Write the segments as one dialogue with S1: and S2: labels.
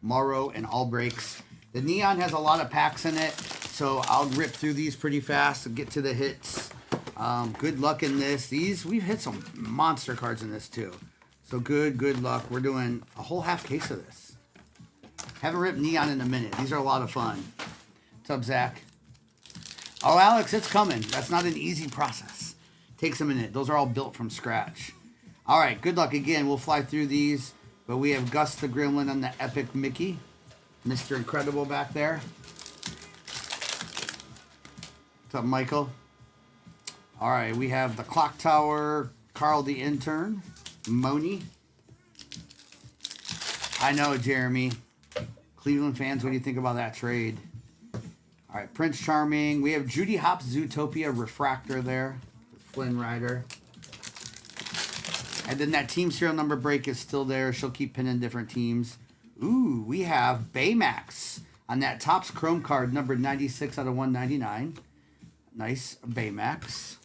S1: Morrow, and All Breaks. The Neon has a lot of packs in it, so I'll rip through these pretty fast and get to the hits. Good luck in this. We've hit some monster cards in this too. So good luck. We're doing a whole half case of this. Haven't ripped Neon in a minute. These are a lot of fun. What's up, Zach? Oh, Alex, it's coming. That's not an easy process. Takes a minute. Those are all built from scratch. All right, good luck again. We'll fly through these, but we have Gus the Gremlin on the Epic Mickey. Mr. Incredible back there. What's up, Michael? All right, we have the Clock Tower, Carl the Intern, Moni. I know, Jeremy. Cleveland fans, what do you think about that trade? All right, Prince Charming. We have Judy Hopps Zootopia Refractor there. Flynn Rider. And then that team serial number break is still there. She'll keep pinning different teams. Ooh, we have Baymax on that Topps Chrome card, number 96 out of 199. Nice Baymax.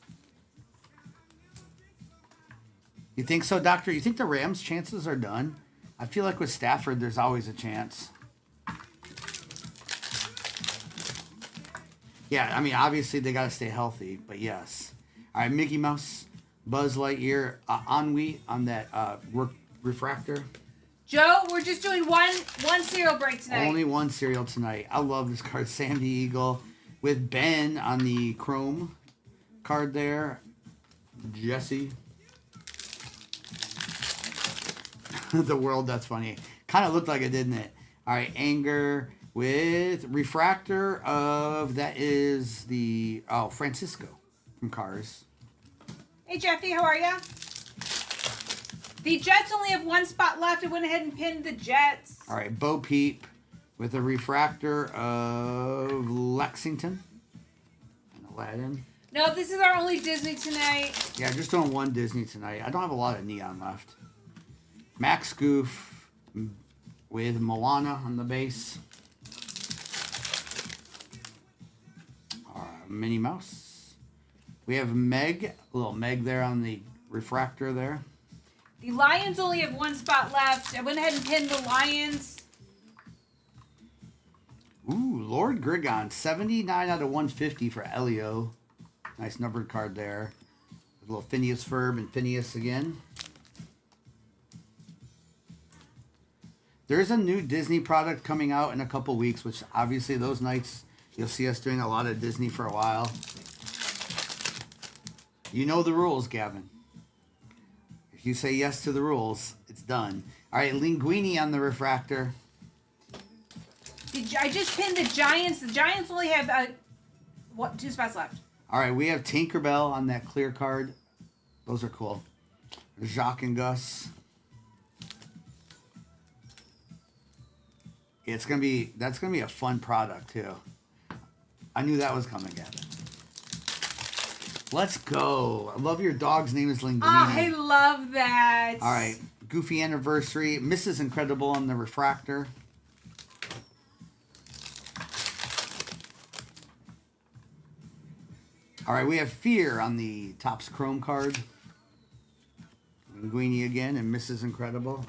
S1: You think so, Doctor? You think the Rams' chances are done? I feel like with Stafford, there's always a chance. Yeah, I mean, obviously they got to stay healthy, but yes. All right, Mickey Mouse, Buzz Lightyear, Ennui on that refractor.
S2: Joe, we're just doing one cereal break tonight.
S1: Only one cereal tonight. I love this card. Sam the Eagle with Ben on the Chrome card there. Jesse. The world, that's funny. Kind of looked like it, didn't it? All right, Anger with refractor of, that is the, Francisco from Cars.
S2: Hey, Jeffy, how are ya? The Jets only have one spot left. I went ahead and pinned the Jets.
S1: All right, Bo Peep with a refractor of Lexington and Aladdin.
S2: No, this is our only Disney tonight.
S1: Yeah, just doing one Disney tonight. I don't have a lot of Neon left. Max Goof with Moana on the base. Minnie Mouse. We have Meg, a little Meg there on the refractor there.
S2: The Lions only have one spot left. I went ahead and pinned the Lions.
S1: Ooh, Lord Grigon, 79 out of 150 for Elio. Nice numbered card there. A little Phineas Ferb and Phineas again. There's a new Disney product coming out in a couple weeks, which obviously those nights you'll see us doing a lot of Disney for a while. You know the rules, Gavin. If you say yes to the rules, it's done. All right, Linguini on the refractor.
S2: I just pinned the Giants. The Giants only have 2 spots left.
S1: All right, we have Tinkerbell on that clear card. Those are cool. Jacques and Gus. That's gonna be a fun product too. I knew that was coming, Gavin. Let's go. I love your dog's name is Linguini.
S2: Oh, I love that.
S1: All right. Goofy Anniversary. Mrs. Incredible on the refractor. All right. We have Fear on the Topps Chrome card. Linguini again and Mrs. Incredible.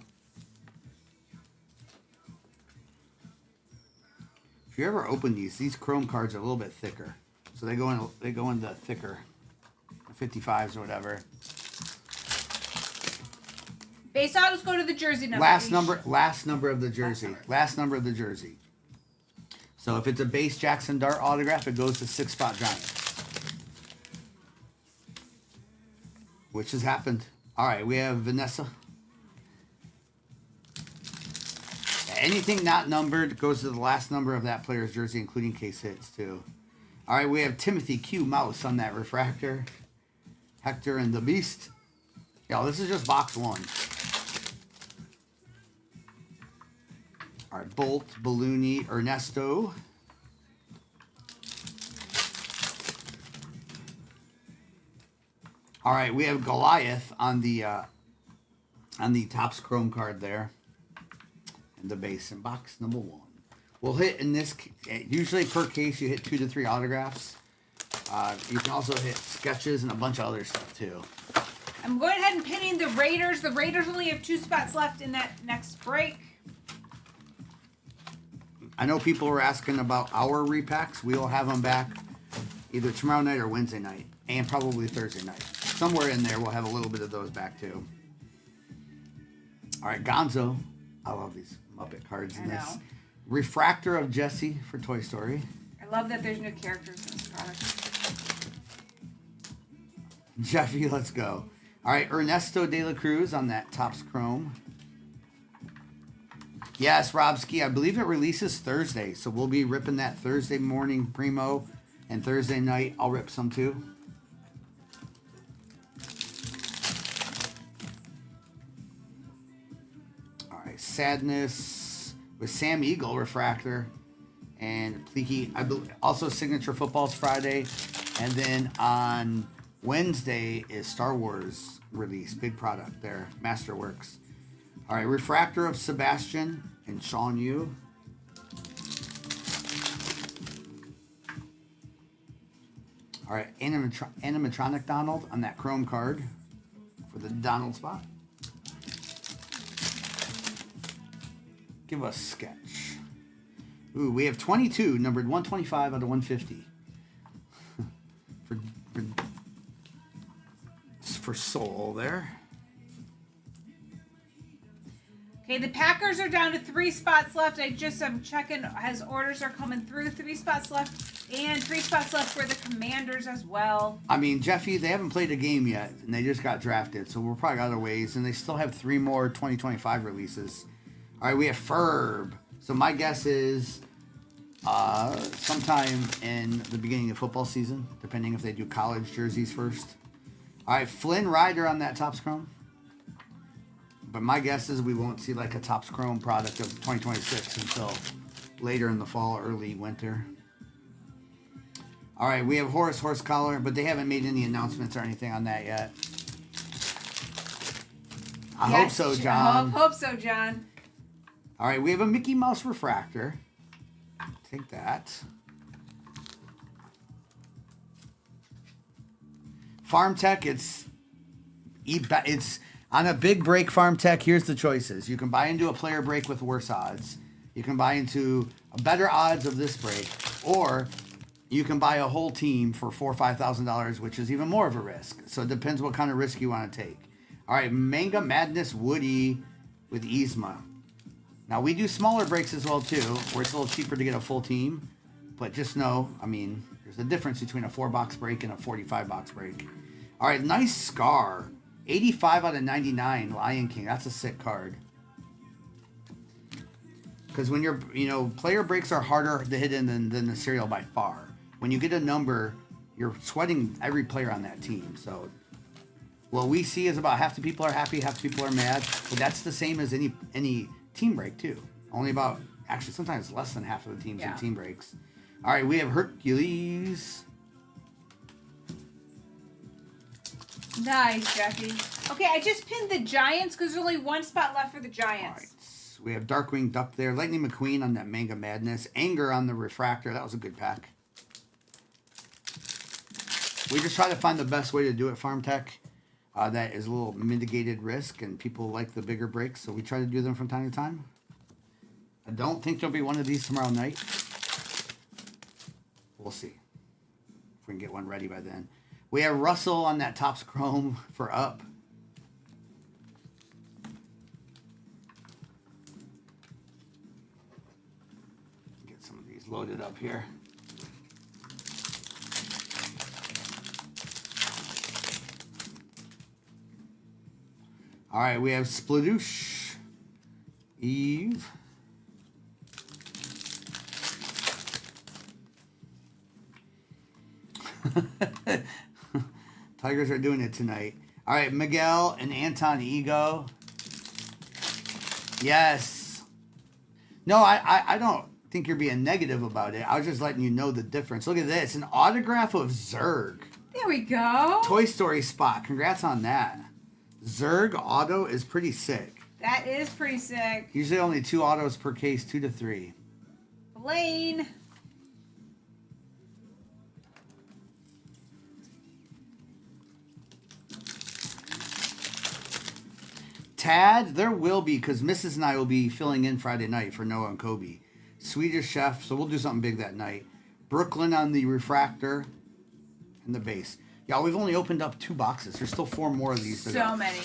S1: If you ever open these Chrome cards are a little bit thicker. So they go in the thicker 55s or whatever.
S2: Base autos go to the jersey number.
S1: Last number of the jersey. Last number of the jersey. So if it's a base Jackson Dart autograph, it goes to 6 Spot Giants. Which has happened. All right, we have Vanessa. Anything not numbered goes to the last number of that player's jersey, including case hits too. All right, we have Timothy Q. Mouse on that refractor. Hector and the Beast. Yeah, this is just box 1. All right, Bolt, Balloony, Ernesto. All right, we have Goliath on the Topps Chrome card there. And the base in box number 1. We'll hit in this, usually per case you hit 2 to 3 autographs. You can also hit sketches and a bunch of other stuff too.
S2: I'm going ahead and pinning the Raiders. The Raiders only have 2 spots left in that next break.
S1: I know people were asking about our repacks. We'll have them back either tomorrow night or Wednesday night, and probably Thursday night. Somewhere in there, we'll have a little bit of those back too. All right, Gonzo. I love these Muppet cards in this.
S2: know.
S1: Refractor of Jesse for Toy Story.
S2: I love that there's new characters in this product.
S1: Jeffy, let's go. All right, Ernesto De La Cruz on that Topps Chrome. Yes, Robski, I believe it releases Thursday, so we'll be ripping that Thursday morning primo, and Thursday night I'll rip some too. All right, Sadness with Sam Eagle refractor and Pleaky. Also Signature Footballs Friday, and then on Wednesday is Star Wars release, big product there, Masterworks. All right, refractor of Sebastian and Sean Yu. All right, animatronic Donald on that chrome card for the Donald spot. Give us sketch. Ooh, we have 22, numbered 125 out of 150. for Soul there.
S2: Okay, the Packers are down to 3 spots left. I'm checking as orders are coming through. 3 spots left, and 3 spots left for the Commanders as well.
S1: I mean, Jeffy, they haven't played a game yet, and they just got drafted, so we're probably out of ways, and they still have 3 more 2025 releases. All right, we have Ferb. So my guess is sometime in the beginning of football season, depending if they do college jerseys first. All right, Flynn Rider on that Topps Chrome. But my guess is we won't see like a Topps Chrome product of 2026 until later in the fall, early winter. All right, we have Horse Collar, but they haven't made any announcements or anything on that yet. I hope so, John.
S2: Hope so, John.
S1: All right, we have a Mickey Mouse refractor. Take that. Farm Tech, it's on a big break. Farm Tech, here's the choices. You can buy into a player break with worse odds. You can buy into better odds of this break, or you can buy a whole team for $4,000 or $5,000, which is even more of a risk. So it depends what kind of risk you want to take. All right, Manga Madness Woody with Yzma. Now, we do smaller breaks as well, too, where it's a little cheaper to get a full team. But just know, I mean, there's a difference between a 4-box break and a 45-box break. All right, nice Scar. 85 out of 99, Lion King. That's a sick card. Because when you're, player breaks are harder to hit in than the serial by far. When you get a number, you're sweating every player on that team. So what we see is about half the people are happy, half the people are mad. But that's the same as any team break too. Only about, actually sometimes less than half of the teams in team breaks. All right, we have Hercules.
S2: Nice, Jeffy. Okay, I just pinned the Giants because there's only 1 spot left for the Giants.
S1: All right, we have Darkwing Duck there. Lightning McQueen on that Manga Madness. Anger on the refractor. That was a good pack. We just try to find the best way to do it, Farm Tech. That is a little mitigated risk, and people like the bigger breaks, so we try to do them from time to time. I don't think there'll be one of these tomorrow night. We'll see if we can get one ready by then. We have Russell on that Topps Chrome for Up. Get some of these loaded up here. All right, we have Splitoosh, Eve. Tigers are doing it tonight. All right, Miguel and Anton Ego. Yes. No, I don't think you're being negative about it. I was just letting you know the difference. Look at this. An autograph of Zurg.
S2: There we go.
S1: Toy Story spot. Congrats on that. Zurg auto is pretty sick.
S2: That is pretty sick.
S1: Usually only 2 autos per case, 2 to 3.
S2: Blaine.
S1: Tad, there will be, because Mrs. and I will be filling in Friday night for Noah and Kobe. Swedish Chef, so we'll do something big that night. Brooklyn on the refractor and the base. Yeah, we've only opened up 2 boxes. There's still 4 more of these to go.
S2: So many.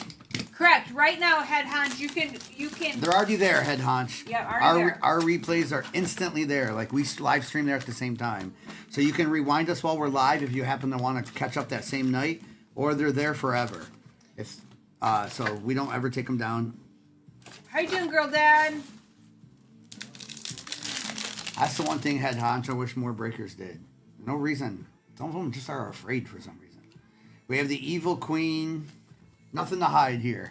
S2: Correct. Right now, Head Hunch, you can.
S1: They're already there, Head Hunch.
S2: Yeah, already there.
S1: Our replays are instantly there. Like we live stream there at the same time. So you can rewind us while we're live if you happen to want to catch up that same night, or they're there forever. If so, we don't ever take them down.
S2: How you doing, girl dad?
S1: That's the one thing, Head Hunch, I wish more breakers did. No reason. Some of them just are afraid for some reason. We have the Evil Queen. Nothing to hide here.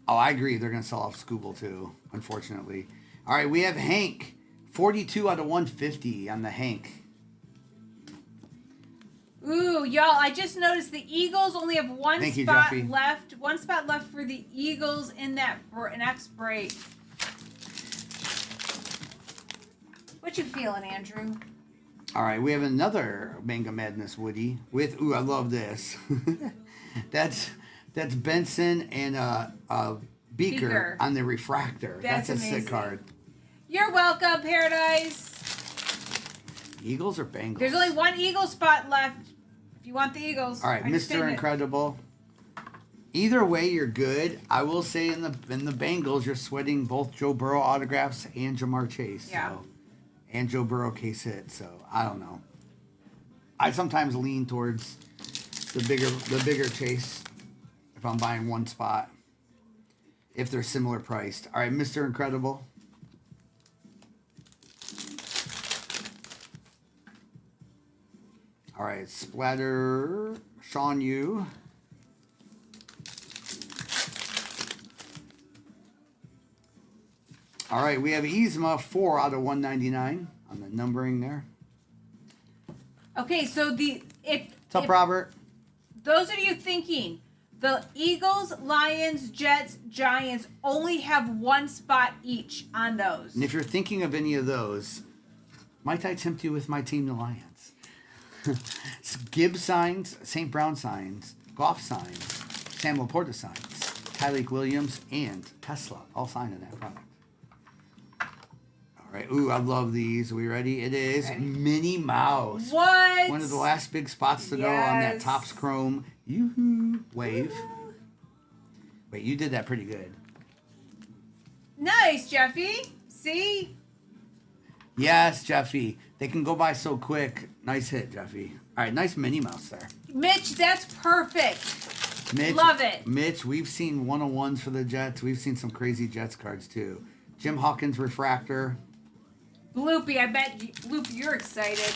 S1: Oh, I agree. They're going to sell off Scooble too, unfortunately. All right, we have Hank. 42 out of 150 on the Hank.
S2: Ooh, y'all, I just noticed the Eagles only have one
S1: Thank you,
S2: spot
S1: Jeffy.
S2: left. One spot left for the Eagles in that next break. What you feeling, Andrew?
S1: All right, we have another Manga Madness Woody with, ooh, I love this. that's Benson and Beaker on the refractor.
S2: That's
S1: a
S2: amazing.
S1: sick card.
S2: You're welcome, Paradise.
S1: Eagles or Bengals?
S2: There's only one Eagle spot left. If you want the Eagles.
S1: All right,
S2: I just
S1: Mr.
S2: did it.
S1: Incredible. Either way, you're good. I will say in the Bengals, you're sweating both Joe Burrow autographs and Jamar Chase.
S2: Yeah.
S1: So, and Joe Burrow case hit. So I don't know. I sometimes lean towards the bigger Chase if I'm buying one spot. If they're similar priced. All right, Mr. Incredible. All right, Splatter, Sean Yu. All right, we have Yzma, 4 out of 199 on the numbering there.
S2: Okay, so
S1: What's up, Robert?
S2: those of you thinking the Eagles, Lions, Jets, Giants only have one spot each on those.
S1: And if you're thinking of any of those, might I tempt you with my team, the Lions? Gibbs signs, St. Brown signs, Goff signs, Sam Laporta signs, Tyreek Williams, and Tesla all signed in that product. All right. Ooh, I love these. Are we ready? It is Minnie Mouse.
S2: What?
S1: One of the last big spots to go on that
S2: Yes.
S1: Topps Chrome Yoo-hoo wave. Wait, you did that pretty good.
S2: Nice, Jeffy. See?
S1: Yes, Jeffy. They can go by so quick. Nice hit, Jeffy. All right, nice Minnie Mouse there.
S2: Mitch, that's perfect.
S1: Mitch,
S2: Love it.
S1: Mitch, we've seen 101s for the Jets. We've seen some crazy Jets cards too. Jim Hawkins refractor.
S2: Bloopy, I bet, Bloopy, you're excited.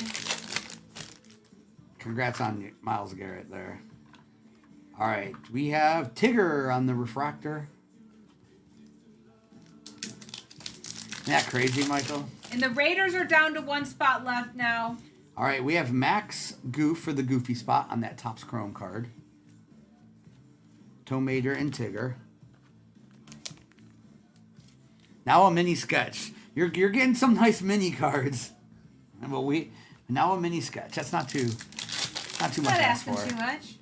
S1: Congrats on Myles Garrett there. All right, we have Tigger on the refractor. Isn't that crazy, Michael?
S2: And the Raiders are down to one spot left now.
S1: All right, we have Max Goof for the goofy spot on that Topps Chrome card. Tomater and Tigger. Now a mini sketch. You're getting some nice mini cards. But now a mini sketch. That's not too much
S2: Not
S1: to ask
S2: asking
S1: for.
S2: too much.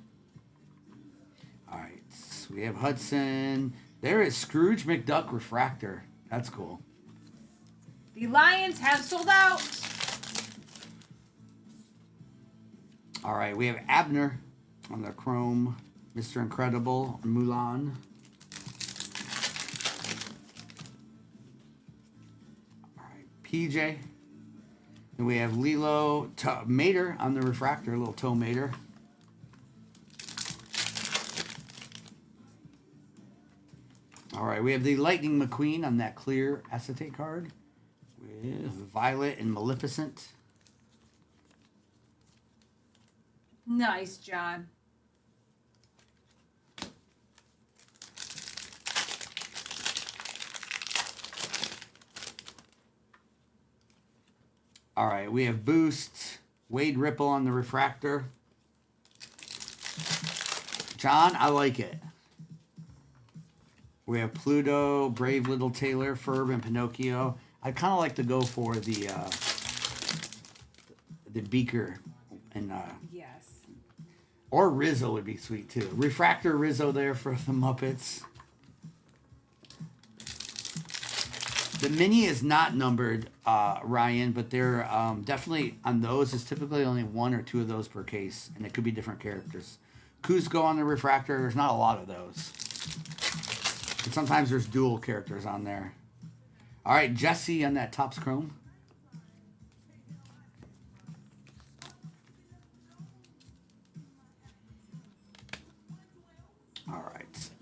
S1: All right, so we have Hudson. There is Scrooge McDuck refractor. That's cool.
S2: The Lions have sold out.
S1: All right, we have Abner on the Chrome. Mr. Incredible, Mulan. All right, PJ. And we have Lilo Mater on the refractor, a little toe Mater. All right, we have the Lightning McQueen on that clear acetate card with Violet and Maleficent.
S2: Nice, John.
S1: All right, we have Boost, Wade Ripple on the refractor. John, I like it. We have Pluto, Brave Little Taylor, Ferb, and Pinocchio. I'd kind of like to go for the Beaker and
S2: Yes.
S1: or Rizzo would be sweet too. Refractor Rizzo there for the Muppets. The mini is not numbered, Ryan, but they're definitely on those. It's typically only 1 or 2 of those per case, and it could be different characters. Kuzco on the refractor. There's not a lot of those. And sometimes there's dual characters on there. All right, Jesse on that Topps Chrome.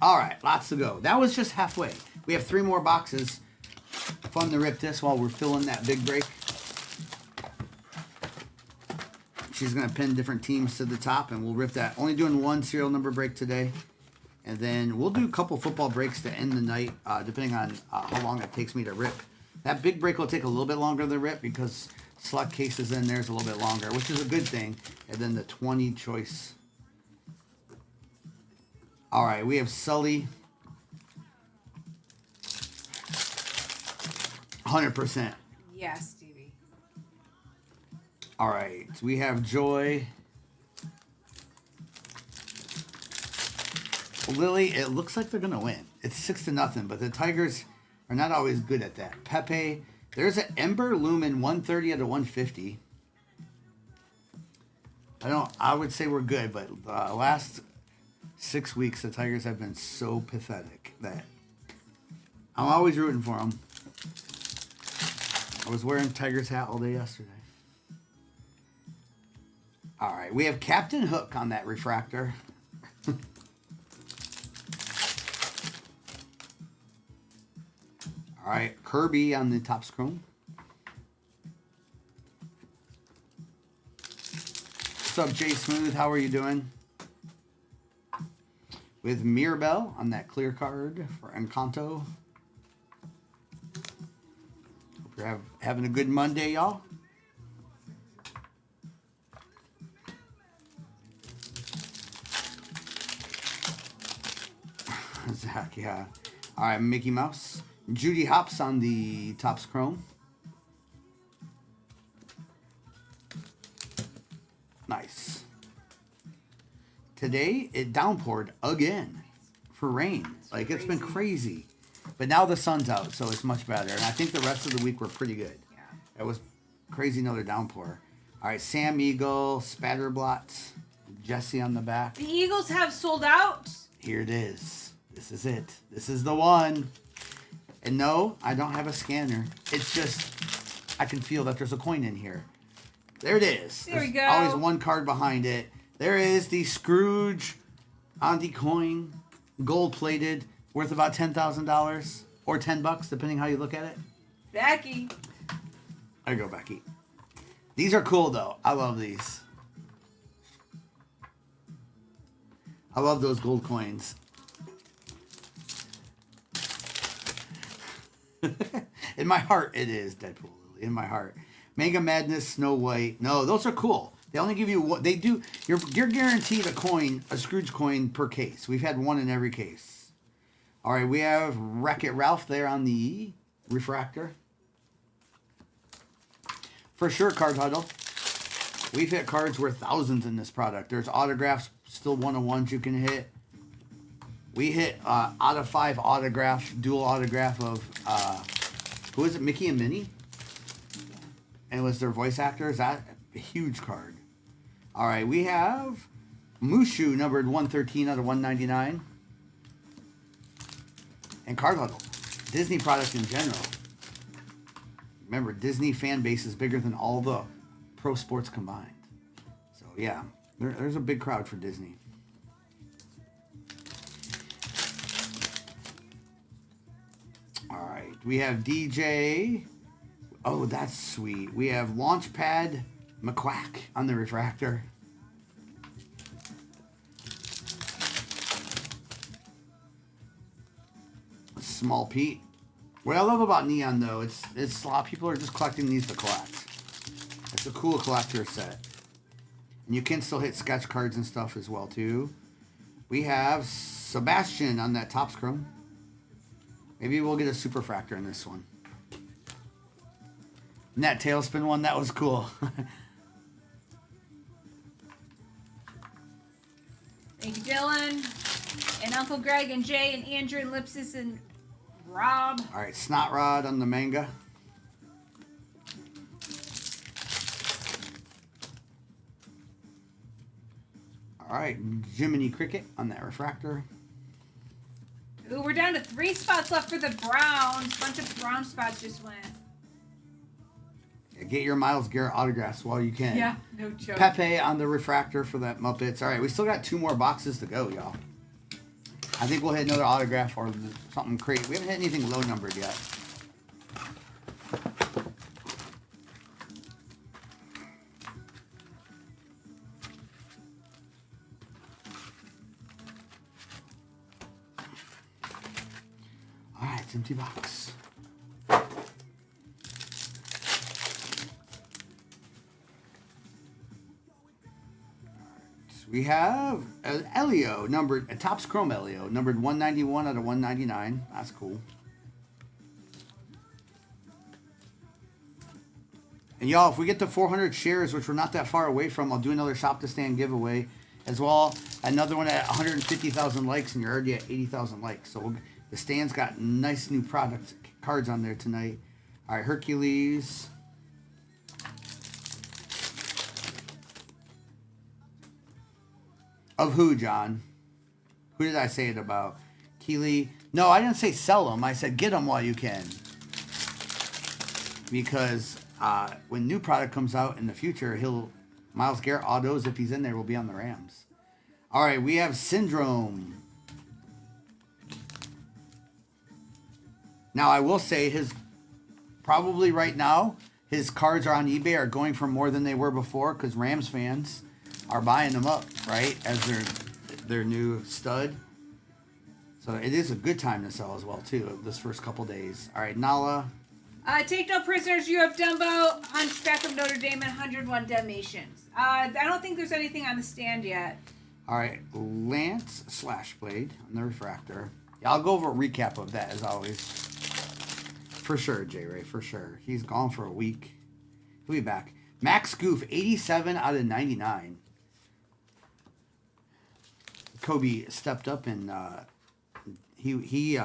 S1: All right, lots to go. That was just halfway. We have 3 more boxes. Fun to rip this while we're filling that big break. She's going to pin different teams to the top, and we'll rip that. Only doing 1 serial number break today. And then we'll do a couple football breaks to end the night, depending on how long it takes me to rip. That big break will take a little bit longer to rip because select cases in there is a little bit longer, which is a good thing. And then the 20 choice. All right, we have Sully. 100%.
S2: Yes, Stevie.
S1: All right, we have Joy. Lily, it looks like they're going to win. It's 6-0, but the Tigers are not always good at that. Pepe, there's an Ember Lumen 130 out of 150. I would say we're good, but last 6 weeks, the Tigers have been so pathetic that I'm always rooting for them. I was wearing Tigers hat all day yesterday. All right, we have Captain Hook on that refractor. All right, Kirby on the Topps Chrome. What's up, Jay Smooth? How are you doing? With Mirabelle on that clear card for Encanto. Hope you're having a good Monday, y'all. Zach, yeah. All right, Mickey Mouse. Judy Hopps on the Topps Chrome. Nice. Today, it downpoured again for rain. Like, it's been crazy. But now the sun's out, so it's much better. And I think the rest of the week were pretty good. Yeah. It was crazy another downpour. All right, Sam Eagle, Spatterblot, Jesse on the back.
S2: The Eagles have sold out.
S1: Here it is. This is it. This is the one. And no, I don't have a scanner. It's just, I can feel that there's a coin in here. There it is.
S2: There we go.
S1: There's always one card behind it. There is the Scrooge Auntie coin, gold-plated, worth about $10,000 or $10, depending how you look at it.
S2: Becky.
S1: There you go, Becky. These are cool, though. I love these. I love those gold coins. In my heart, it is Deadpool. In my heart, Mega Madness, Snow White. No, those are cool. They only give you what they do. You're guaranteed a Scrooge coin per case. We've had one in every case. All right, we have Wreck-It Ralph there on the refractor. For sure, Card Huddle. We've hit cards worth thousands in this product. There's autographs, still 1-on-1s you can hit. We hit out of 5 autograph, dual autograph of, who is it, Mickey and Minnie? And it was their voice actors. That a huge card. All right, we have Mushu numbered 113 out of 199. And Card Huddle, Disney product in general. Remember, Disney fan base is bigger than all the pro sports combined. So yeah, there's a big crowd for Disney. All right, we have DJ. Oh, that's sweet. We have Launchpad McQuack on the refractor. Small Pete. What I love about Neon, though, it's a lot of people are just collecting these to collect. It's a cool collector set. And you can still hit sketch cards and stuff as well, too. We have Sebastian on that Topps Chrome. Maybe we'll get a Superfractor in this one. And that Tailspin one, that was cool.
S2: Thank you, Dylan. And Uncle Greg and Jay and Andrew and Lipsis and Rob.
S1: All right, Snot Rod on the manga. All right, Jiminy Cricket on that refractor.
S2: Ooh, we're down to 3 spots left for the Browns. Bunch of brown spots just went.
S1: Yeah, get your Myles Garrett autographs while you can.
S2: Yeah, no joke.
S1: Pepe on the refractor for that Muppets. All right, we still got 2 more boxes to go, y'all. I think we'll hit another autograph or something crazy. We haven't hit anything low numbered yet. All right, it's empty box. We have Elio, numbered, Topps Chrome Elio, numbered 191 out of 199. That's cool. And y'all, if we get to 400 shares, which we're not that far away from, I'll do another Shop to Stand giveaway as well. Another one at 150,000 likes, and you're already at 80,000 likes. So the stand's got nice new product cards on there tonight. All right, Hercules. Of who, John? Who did I say it about? Keely? No, I didn't say sell them. I said get them while you can. Because when new product comes out in the future, Myles Garrett autos, if he's in there, will be on the Rams. All right, we have Syndrome. Now, I will say probably right now, his cards are on eBay are going for more than they were before because Rams fans are buying them up, right, as their new stud. So it is a good time to sell as well, too, this first couple days. All right, Nala.
S2: Take no prisoners. You have Dumbo, Hunchback of Notre Dame, and 101 Dalmatians. I don't think there's anything on the stand yet.
S1: All right, Lance Slashblade on the refractor. Yeah, I'll go over a recap of that, as always. For sure, J-Ray, for sure. He's gone for a week. He'll be back. Max Goof, 87 out of 99. Kobe stepped up and he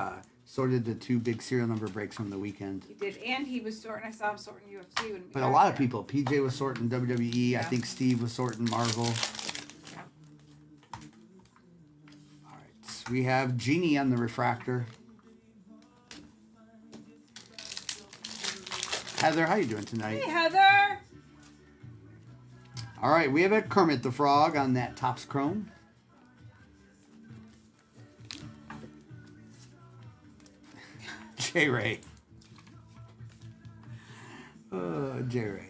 S1: sorted the 2 big serial number breaks from the weekend.
S2: He did, and he was sorting. I saw him sorting UFC.
S1: But a lot of people. PJ was sorting WWE. Yeah. I think Steve was sorting Marvel.
S2: Yeah.
S1: All right. So we have Genie on the refractor. Heather, how you doing tonight?
S2: Hey, Heather.
S1: All right. We have a Kermit the Frog on that Topps Chrome. J-Ray. J-Ray.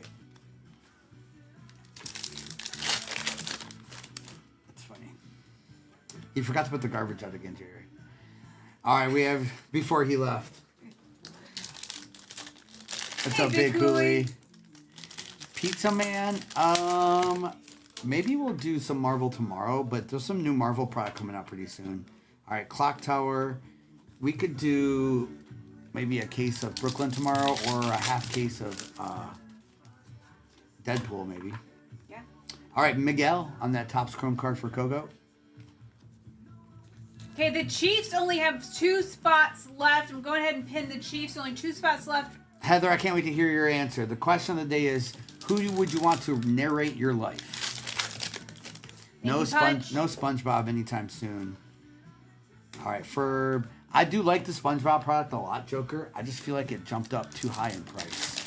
S1: That's funny. He forgot to put the garbage out again, J-Ray. All right, we have, before he left. What's up, Big Cooley? Pizza Man. Maybe we'll do some Marvel tomorrow, but there's some new Marvel product coming out pretty soon. All right, Clock Tower. We could do maybe a case of Brooklyn tomorrow or a half case of Deadpool, maybe.
S2: Yeah.
S1: All right, Miguel on that Topps Chrome card for Kogo.
S2: Okay, the Chiefs only have 2 spots left. I'm going ahead and pin the Chiefs. Only 2 spots left.
S1: Heather, I can't wait to hear your answer. The question of the day is, who would you want to narrate your life? No SpongeBob anytime soon. All right, Ferb. I do like the SpongeBob product a lot, Joker. I just feel like it jumped up too high in price.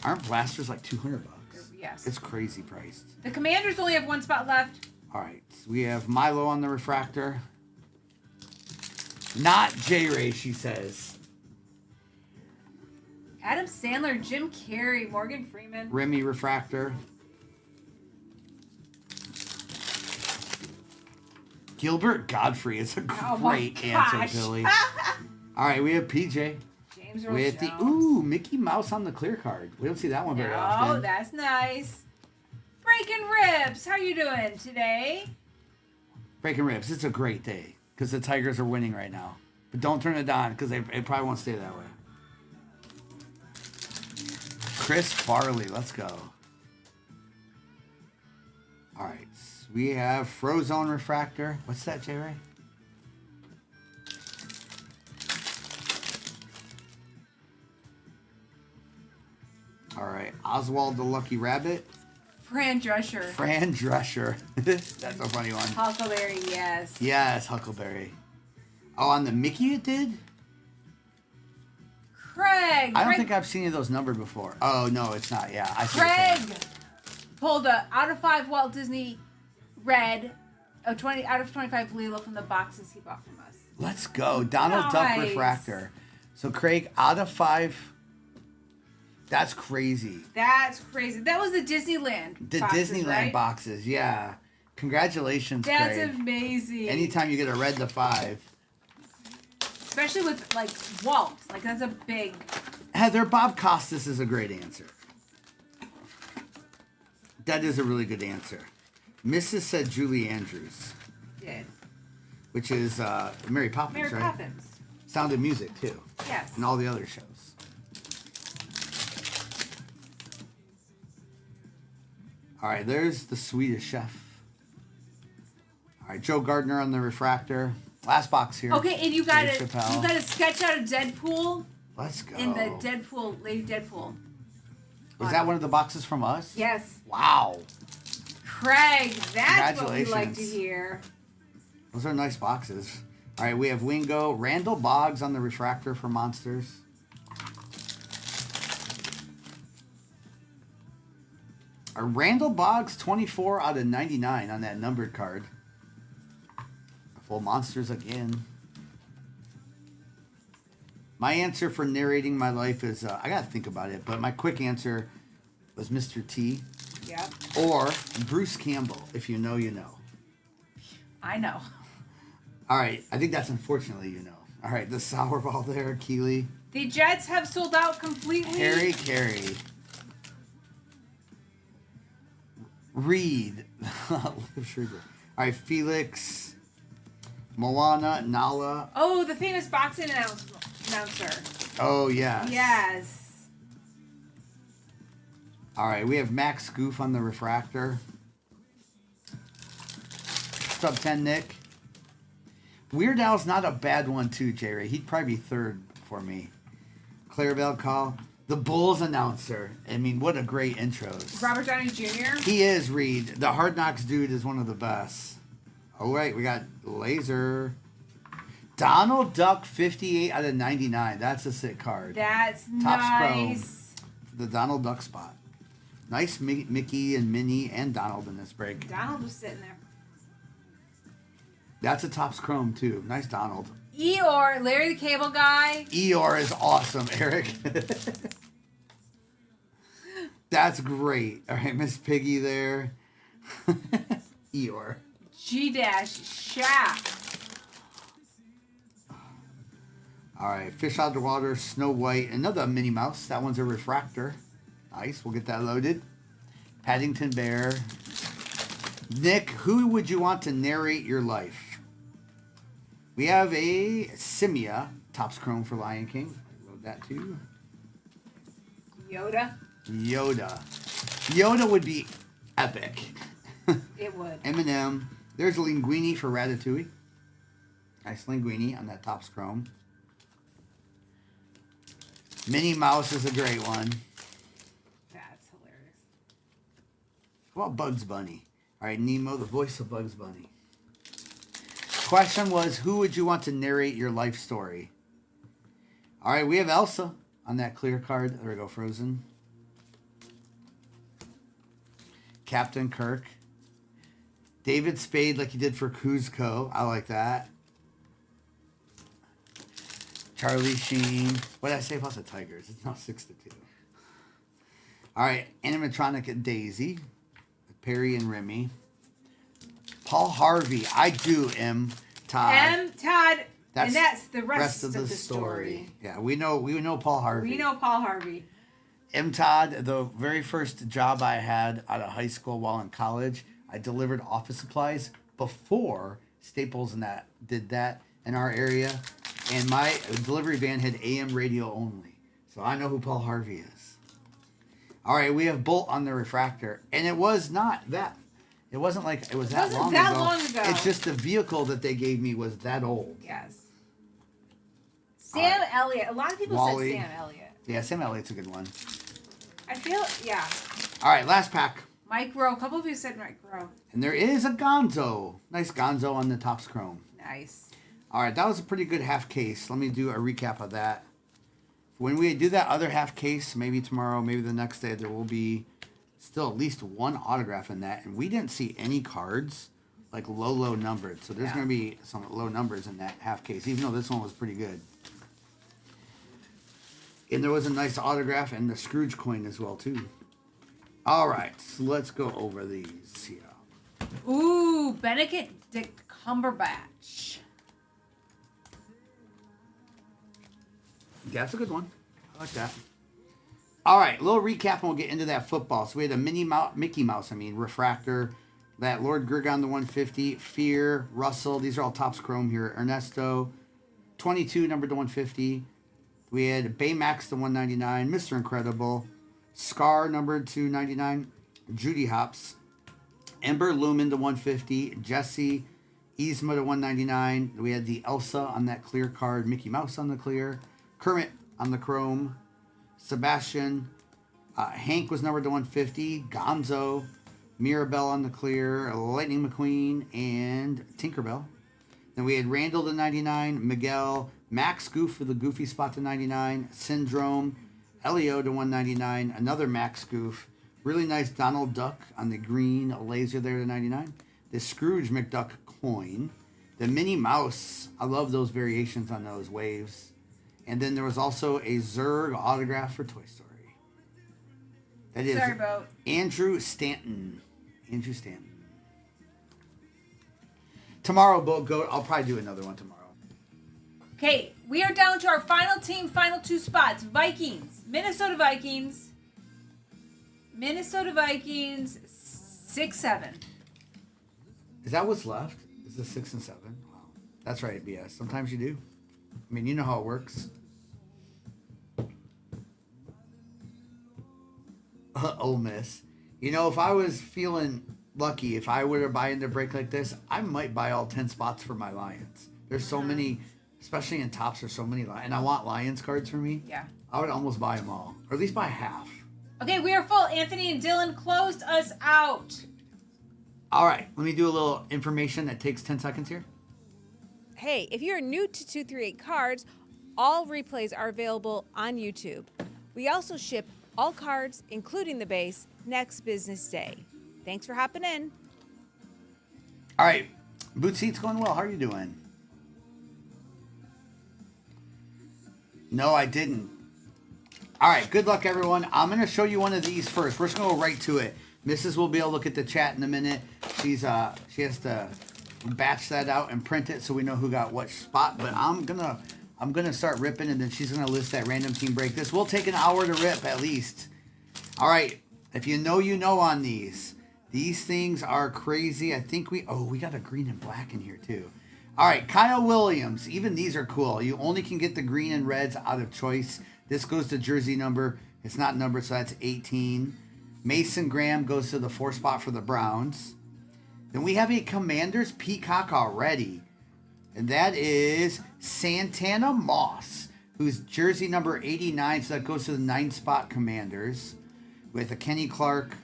S1: Aren't blasters like $200?
S2: Yes.
S1: It's crazy priced.
S2: The Commanders only have 1 spot left.
S1: All right, so we have Milo on the refractor. Not J-Ray, she says.
S2: Adam Sandler, Jim Carrey, Morgan Freeman.
S1: Remy refractor. Gilbert Godfrey is a great answer, Billy. All right, we have PJ.
S2: James Earl
S1: with
S2: Jones.
S1: the Mickey Mouse on the clear card. We don't see that one very often.
S2: Oh, that's nice. Breaking Ribs, how you doing today?
S1: Breaking Ribs. It's a great day because the Tigers are winning right now. But don't turn it on because it probably won't stay that way. Chris Farley, let's go. All right, we have Frozone Refractor. What's that, J-Ray? All right, Oswald the Lucky Rabbit.
S2: Fran Drescher.
S1: Fran Drescher. That's a funny one.
S2: Huckleberry, yes.
S1: Yes, Huckleberry. Oh, on the Mickey it did?
S2: Craig.
S1: I don't think I've seen any of those numbered before. Oh, no, it's not. Yeah, I see.
S2: Craig pulled a out of 5 Walt Disney Red, a 20 out of 25 Leela from the boxes he bought from us.
S1: Let's go. Donald Duck
S2: Nice.
S1: Refractor. So, Craig, out of 5. That's crazy.
S2: That's crazy. That was the Disneyland.
S1: The
S2: boxes,
S1: Disneyland
S2: right?
S1: boxes, yeah. Congratulations,
S2: That's
S1: Craig.
S2: amazing.
S1: Anytime you get a red to 5.
S2: Especially with like Walt. Like that's a big.
S1: Heather, Bob Costas is a great answer. That is a really good answer. Mrs. said Julie Andrews,
S2: Did.
S1: which is Mary Poppins,
S2: Mary
S1: right?
S2: Poppins.
S1: Sound of Music, too.
S2: Yes.
S1: And all the other shows. All right, there's the Swedish Chef. All right, Joe Gardner on the refractor. Last box here.
S2: Okay, and you got
S1: Dave
S2: to
S1: Chappelle.
S2: sketch out a Deadpool
S1: Let's go.
S2: in the Deadpool, Lady Deadpool.
S1: Was that one of the boxes from us?
S2: Yes.
S1: Wow.
S2: Craig, that's what we like to
S1: Congratulations.
S2: hear.
S1: Those are nice boxes. All right, we have Wingo. Randall Boggs on the refractor for Monsters. A Randall Boggs 24 out of 99 on that numbered card. Full Monsters again. My answer for narrating my life is, I got to think about it, but my quick answer was Mr. T
S2: Yep.
S1: or Bruce Campbell. If you know, you know.
S2: I know.
S1: All right, I think that's unfortunately you know. All right, the sour ball there, Keeley.
S2: The Jets have sold out completely.
S1: Harry Carey. Reed. Liv Schreiber. All right, Felix. Moana, Nala.
S2: Oh, the famous boxing announcer.
S1: Oh, yeah.
S2: Yes.
S1: All right, we have Max Goof on the refractor. What's up, 10, Nick? Weird Al's not a bad one, too, J-Ray. He'd probably be third for me. Clarabelle Call. The Bulls announcer. I mean, what a great intros.
S2: Robert Downey Jr.
S1: He is, Reed. The Hard Knocks dude is one of the best. All right, we got Laser. Donald Duck, 58 out of 99. That's a sick card.
S2: That's
S1: Topps
S2: nice.
S1: The Donald Duck spot. Nice Mickey and Minnie and Donald in this break.
S2: Donald was sitting there.
S1: That's a Topps Chrome, too. Nice Donald.
S2: Eeyore, Larry the Cable Guy.
S1: Eeyore is awesome, Eric. That's great. All right, Miss Piggy there. Eeyore.
S2: G-Shaq.
S1: All right, Fish Out of the Water, Snow White, another Minnie Mouse. That one's a refractor. Nice, we'll get that loaded. Paddington Bear. Nick, who would you want to narrate your life? We have a Simia, Topps Chrome for Lion King. Load that too.
S2: Yoda.
S1: Yoda. Yoda would be epic.
S2: It would.
S1: Eminem. There's Linguini for Ratatouille. Nice Linguini on that Topps Chrome. Minnie Mouse is a great one.
S2: That's hilarious.
S1: How about Bugs Bunny? All right, Nemo, the voice of Bugs Bunny. Question was, who would you want to narrate your life story? All right, we have Elsa on that clear card. There we go, Frozen. Captain Kirk. David Spade, like he did for Kuzco. I like that. Charlie Sheen. What did I say about the Tigers? It's now 6-2. All right, animatronic at Daisy. Perry and Remy. Paul Harvey. I do, Todd.
S2: Todd. And that's the rest of the story.
S1: Yeah, we know Paul Harvey.
S2: We know Paul Harvey.
S1: Todd, the very first job I had out of high school while in college, I delivered office supplies before Staples and that did that in our area. And my delivery van had AM radio only. So I know who Paul Harvey is. All right, we have Bolt on the refractor. And it was not that. It wasn't like it was that long ago. It's just the vehicle that they gave me was that old.
S2: Yes. Sam Elliott. A lot of people
S1: Wally.
S2: said Sam Elliott.
S1: Yeah, Sam Elliott's a good one.
S2: feel, yeah.
S1: All right, last pack.
S2: Mike Rowe. A couple of you said Mike Rowe.
S1: And there is a Gonzo. Nice Gonzo on the Topps Chrome.
S2: Nice.
S1: All right, that was a pretty good half case. Let me do a recap of that. When we do that other half case, maybe tomorrow, maybe the next day, there will be still at least one autograph in that. And we didn't see any cards like low numbered. So there's going to be some low numbers in that half case, even though this one was pretty good. And there was a nice autograph and the Scrooge coin as well, too. All right, so let's go over these here.
S2: Ooh, Benedict Cumberbatch.
S1: Yeah, that's a good one. I like that. All right, a little recap and we'll get into that football. So we had a Mickey Mouse, Refractor, that Lord Grigon, the 150, Fear, Russell. These are all Topps Chrome here. Ernesto, 22, numbered to 150. We had Baymax, the 199, Mr. Incredible, Scar, numbered to 99, Judy Hopps, Ember Lumen to 150, Jesse, Yzma to 199. We had the Elsa on that clear card, Mickey Mouse on the clear, Kermit on the chrome, Sebastian, Hank was numbered to 150, Gonzo, Mirabelle on the clear, Lightning McQueen, and Tinkerbell. Then we had Randall to 99, Miguel, Max Goof for the goofy spot to 99, Syndrome, Elio to 199, another Max Goof, really nice Donald Duck on the green laser there to 99, the Scrooge McDuck coin, the Minnie Mouse, I love those variations on those waves, and then there was also a Zurg autograph for Toy Story. That is Andrew Stanton. Andrew Stanton. Tomorrow, Boat Goat, I'll probably do another one tomorrow.
S2: Okay, we are down to our final team, final two spots. Vikings, Minnesota Vikings, 6-7.
S1: Is that what's left? Is it 6 and 7? Wow. That's right, BS. Sometimes you do. I mean, you know how it works. Ole Miss. You know, if I was feeling lucky, if I were to buy into a break like this, I might buy all 10 spots for my Lions. There's so many, especially in Topps, there's so many, and I want Lions cards for me.
S2: Yeah.
S1: I would almost buy them all, or at least buy half.
S2: Okay, we are full. Anthony and Dylan closed us out.
S1: All right, let me do a little information that takes 10 seconds here.
S3: Hey, if you're new to 238 Cards, all replays are available on YouTube. We also ship all cards, including the base, next business day. Thanks for hopping in.
S1: All right, boot seat's going well. How are you doing? No, I didn't. All right, good luck, everyone. I'm going to show you one of these first. We're just going to go right to it. Mrs. will be able to look at the chat in a minute. She has to batch that out and print it so we know who got what spot. But I'm gonna start ripping, and then she's gonna list that random team break. This will take an hour to rip at least. All right, if you know, you know on these. These things are crazy. I think we got a green and black in here too. All right, Kyle Williams. Even these are cool. You only can get the green and reds out of choice. This goes to jersey number. It's not numbered, so that's 18. Mason Graham goes to the 4 spot for the Browns. Then we have a Commanders Peacock already. And that is Santana Moss, who's jersey number 89. So that goes to the 9 spot Commanders with a Kenny Clark.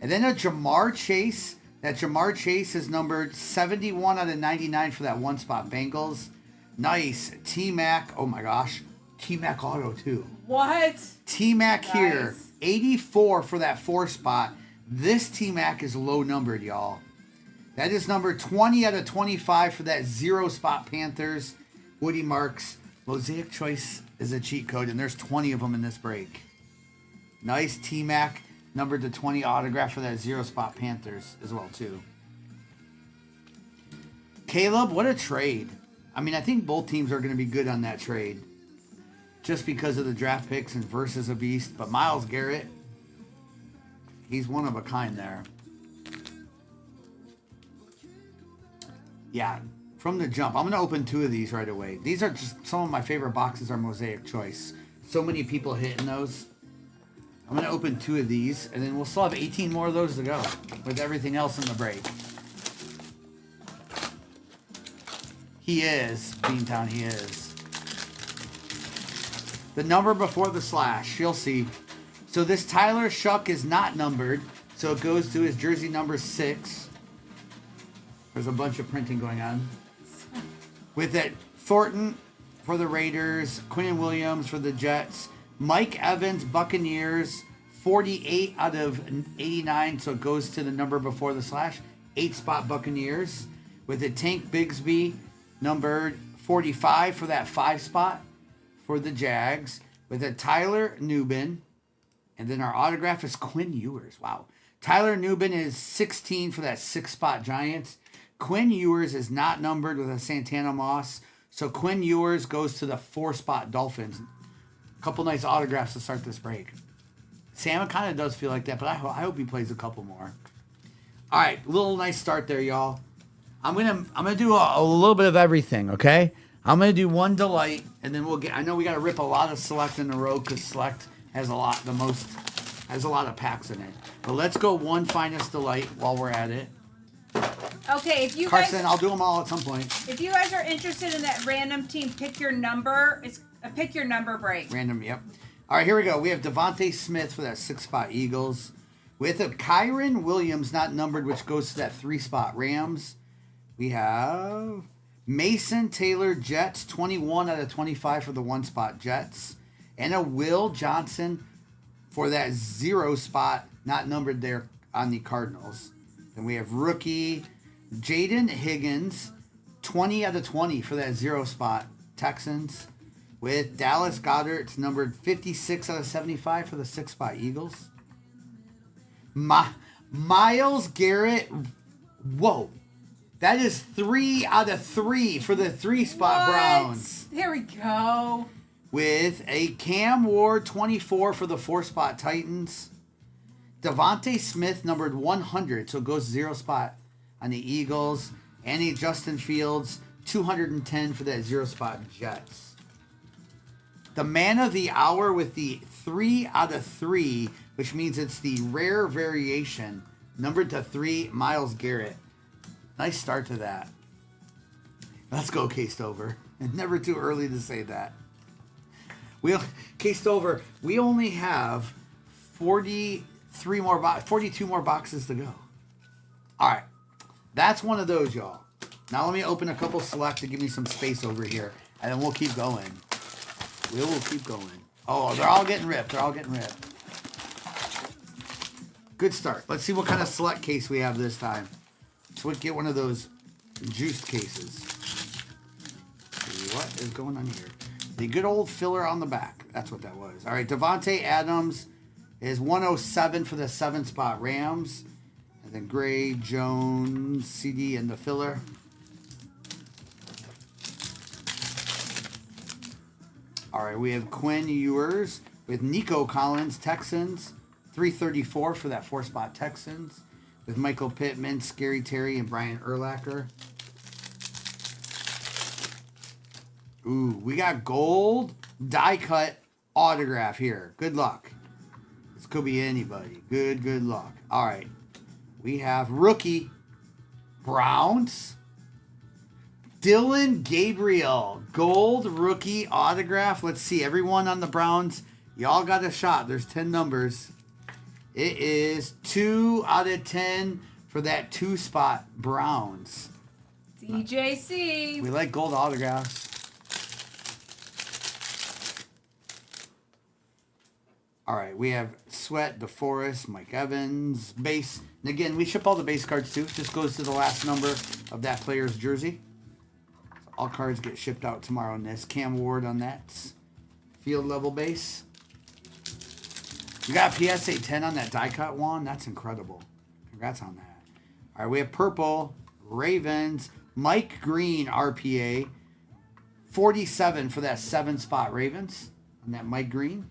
S1: And then a Jamar Chase. That Jamar Chase is numbered 71 out of 99 for that 1 spot Bengals. Nice. T-Mac. Oh my gosh. T-Mac auto too.
S2: What?
S1: T-Mac
S2: Nice.
S1: here. 84 for that 4 spot. This T-Mac is low numbered, y'all. That is number 20 out of 25 for that 0 spot Panthers. Woody Marks. Mosaic Choice is a cheat code, and there's 20 of them in this break. Nice T-Mac, numbered to 20 autograph for that 0 spot Panthers as well, too. Caleb, what a trade. I mean, I think both teams are going to be good on that trade. Just because of the draft picks and versus a beast. But Myles Garrett, he's one of a kind there. Yeah, from the jump. I'm going to open 2 of these right away. These are just some of my favorite boxes are Mosaic Choice. So many people hitting those. I'm going to open 2 of these, and then we'll still have 18 more of those to go with everything else in the break. He is. Beantown, he is. The number before the slash. You'll see. So this Tyler Shuck is not numbered, so it goes to his jersey number 6. There's a bunch of printing going on. With it, Thornton for the Raiders, Quinn Williams for the Jets, Mike Evans, Buccaneers, 48 out of 89, so it goes to the number before the slash, 8-spot Buccaneers. With it, Tank Bigsby, numbered 45 for that 5 spot for the Jags. With it, Tyler Nubin, and then our autograph is Quinn Ewers. Wow. Tyler Nubin is 16 for that 6-spot Giants. Quinn Ewers is not numbered with a Santana Moss. So Quinn Ewers goes to the 4-spot Dolphins. A couple nice autographs to start this break. Sam, it kind of does feel like that, but I hope he plays a couple more. All right, little nice start there, y'all. I'm gonna do a little bit of everything, okay? I'm gonna do one delight, and then we'll get. I know we gotta rip a lot of select in a row because select has a lot of packs in it. But let's go one finest delight while we're at it.
S2: Okay, if you
S1: Carson,
S2: guys,
S1: I'll do them all at some point.
S2: if you guys are interested in that random team, pick your number. It's a pick your number break.
S1: Random, yep. All right, here we go. We have Devontae Smith for that 6-spot Eagles. With a Kyron Williams not numbered, which goes to that 3-spot Rams. We have Mason Taylor Jets, 21 out of 25 for the 1-spot Jets. And a Will Johnson for that 0-spot, not numbered there on the Cardinals. Then we have rookie Jaden Higgins, 20 out of 20 for that 0-spot Texans. With Dallas Goedert, it's numbered 56 out of 75 for the 6-spot Eagles. Myles Garrett, whoa. That is 3 out of 3 for the 3-spot Browns.
S2: There we go.
S1: With a Cam Ward, 24 for the 4-spot Titans. Devontae Smith, numbered 100, so it goes 0-spot on the Eagles. And a Justin Fields, 210 for that 0-spot Jets. The man of the hour with the 3 out of 3, which means it's the rare variation, numbered to 3, Myles Garrett. Nice start to that. Let's go, K-Stover. It's never too early to say that. K-Stover, we only have 42 more boxes to go. All right. That's one of those, y'all. Now let me open a couple select to give me some space over here, and then we'll keep going. We will keep going. Oh, they're all getting ripped. They're all getting ripped. Good start. Let's see what kind of select case we have this time. Let's get one of those juiced cases. See what is going on here. The good old filler on the back. That's what that was. All right, Devontae Adams is 107 for the 7-spot Rams. And then Gray, Jones, CD, and the filler. All right, we have Quinn Ewers with Nico Collins, Texans. 334 for that 4-spot Texans. With Michael Pittman, Scary Terry, and Brian Urlacher. Ooh, we got gold die-cut autograph here. Good luck. This could be anybody. Good luck. All right. We have rookie Browns. Dylan Gabriel, gold rookie autograph. Let's see, everyone on the Browns, y'all got a shot. There's 10 numbers. It is 2 out of 10 for that 2-spot Browns.
S2: DJC.
S1: We like gold autographs. All right, we have Sweat, DeForest, Mike Evans, base. And again, we ship all the base cards too. Just goes to the last number of that player's jersey. So all cards get shipped out tomorrow on this. Cam Ward on that. Field level base. We got a PSA 10 on that die cut one. That's incredible. Congrats on that. All right, we have purple, Ravens, Mike Green RPA, 47 for that 7-spot Ravens on that Mike Green.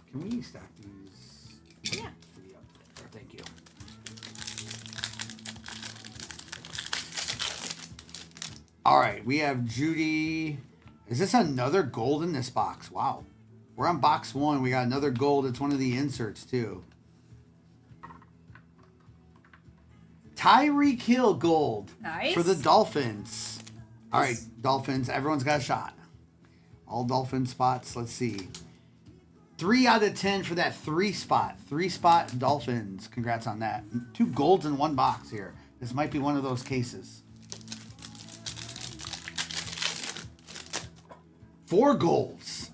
S1: Can we stack these?
S2: Yeah.
S1: Thank you. All right, we have Judy. Is this another gold in this box? Wow. We're on box 1. We got another gold. It's one of the inserts, too. Tyreek Hill gold.
S2: Nice.
S1: For the Dolphins. All right, Dolphins. Everyone's got a shot. All Dolphin spots. Let's see. 3 out of 10 for that 3-spot. 3-spot Dolphins. Congrats on that. 2 golds in 1 box here. This might be one of those cases. 4 golds.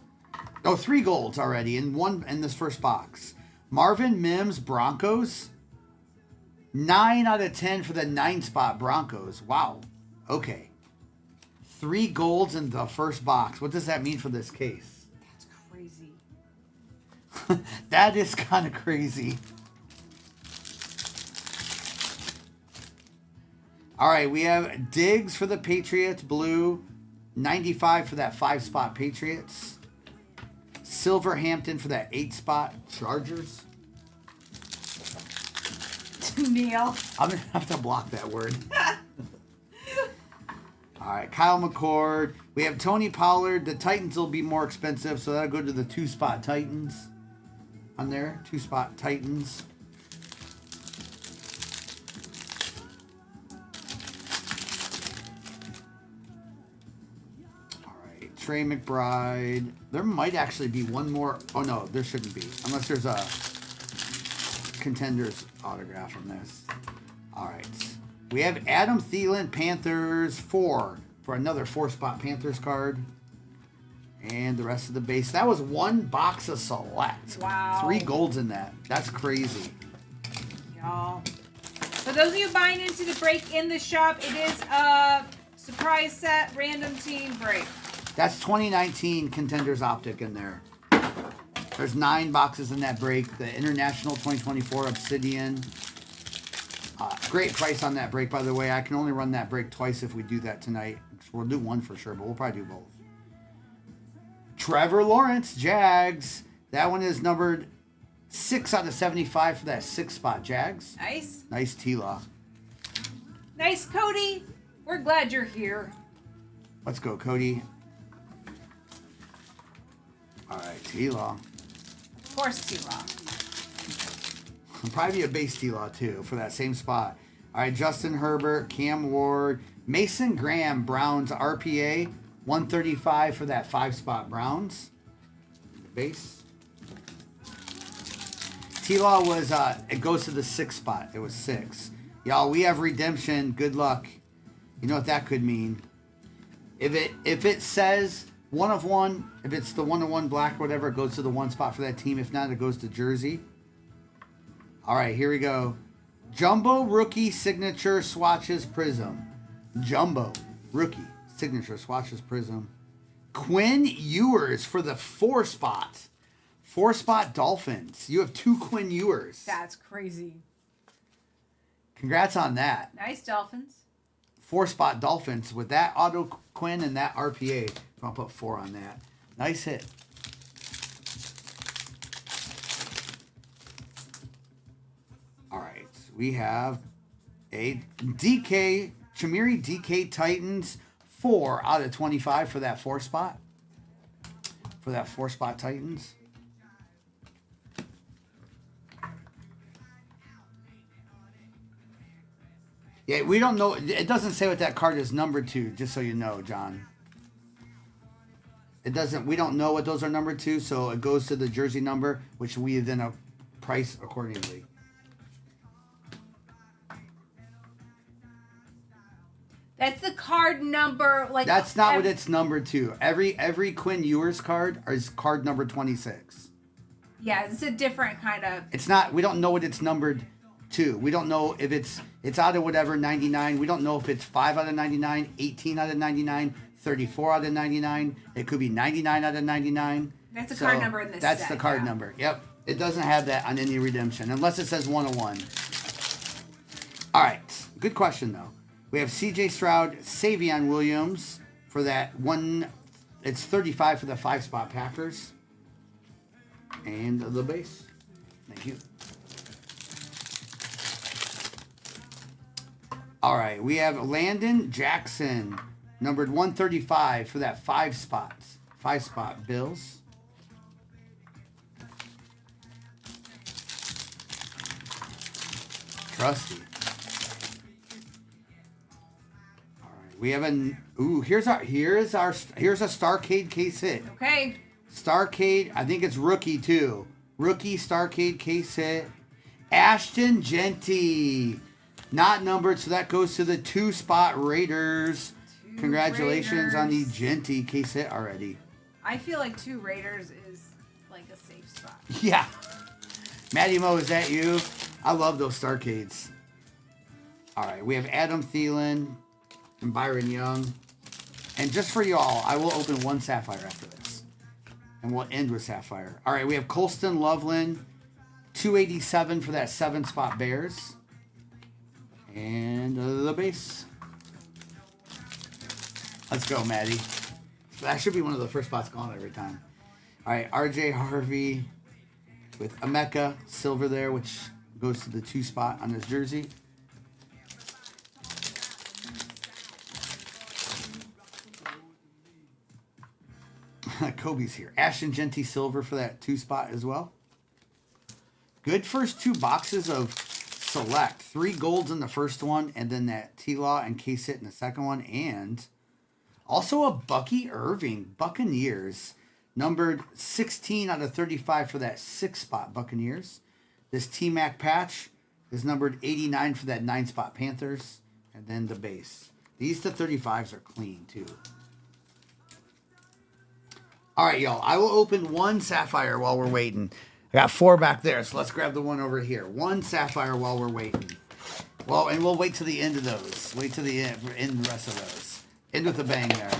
S1: Oh, 3 golds already in this first box. Marvin Mims Broncos. 9 out of 10 for the 9-spot Broncos. Wow. Okay. 3 golds in the first box. What does that mean for this case?
S2: That's crazy.
S1: That is kind of crazy. All right, we have Diggs for the Patriots, blue. 95 for that 5-spot Patriots. Silverhampton for that 8-spot Chargers.
S2: Neil.
S1: I'm going to have to block that word. All right, Kyle McCord. We have Tony Pollard. The Titans will be more expensive, so that'll go to the 2-spot Titans on there. 2-spot Titans. All right, Trey McBride. There might actually be one more. Oh, no, there shouldn't be, unless there's a Contenders autograph on this. All right. We have Adam Thielen, Panthers, 4 for another 4-spot Panthers card. And the rest of the base. That was 1 box of select.
S2: Wow.
S1: 3 golds in that. That's crazy.
S2: Y'all. For those of you buying into the break in the shop, it is a surprise set, random team break.
S1: That's 2019 Contenders Optic in there. There's 9 boxes in that break. The International 2024 Obsidian. Great price on that break, by the way. I can only run that break twice if we do that tonight. We'll do 1 for sure, but we'll probably do both. Trevor Lawrence, Jags. That one is numbered 6 out of 75 for that 6-spot Jags.
S2: Nice.
S1: Nice T-Law.
S2: Nice, Cody. We're glad you're here.
S1: Let's go, Cody. All right, T-Law.
S2: Of course, T-Law.
S1: Probably a base T-Law, too, for that same spot. All right, Justin Herbert, Cam Ward, Mason Graham, Browns RPA, 135 for that 5-spot Browns. Base. T-Law was, it goes to the 6th spot. It was 6. Y'all, we have redemption. Good luck. You know what that could mean. If it says 1 of 1, if it's the 1 of 1 black, whatever, it goes to the 1 spot for that team. If not, it goes to jersey. All right, here we go. Jumbo Rookie Signature Swatches Prism. Jumbo Rookie Signature Swatches Prism. Quinn Ewers for the 4-spot. 4-spot Dolphins. You have 2 Quinn Ewers.
S2: That's crazy.
S1: Congrats on that.
S2: Nice, Dolphins.
S1: 4-spot Dolphins with that auto Quinn and that RPA. I'll put 4 on that. Nice hit. All right, we have a DK, Chamiri DK Titans, 4 out of 25 for that 4-spot. For that 4-spot Titans. Yeah, we don't know. It doesn't say what that card is numbered to, just so you know, John. It doesn't. We don't know what those are numbered to, so it goes to the jersey number, which we then price accordingly.
S2: That's the card number. Like
S1: That's not what it's numbered to. Every Quinn Ewers card is card number 26.
S2: Yeah, it's a different kind of.
S1: It's not. We don't know what it's numbered to. We don't know if it's out of whatever 99. We don't know if it's 5 out of 99, 18 out of 99, 34 out of 99. It could be 99 out of 99.
S2: That's the card number in this
S1: That's
S2: set,
S1: the card
S2: yeah.
S1: number. Yep. It doesn't have that on any redemption unless it says 101. All right. Good question though. We have C.J. Stroud, Savion Williams for that one. It's 35 for the 5-spot Packers. And the base. Thank you. All right. We have Landon Jackson, numbered 135 for that 5-spot. 5-spot Bills. Trusty. We have here's a Starcade case hit.
S2: Okay.
S1: Starcade, I think it's rookie too. Rookie Starcade case hit. Ashton Genty. Not numbered, so that goes to the 2-spot Raiders. Congratulations on the Genty case hit already.
S2: I feel like 2 Raiders is like a safe spot.
S1: Yeah. Maddie Mo, is that you? I love those Starcades. All right, we have Adam Thielen and Byron Young. And just for y'all, I will open 1 Sapphire after this. And we'll end with Sapphire. All right, we have Colston Loveland, 287 for that 7-spot Bears. And the base. Let's go, Maddie. That should be one of the first spots gone every time. All right, RJ Harvey with Emeka silver there, which goes to the 2-spot on his jersey. Kobe's here. Ashton Genty silver for that 2-spot as well. Good first 2 boxes of select. 3 golds in the first one, and then that T-Law and case hit in the second one, and also a Bucky Irving Buccaneers, numbered 16 out of 35 for that 6-spot Buccaneers. This T-Mac patch is numbered 89 for that 9-spot Panthers, and then the base. These to 35s are clean too. All right, y'all. I will open 1 Sapphire while we're waiting. I got 4 back there, so let's grab the one over here. 1 Sapphire while we're waiting. Well, and we'll wait to the end of those. Wait to the end the rest of those. End with a bang there.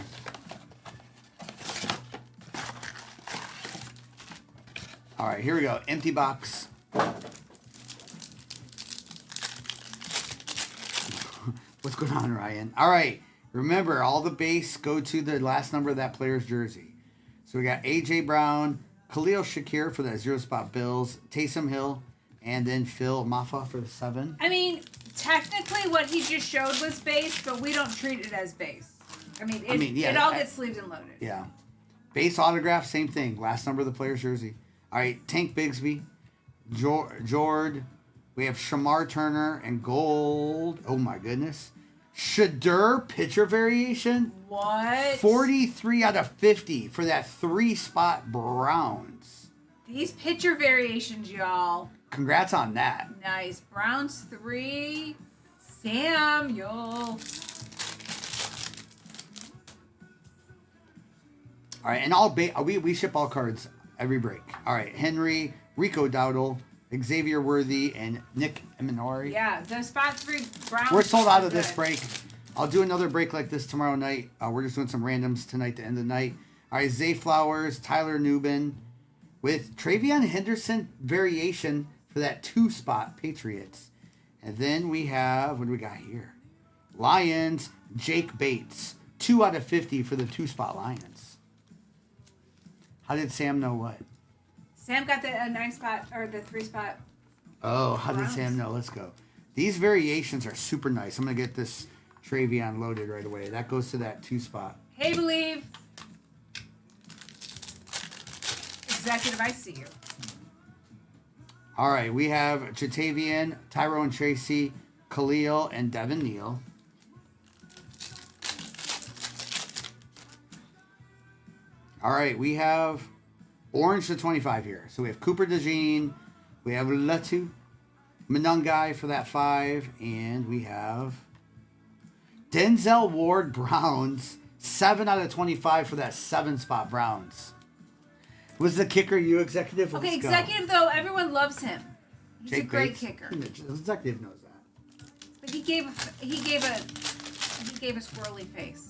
S1: All right, here we go. Empty box. What's going on, Ryan? All right. Remember, all the base go to the last number of that player's jersey. So we got A.J. Brown, Khalil Shakir for that 0-spot Bills, Taysom Hill, and then Phil Maffa for the 7.
S2: I mean, technically what he just showed was base, but we don't treat it as base. It all gets sleeved and loaded.
S1: Yeah. Base autograph, same thing. Last number of the player's jersey. All right, Tank Bigsby, Jord. We have Shamar Turner and gold. Oh, my goodness. Shadur pitcher variation.
S2: What?
S1: 43 out of 50 for that 3-spot Browns.
S2: These pitcher variations, y'all.
S1: Congrats on that.
S2: Nice. Browns 3. Samuel.
S1: All right, and we ship all cards every break. All right, Henry, Rico Dowdle, Xavier Worthy, and Nick Eminori.
S2: Yeah, the spot 3 Browns.
S1: We're sold out of this break. I'll do another break like this tomorrow night. We're just doing some randoms tonight to end the night. All right, Zay Flowers, Tyler Nubin, with Travion Henderson variation for that 2-spot Patriots. And then we have, what do we got here? Lions, Jake Bates, 2 out of 50 for the 2-spot Lions. How did Sam know what?
S2: Sam got the 9-spot or the 3-spot.
S1: Oh, how did
S2: Browns.
S1: Sam know? Let's go. These variations are super nice. I'm going to get this Travion loaded right away. That goes to that 2-spot.
S2: Hey, Believe. Executive, I see you.
S1: All right, we have Jatavian, Tyrone Tracy, Khalil, and Devin Neal. All right, we have orange to 25 here. So we have Cooper DeJean, we have Letu, Menungai for that 5, and we have Denzel Ward Browns, 7 out of 25 for that 7-spot Browns. Was the kicker you, Executive?
S2: Okay,
S1: Let's go.
S2: Executive, though, everyone loves him. He's
S1: Jake
S2: a great
S1: Bates.
S2: kicker.
S1: The Executive knows that.
S2: But he gave a squirrely face.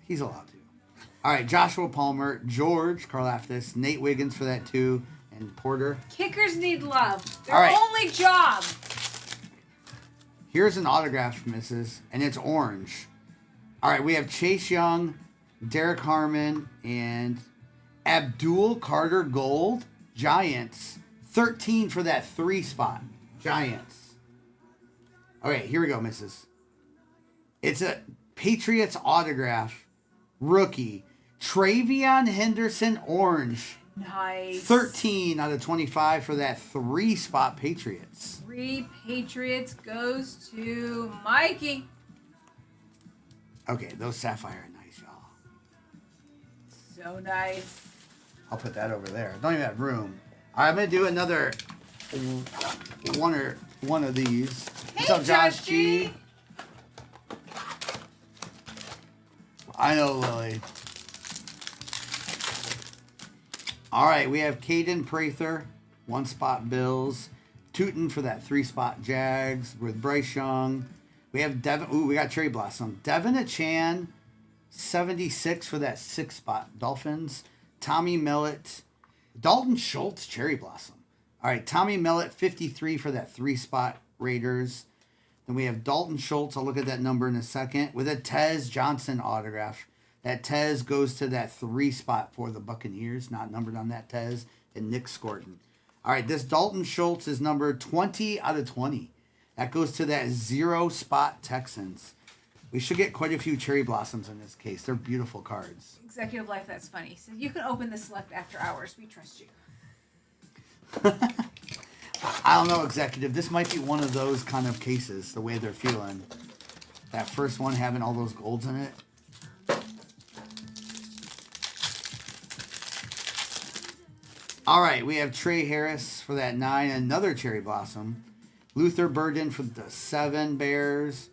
S1: He's allowed to. All right, Joshua Palmer, George Karlaftis, Nate Wiggins for that 2, and Porter.
S2: Kickers need love. Their
S1: All right.
S2: only job.
S1: Here's an autograph, missus, and it's orange. All right, we have Chase Young, Derek Harmon, and Abdul Carter Gold, Giants. 13 for that 3-spot, Giants. All right, here we go, missus. It's a Patriots autograph, rookie, Travion Henderson orange.
S2: Nice.
S1: 13 out of 25 for that 3-spot Patriots.
S2: 3 Patriots goes to Mikey.
S1: Okay, those Sapphire are nice, y'all.
S2: So nice.
S1: I'll put that over there. Don't even have room. All right, I'm gonna do another one of these.
S2: Hey,
S1: What's up,
S2: Josh G?
S1: I know, Lily. All right, we have Caden Prather, 1-spot Bills. Tootin for that 3-spot Jags with Bryce Young. We have Devin. Ooh, we got Cherry Blossom. Devin Achan, 76 for that 6-spot Dolphins. Tommy Millett. Dalton Schultz, Cherry Blossom. All right, Tommy Millett, 53 for that 3-spot Raiders. Then we have Dalton Schultz. I'll look at that number in a second. With a Tez Johnson autograph. That Tez goes to that 3-spot for the Buccaneers. Not numbered on that Tez. And Nick Scorton. All right, this Dalton Schultz is numbered 20 out of 20. That goes to that 0-spot Texans. We should get quite a few Cherry Blossoms in this case. They're beautiful cards.
S2: Executive Life, that's funny. So you can open the select after hours. We trust you.
S1: I don't know, Executive. This might be one of those kind of cases, the way they're feeling. That first one having all those golds in it. All right, we have Trey Harris for that 9, another Cherry Blossom. Luther Burden for the 7 Bears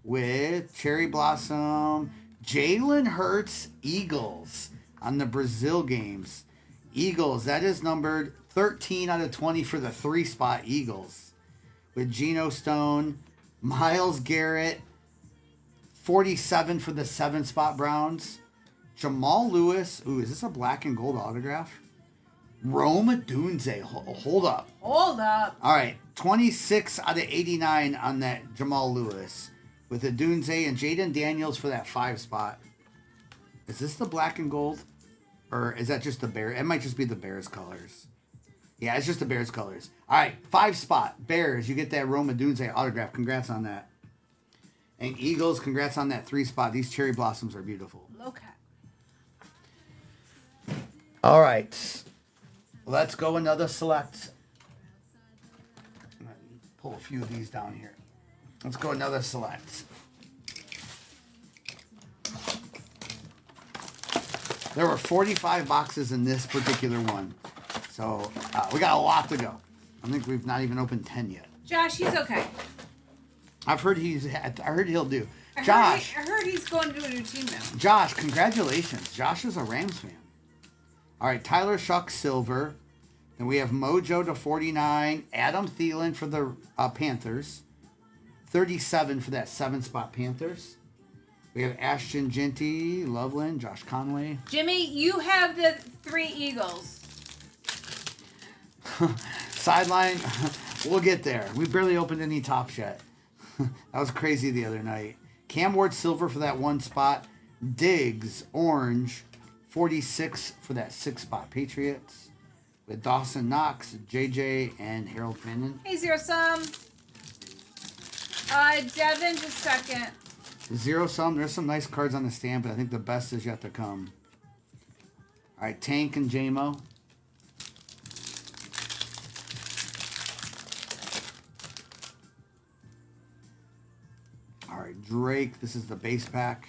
S1: with Cherry Blossom. Jalen Hurts, Eagles on the Brazil games. Eagles, that is numbered 13 out of 20 for the 3-spot Eagles. With Geno Stone, Myles Garrett, 47 for the 7-spot Browns. Jamal Lewis, ooh, is this a black and gold autograph? Rome Odunze, hold up.
S2: Hold up.
S1: All right, 26 out of 89 on that Jamal Lewis. With Odunze and Jaden Daniels for that 5-spot. Is this the black and gold? Or is that just the Bear? It might just be the Bears colors. Yeah, it's just the Bears colors. All right, 5-spot Bears. You get that Rome Odunze autograph. Congrats on that. And Eagles, congrats on that 3-spot. These Cherry Blossoms are beautiful.
S2: Low cat.
S1: All right. Let's go another select. Pull a few of these down here. Let's go another select. There were 45 boxes in this particular one. So we got a lot to go. I think we've not even opened 10 yet.
S2: Josh, he's okay.
S1: I heard he'll do.
S2: I
S1: Josh.
S2: heard he's going to a new team now.
S1: Josh, congratulations. Josh is a Rams fan. All right, Tyler Shuck, silver. Then we have Mojo to 49. Adam Thielen for the Panthers. 37 for that 7-spot Panthers. We have Ashton Genty, Loveland, Josh Conway.
S2: Jimmy, you have the 3 Eagles.
S1: Sideline, we'll get there. We barely opened any tops yet. That was crazy the other night. Cam Ward, silver for that 1 spot. Diggs, orange. 46 for that 6-spot Patriots. With Dawson Knox, JJ, and Harold Fannin.
S2: Hey, Zero Sum. Devin, just second.
S1: Zero Sum, there's some nice cards on the stand, but I think the best is yet to come. All right, Tank and JMO. All right, Drake, this is the base pack.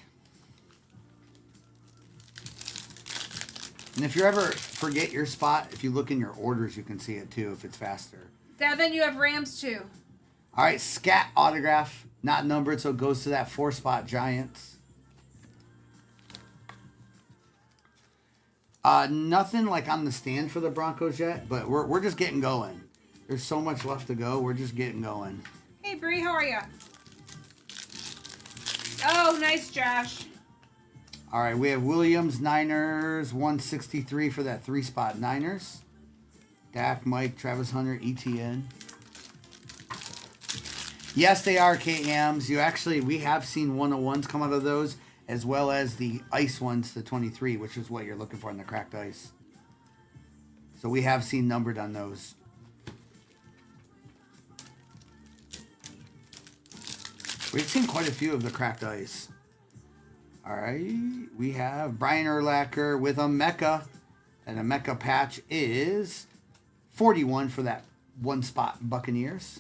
S1: And if you ever forget your spot, if you look in your orders, you can see it too if it's faster.
S2: Devin, you have Rams too.
S1: All right, Scat autograph, not numbered, so it goes to that 4-spot Giants. Nothing like on the stand for the Broncos yet, but we're just getting going. There's so much left to go. We're just getting going.
S2: Hey, Bree, how are you? Oh, nice, Josh.
S1: All right, we have Williams, Niners, 163 for that 3-spot Niners. Dak, Mike, Travis Hunter, ETN. Yes, they are KMs. We have seen 101s come out of those, as well as the ice ones, the 23, which is what you're looking for in the cracked ice. So we have seen numbered on those. We've seen quite a few of the cracked ice. All right, we have Brian Urlacher with a Mecca, and a Mecca patch is 41 for that 1-spot Buccaneers.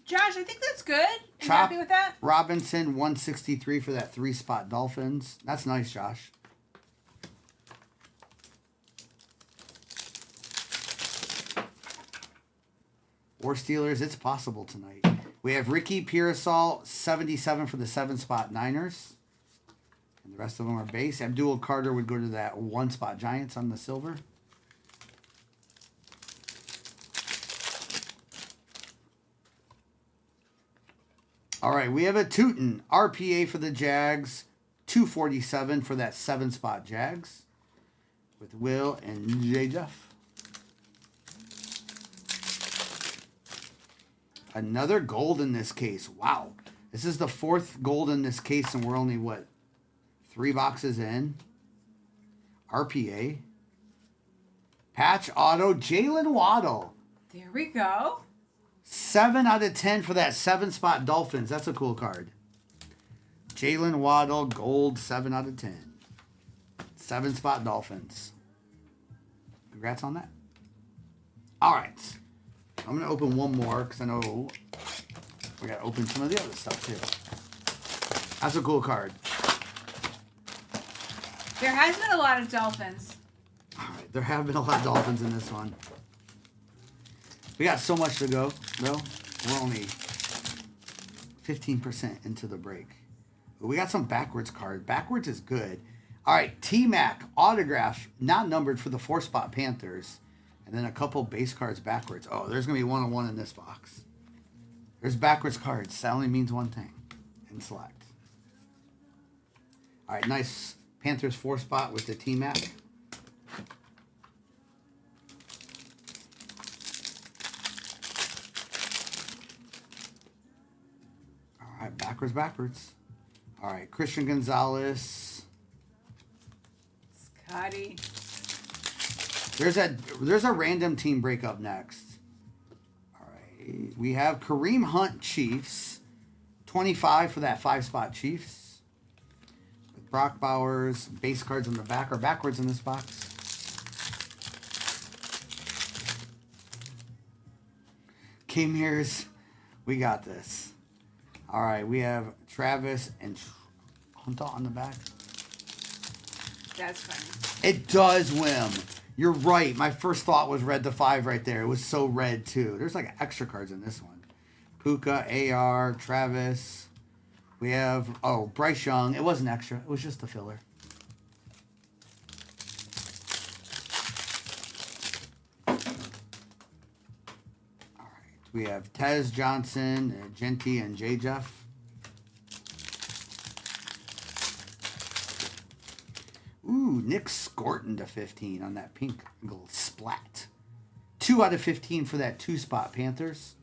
S2: Josh, I think that's good. You happy with that?
S1: Robinson 163 for that 3-spot Dolphins. That's nice, Josh. Or Steelers, it's possible tonight. We have Ricky Pearsall 77 for the 7-spot Niners. And the rest of them are base. Abdul Carter would go to that 1-spot Giants on the silver. All right, we have a Tootin RPA for the Jags, 247 for that 7-spot Jags with Will and J. Jeff. Another gold in this case. Wow. This is the 4th gold in this case, and we're only, what, 3 boxes in? RPA. Patch auto, Jalen Waddle.
S2: There we go.
S1: 7 out of 10 for that 7-spot Dolphins. That's a cool card. Jalen Waddle, gold, 7 out of 10. 7-spot Dolphins. Congrats on that. All right. I'm going to open one more because I know we got to open some of the other stuff too. That's a cool card.
S2: There has been a lot of Dolphins.
S1: All right. There have been a lot of Dolphins in this one. We got so much to go, though. We're only 15% into the break. But we got some backwards cards. Backwards is good. All right, T-Mac autograph, not numbered for the 4-spot Panthers. And then a couple base cards backwards. Oh, there's going to be 1-on-1 in this box. There's backwards cards. That only means one thing. And select. All right, nice Panthers 4-spot with the T-Mac. All right, backwards. All right, Christian Gonzalez.
S2: Scotty.
S1: There's a random team breakup next. All right, we have Kareem Hunt Chiefs, 25 for that 5-spot Chiefs. With Brock Bowers, base cards on the back are backwards in this box. K-Mears, we got this. All right, we have Travis and Hunter on the back.
S2: That's funny.
S1: It does Wim. You're right. My first thought was red to 5 right there. It was so red too. There's like extra cards in this one. Puka, AR, Travis. We have, Bryce Young. It wasn't extra. It was just a filler. All right. We have Tez Johnson, Genty, and J. Jeff. Ooh, Nick Scorton to 15 on that pink gold splat. 2 out of 15 for that 2-spot Panthers.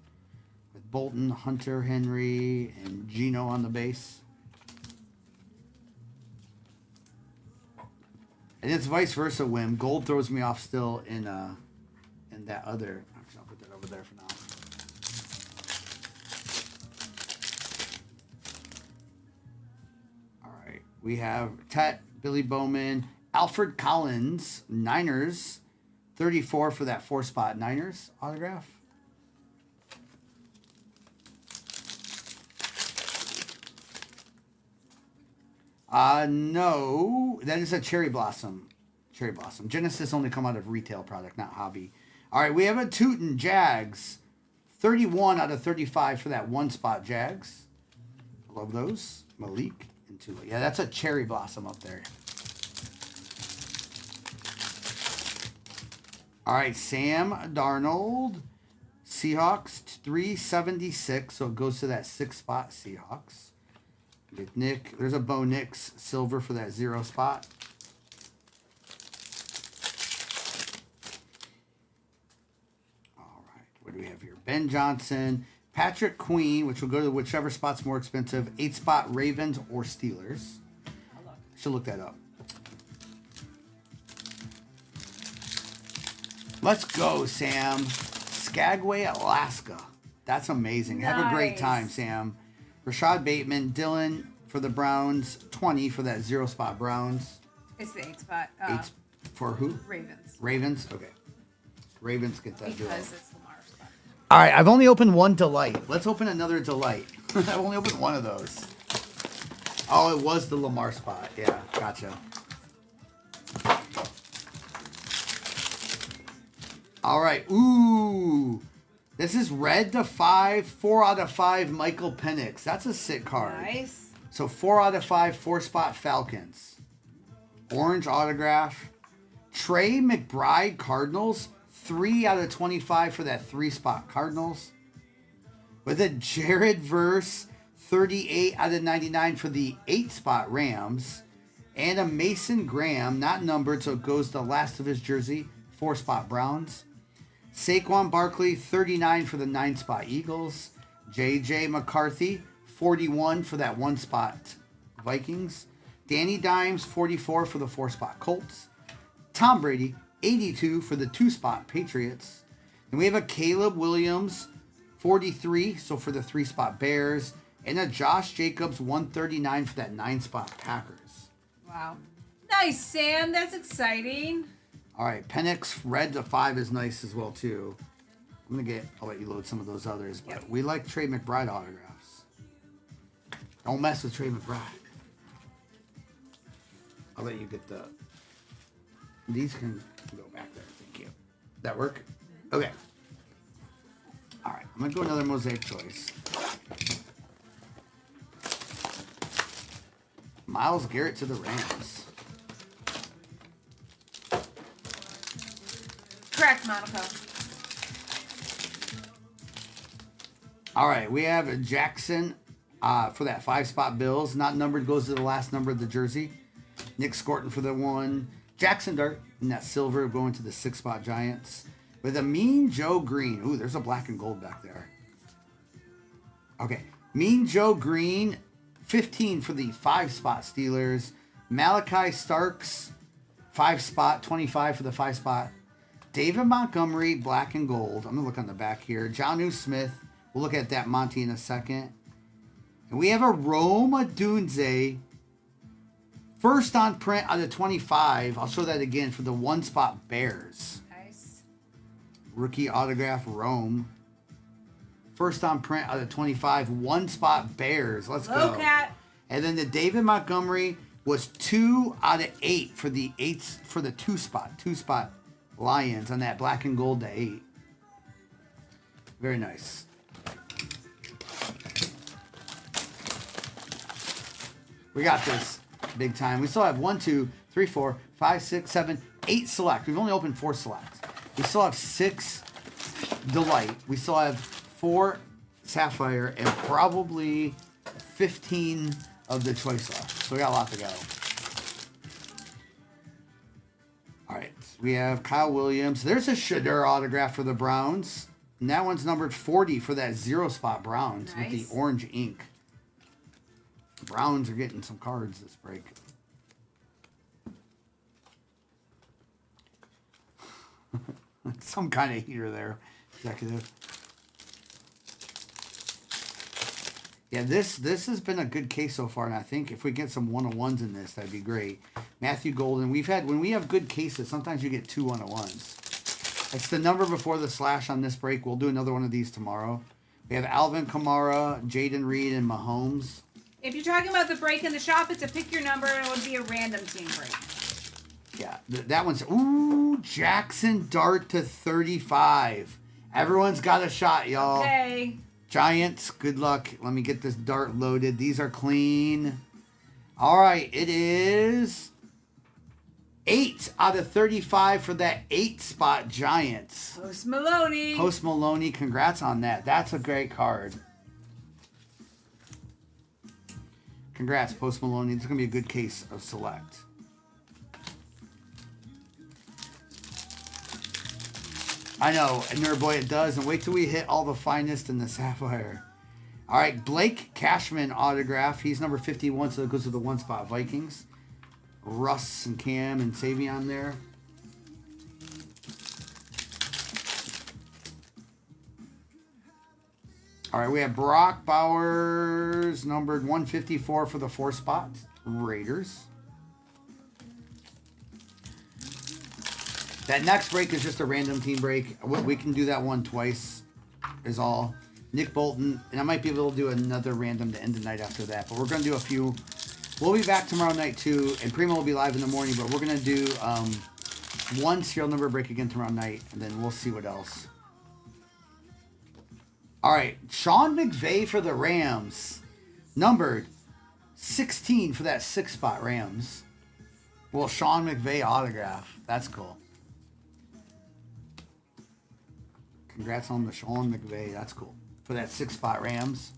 S1: With Bolton, Hunter, Henry, and Gino on the base. And it's vice versa, Wim. Gold throws me off still in that other. Actually, I'll put that over there for now. All right. We have Tet, Billy Bowman, Alfred Collins, Niners, 34 for that 4-spot Niners autograph. No, that is a Cherry Blossom. Cherry Blossom. Genesis only come out of retail product, not hobby. All right, we have a Tootin Jags, 31 out of 35 for that 1-spot Jags. I love those. Malik. Yeah, that's a Cherry Blossom up there. All right, Sam Darnold, Seahawks, 376. So it goes to that 6-spot Seahawks. With Nick, there's a Bo Nix silver for that 0-spot. All right, what do we have here? Ben Johnson. Patrick Queen, which will go to whichever spot's more expensive. 8-spot Ravens or Steelers. Should look that up. Let's go, Sam. Skagway, Alaska. That's amazing.
S2: Nice.
S1: Have a great time, Sam. Rashad Bateman, Dylan for the Browns. 20 for that 0-spot Browns.
S2: It's the 8-spot.
S1: 8 for who?
S2: Ravens.
S1: Ravens? Okay. Ravens get that deal.
S2: Because it's Lamar's spot.
S1: All right, I've only opened one Delight. Let's open another Delight. I only opened one of those. Oh, it was the Lamar spot. Yeah, gotcha. All right. Ooh. This is red to 5, 4 out of 5 Michael Penix. That's a sick card.
S2: Nice.
S1: So 4 out of 5 4-spot Falcons. Orange autograph. Trey McBride Cardinals. 3 out of 25 for that 3-spot Cardinals. With a Jared Verse 38 out of 99 for the 8-spot Rams. And a Mason Graham, not numbered, so it goes the last of his jersey, 4-spot Browns. Saquon Barkley, 39 for the 9-spot Eagles. J.J. McCarthy, 41 for that 1-spot Vikings. Danny Dimes, 44 for the 4-spot Colts. Tom Brady, 82 for the 2-spot Patriots. And we have a Caleb Williams, 43, so for the 3-spot Bears. And a Josh Jacobs, 139 for that 9-spot Packers.
S2: Wow. Nice, Sam. That's exciting.
S1: All right, Penix red to 5 is nice as well, too. I'll let you load some of those others, but
S2: Yep.
S1: we like Trey McBride autographs. Don't mess with Trey McBride. I'll let you get these can go back there, thank you. That work? Okay. All right, I'm gonna go another mosaic choice. Myles Garrett to the Rams.
S2: Correct, Monaco.
S1: All right, we have a Jackson for that 5-spot Bills. Not numbered, goes to the last number of the jersey. Nick Scorton for the 1. Jackson Dart in that silver going to the 6-spot Giants. With a Mean Joe Green. Ooh, there's a black and gold back there. Okay, Mean Joe Green, 15 for the 5-spot Steelers. Malachi Starks, 5-spot, 25 for the 5-spot. David Montgomery, black and gold. I'm going to look on the back here. Jonnu Smith. We'll look at that Monty in a second. And we have a Rome Odunze. First on print out of 25. I'll show that again for the 1-spot Bears.
S2: Nice.
S1: Rookie autograph Rome. First on print out of 25. 1-spot Bears. Let's go.
S2: Cat.
S1: And then the David Montgomery was 2 out of 8 for the 2-spot. 2-spot Lions on that black and gold to 8. Very nice. We got this big time. We still have 1, 2, 3, 4, 5, 6, 7, 8 select. We've only opened 4 selects. We still have 6 Delight. We still have 4 Sapphire and probably 15 of the choice left. So we got a lot to go. All right. We have Kyle Williams. There's a Shedeur autograph for the Browns. And that one's numbered 40 for that 0-spot Browns with
S2: Nice.
S1: the orange ink. The Browns are getting some cards this break. Some kind of heater there, executive. Yeah, this has been a good case so far, and I think if we get some 101s in this, that'd be great. Matthew Golden, when we have good cases, sometimes you get 2 101s. It's the number before the slash on this break. We'll do another one of these tomorrow. We have Alvin Kamara, Jaden Reed, and Mahomes.
S2: If you're talking about the break in the shop, it's a pick your number and it would be a random team break.
S1: Yeah, that one's... Ooh, Jackson Dart to 35. Everyone's got a shot, y'all.
S2: Okay.
S1: Giants, good luck. Let me get this dart loaded. These are clean. All right, it is 8 out of 35 for that 8-spot Giants.
S2: Post Maloney.
S1: Post Maloney, congrats on that. That's a great card. Congrats, Post Maloney. This is going to be a good case of select. I know, and Nerd Boy, it does. And wait till we hit all the finest in the Sapphire. All right, Blake Cashman autograph. He's number 51, so it goes to the 1-spot Vikings. Russ and Cam and Savion there. All right, we have Brock Bowers, numbered 154 for the 4-spot Raiders. That next break is just a random team break. We can do that one twice, is all. Nick Bolton, and I might be able to do another random to end the night after that. But we're going to do a few. We'll be back tomorrow night too, and Primo will be live in the morning. But we're going to do one serial number break again tomorrow night, and then we'll see what else. All right, Sean McVay for the Rams, numbered 16 for that 6-spot Rams. Well, Sean McVay autograph. That's cool. Congrats on the Sean McVay. That's cool. For that 6-spot Rams.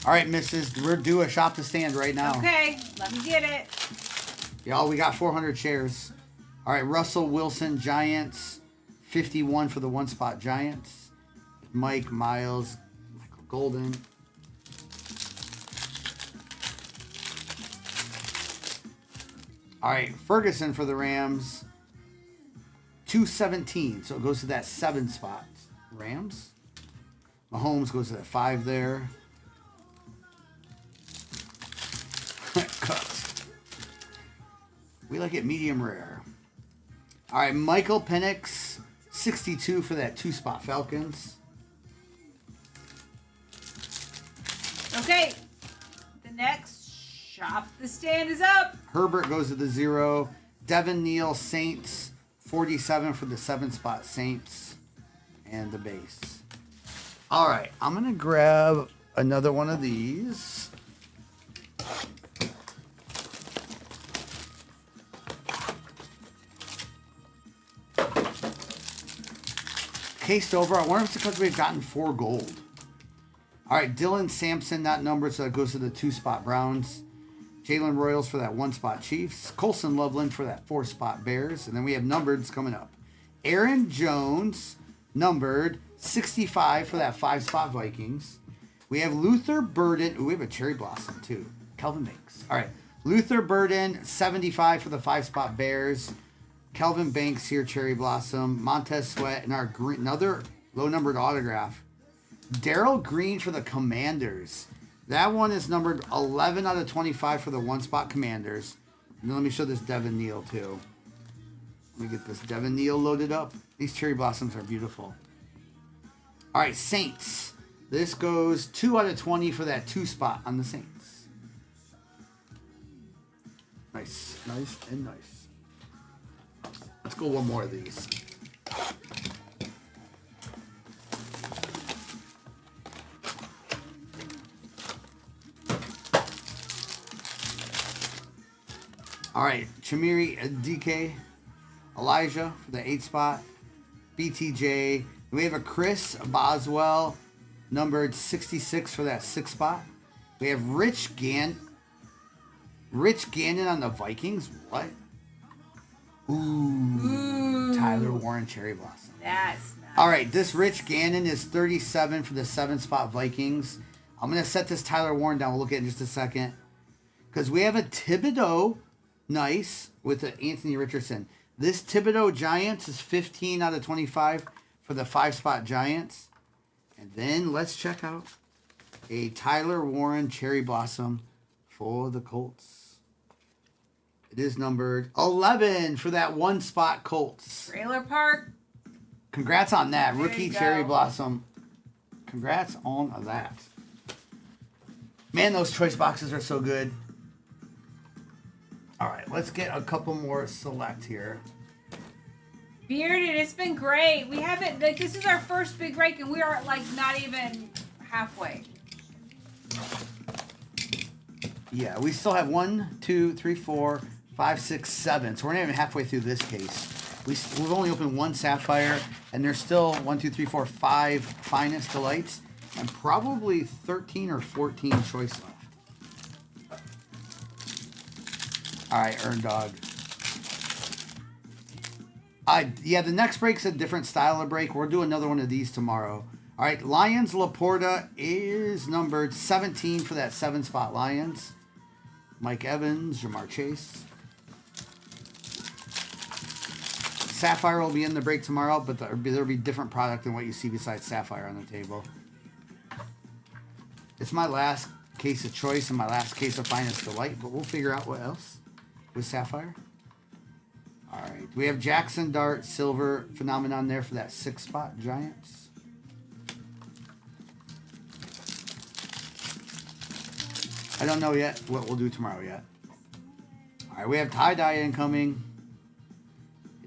S1: All right, missus. We're due a shop to stand right now.
S2: Okay, let me get it.
S1: Y'all, we got 400 shares. All right, Russell Wilson, Giants. 51 for the 1-spot Giants. Mike Miles, Michael Golden. All right, Ferguson for the Rams. 217, so it goes to that 7 spot. Rams. Mahomes goes to that 5 there. Cut. We like it medium rare. All right, Michael Penix, 62 for that 2-spot Falcons.
S2: Okay, the next shop the stand is up.
S1: Herbert goes to the 0. Devin Neal, Saints, 47 for the 7-spot Saints. And the base. All right, I'm going to grab another one of these. Cased over. I wonder if it's because we've gotten 4 gold. All right, Dylan Sampson, not numbered, so that goes to the 2-spot Browns. Jalen Royals for that 1-spot Chiefs. Colson Loveland for that 4-spot Bears. And then we have numbereds coming up. Aaron Jones, numbered 65 for that 5-spot Vikings. We have Luther Burden. Ooh, we have a Cherry Blossom, too. Kelvin Banks. All right. Luther Burden, 75 for the 5-spot Bears. Kelvin Banks here, Cherry Blossom. Montez Sweat, and our green, another low-numbered autograph. Daryl Green for the Commanders. That one is numbered 11 out of 25 for the 1-spot Commanders. And then let me show this Devin Neal, too. Let me get this Devin Neal loaded up. These Cherry Blossoms are beautiful. All right, Saints. This goes 2 out of 20 for that 2-spot on the Saints. Nice, nice, and nice. Let's go one more of these. All right, Chimeri DK, Elijah for the 8-spot, BTJ. We have a Chris Boswell, numbered 66 for that 6-spot. We have Rich Gannon on the Vikings. What? Ooh. Tyler Warren, Cherry Blossom.
S2: That's nice.
S1: All right, this Rich Gannon is 37 for the 7-spot Vikings. I'm going to set this Tyler Warren down. We'll look at it in just a second. Because we have a Thibodeau. Nice with the Anthony Richardson. This Thibodeau Giants is 15 out of 25 for the 5-spot Giants. And then let's check out a Tyler Warren Cherry Blossom for the Colts. It is numbered 11 for that 1-spot Colts.
S2: Trailer Park.
S1: Congrats on that.
S2: There
S1: Rookie
S2: you go.
S1: Cherry Blossom. Congrats on that. Man, those choice boxes are so good. All right, let's get a couple more select here.
S2: Bearded, it's been great. We haven't, like, this is our first big break, and we are, like, not even halfway.
S1: Yeah, we still have 1, 2, 3, 4, 5, 6, 7. So we're not even halfway through this case. We've only opened 1 Sapphire, and there's still 1, 2, 3, 4, 5 Finest Delights, and probably 13 or 14 choice left. All right, Earn Dog. Yeah, the next break's a different style of break. We'll do another one of these tomorrow. All right, Lions Laporta is numbered 17 for that 7-spot Lions. Mike Evans, Jamar Chase. Sapphire will be in the break tomorrow, but there'll be different product than what you see besides Sapphire on the table. It's my last case of choice and my last case of Finest Delight, but we'll figure out what else with Sapphire. All right, we have Jackson Dart Silver Phenomenon there for that 6-spot Giants. I don't know yet what we'll do tomorrow yet. All right, we have tie-dye incoming.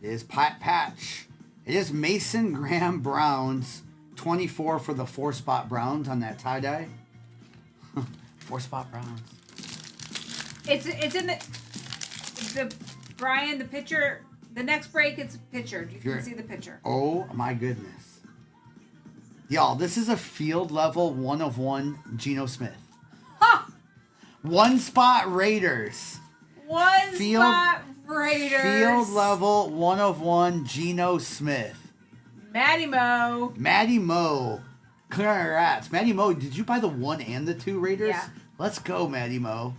S1: It is patch. It is Mason Graham Browns, 24 for the 4-spot Browns on that tie-dye. 4-spot Browns.
S2: It's in the Brian, the picture. The next break, it's pictured. You can see the picture.
S1: Oh my goodness, y'all! This is a field level 1/1 Geno Smith.
S2: Ha!
S1: 1-spot Raiders.
S2: Spot Raiders.
S1: Field level 1/1 Geno Smith.
S2: Matty Mo.
S1: Matty Mo. Congrats. Matty Mo, did you buy the 1 and the 2 Raiders?
S2: Yeah.
S1: Let's go, Matty Mo.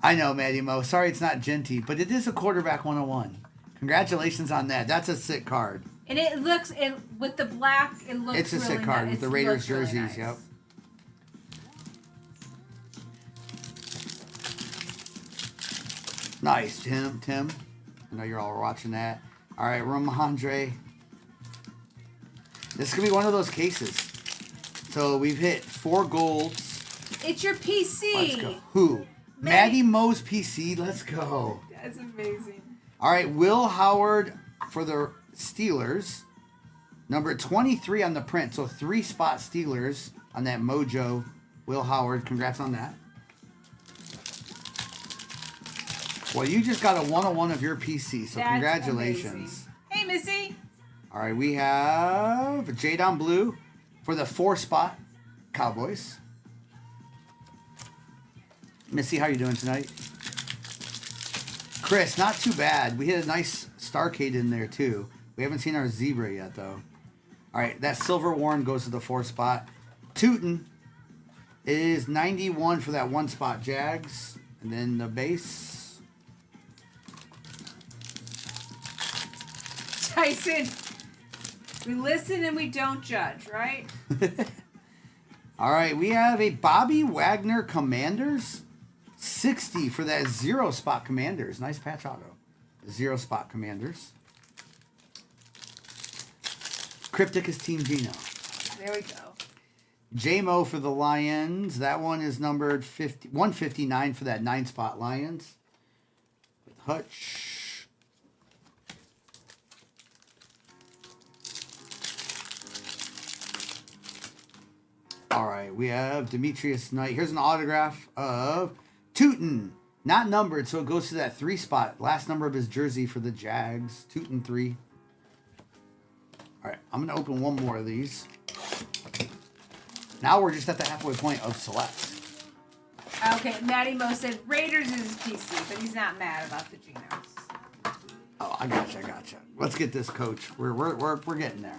S1: I know, Matty Mo. Sorry it's not Genty, but it is a quarterback 101. Congratulations on that. That's a sick card.
S2: And it looks, with the black, it looks
S1: It's a
S2: really
S1: sick card
S2: nice.
S1: with the Raiders
S2: Looks really
S1: jerseys,
S2: nice.
S1: yep. Nice, Tim. I know you're all watching that. All right, Ramondre. This is going to be one of those cases. So we've hit 4 golds.
S2: It's your PC.
S1: Let's go. Who? Matty Mo's PC. Let's go.
S2: That's amazing.
S1: All right, Will Howard for the Steelers. Number 23 on the print. So 3-spot Steelers on that Mojo. Will Howard. Congrats on that. Well, you just got a 101 of your PC, so
S2: That's
S1: congratulations.
S2: amazing. Hey, Missy.
S1: All right, we have Jadon Blue for the 4-spot Cowboys. Missy, how you doing tonight? Chris, not too bad. We hit a nice Starcade in there, too. We haven't seen our Zebra yet, though. All right, that Silver Warren goes to the 4-spot. Tootin is 91 for that 1-spot Jags. And then the base...
S2: Tyson, we listen and we don't judge, right?
S1: All right, we have a Bobby Wagner Commanders. 60 for that 0-spot Commanders. Nice patch auto. 0-spot Commanders. Cryptic is Team Geno.
S2: There we go.
S1: J-Mo for the Lions. That one is numbered 159 for that 9-spot Lions. With Hutch. All right, we have Demetrius Knight. Here's an autograph of Tootin. Not numbered, so it goes to that 3-spot. Last number of his jersey for the Jags. Tootin 3. All right, I'm going to open one more of these. Now we're just at the halfway point of select.
S2: Okay, Matty Mo said Raiders is PC, but he's not mad about the Genos.
S1: Oh, I gotcha. Let's get this, Coach. We're getting there.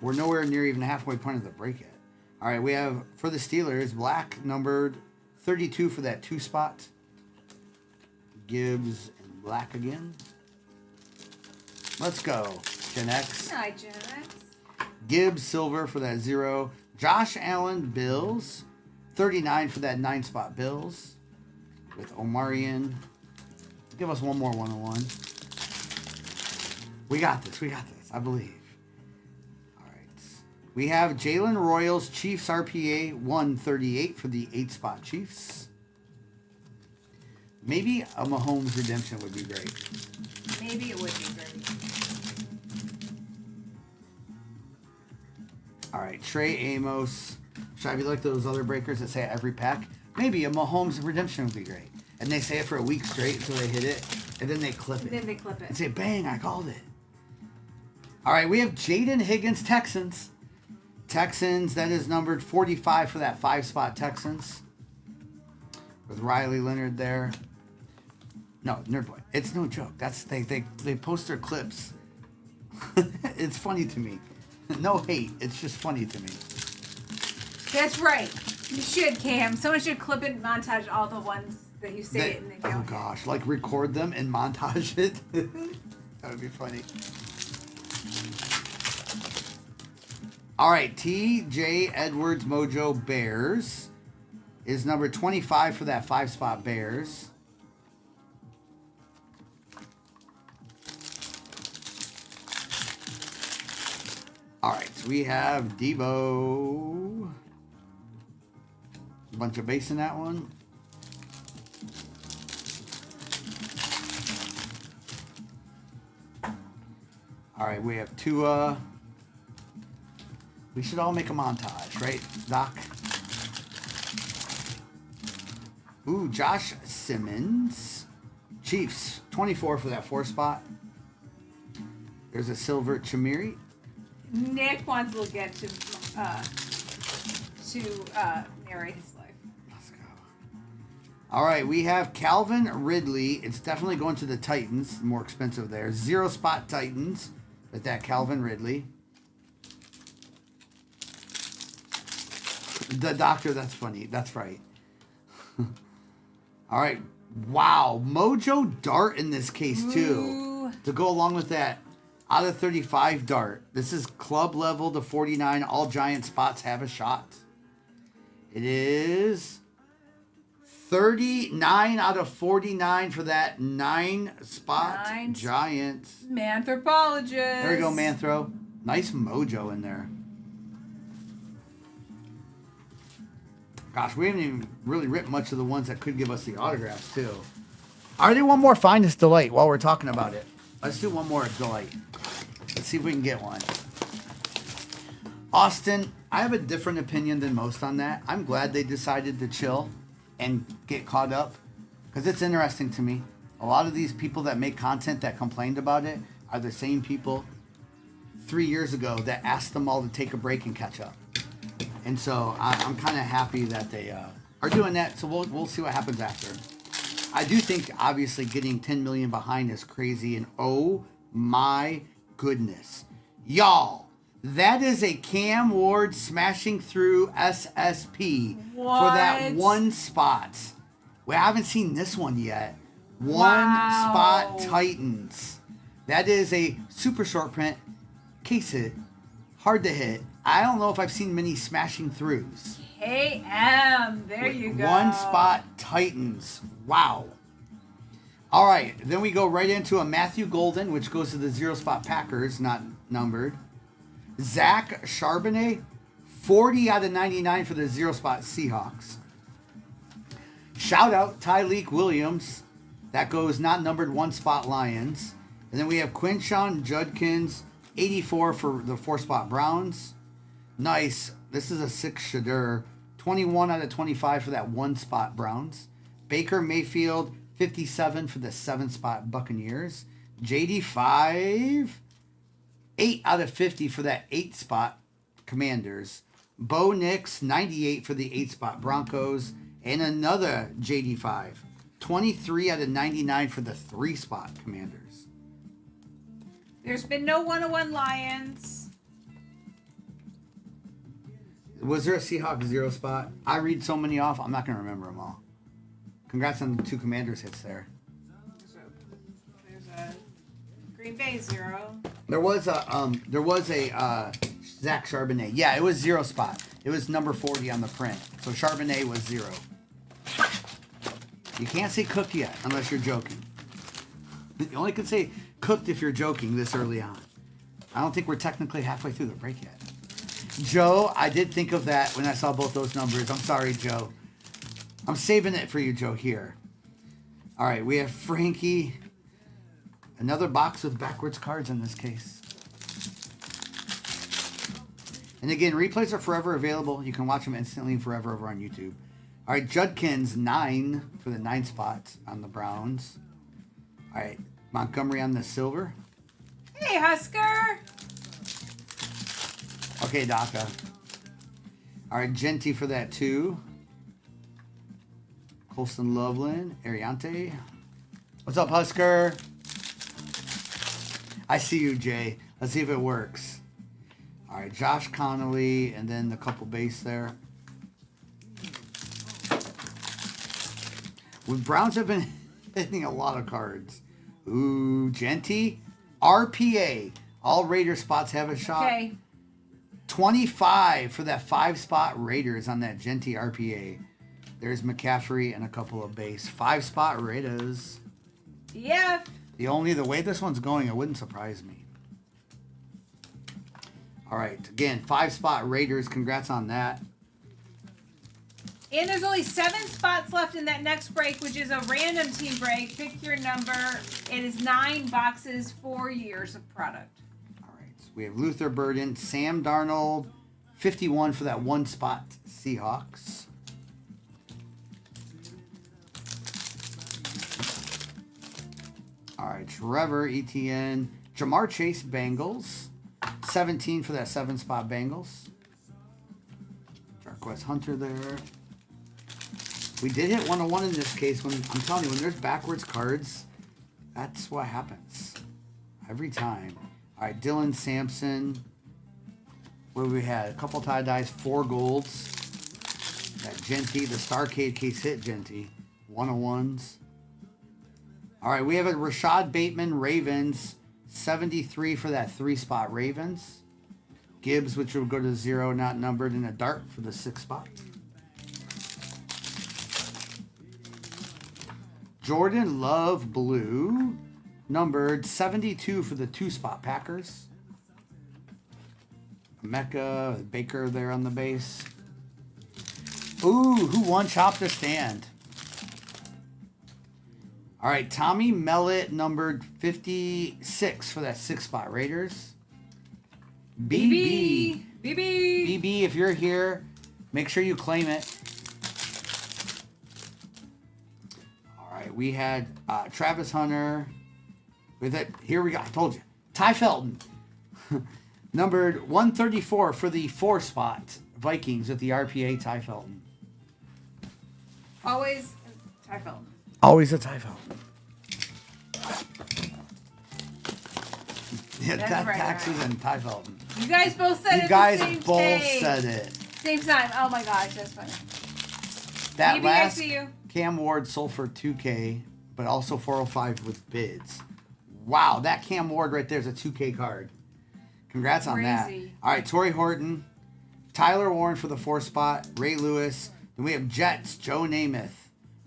S1: We're nowhere near even halfway point of the break yet. All right, we have, for the Steelers, black numbered 32 for that 2-spot. Gibbs in black again. Let's go, Gen X.
S2: Hi, Gen X.
S1: Gibbs silver for that 0. Josh Allen Bills. 39 for that 9-spot Bills. With Omarion. Give us one more 101. We got this, I believe. We have Jalen Royals Chiefs RPA 138 for the 8-spot Chiefs. Maybe a Mahomes redemption would be great.
S2: Maybe it would be great.
S1: All right, Trey Amos. Should I be like those other breakers that say every pack? Maybe a Mahomes redemption would be great. And they say it for a week straight until they hit it, and then they clip it.
S2: Then they clip it.
S1: And say, bang, I called it. All right, we have Jaden Higgins Texans. Texans, that is numbered 45 for that 5-spot Texans. With Riley Leonard there. No, Nerd Boy. It's no joke. That's they post their clips. It's funny to me. No hate. It's just funny to me.
S2: That's right. You should, Cam. Someone should clip it and montage all the ones that you say it and then go.
S1: Oh gosh, like record them and montage it. That would be funny. All right, T.J. Edwards Mojo Bears is number 25 for that 5-spot Bears. All right, so we have Devo. A bunch of base in that one. All right, we have Tua. We should all make a montage, right, Doc? Ooh, Josh Simmons. Chiefs, 24 for that 4 spot. There's a silver Chamiri.
S2: Nick wants to get to narrate his life.
S1: Let's go. All right, we have Calvin Ridley. It's definitely going to the Titans. More expensive there. 0 spot Titans with that Calvin Ridley. The doctor, that's funny. That's right. All right. Wow. Mojo Dart in this case, too.
S2: Ooh.
S1: To go along with that. Out of 35 Dart. This is club level to 49. All giant spots have a shot. It is 39 out of 49 for that 9 spot giant.
S2: Manthropologist.
S1: There we go, Manthro. Nice mojo in there. Gosh, we haven't even really ripped much of the ones that could give us the autographs, too. All right, do one more Finest Delight while we're talking about it. Let's do one more Delight. Let's see if we can get one. Austin, I have a different opinion than most on that. I'm glad they decided to chill and get caught up because it's interesting to me. A lot of these people that make content that complained about it are the same people 3 years ago that asked them all to take a break and catch up. And so I'm kind of happy that they are doing that. So we'll see what happens after. I do think obviously getting 10 million behind is crazy. And oh my goodness, y'all, that is a Cam Ward smashing through SSP for that 1 spot. We haven't seen this one yet. 1 spot Titans. That is a super short print. Case hit. Hard to hit. I don't know if I've seen many smashing throughs.
S2: KM. There you go.
S1: 1 spot Titans. Wow. All right. Then we go right into a Matthew Golden, which goes to the 0 spot Packers, not numbered. Zach Charbonnet, 40 out of 99 for the 0 spot Seahawks. Shout out Tyleek Williams. That goes not numbered 1 spot Lions. And then we have Quinshawn Judkins, 84 for the 4 spot Browns. Nice. This is a 6 Shadur. 21 out of 25 for that 1 spot Browns. Baker Mayfield, 57 for the 7 spot Buccaneers. JD5, 8 out of 50 for that 8 spot Commanders. Bo Nix, 98 for the 8 spot Broncos. And another JD5, 23 out of 99 for the 3 spot Commanders.
S2: There's been no 101 Lions.
S1: Was there a Seahawks 0 spot? I read so many off, I'm not going to remember them all. Congrats on the 2 Commanders hits there.
S2: There's a Green Bay 0.
S1: There was a Zach Charbonnet. Yeah, it was 0 spot. It was number 40 on the print. So Charbonnet was 0. You can't say cooked yet unless you're joking. You only can say cooked if you're joking this early on. I don't think we're technically halfway through the break yet. Joe, I did think of that when I saw both those numbers. I'm sorry, Joe. I'm saving it for you, Joe, here. All right, we have Frankie. Another box with backwards cards in this case. And again, replays are forever available. You can watch them instantly and forever over on YouTube. All right, Judkins, 9 for the 9 spots on the Browns. All right, Montgomery on the silver.
S2: Hey, Husker.
S1: Okay, Daka. All right, Genty for that 2. Colston Loveland, Ariante. What's up, Husker? I see you, Jay. Let's see if it works. All right, Josh Connolly, and then the couple base there. When Browns have been hitting a lot of cards. Ooh, Genty. RPA. All Raider spots have a shot.
S2: Okay.
S1: 25 for that 5 spot Raiders on that Genty RPA. There's McCaffrey and a couple of base. 5 spot Raiders.
S2: Yep.
S1: The way this one's going, it wouldn't surprise me. All right, again, 5-spot Raiders. Congrats on that.
S2: And there's only 7 spots left in that next break, which is a random team break. Pick your number. It is 9 boxes, 4 years of product.
S1: All right, so we have Luther Burden, Sam Darnold, 51 for that 1-spot Seahawks. All right, Trevor Etienne, Jamar Chase, Bengals, 17 for that 7-spot Bengals. Jarquez Hunter there. We did hit 101 in this case. When I'm telling you, when there's backwards cards, that's what happens every time. All right, Dylan Sampson. What we had? A couple tie-dyes, 4 golds. That Genty, the Starcade case hit Genty. 101s. All right, we have a Rashad Bateman, Ravens. 73 for that 3-spot Ravens. Gibbs, which will go to 0, not numbered, and a dart for the 6-spot. Jordan Love, blue. Numbered 72 for the 2-spot Packers. Mecca, Baker there on the base. Ooh, who won Chop the Stand? All right, Tommy Mellett, numbered 56 for that 6-spot Raiders. BB. BB, if you're here, make sure you claim it. All right, we had Travis Hunter. With it, here we go. I told you. Ty Felton. Numbered 134 for the 4-spot Vikings with the RPA Ty Felton.
S2: Always Ty Felton.
S1: Always a Ty Felton. Yeah,
S2: That's
S1: death
S2: right,
S1: taxes
S2: right.
S1: and Ty Felton.
S2: You guys both said it
S1: You
S2: at
S1: guys
S2: the same
S1: both
S2: day.
S1: said it.
S2: Same time. Oh my gosh, that's funny.
S1: That
S2: BB, I
S1: last
S2: see you.
S1: Cam Ward sold for 2K, but also 405 with bids. Wow, that Cam Ward right there is a 2K card. Congrats on that.
S2: Crazy.
S1: All right, Torrey Horton, Tyler Warren for the 4-spot, Ray Lewis. Then we have Jets, Joe Namath,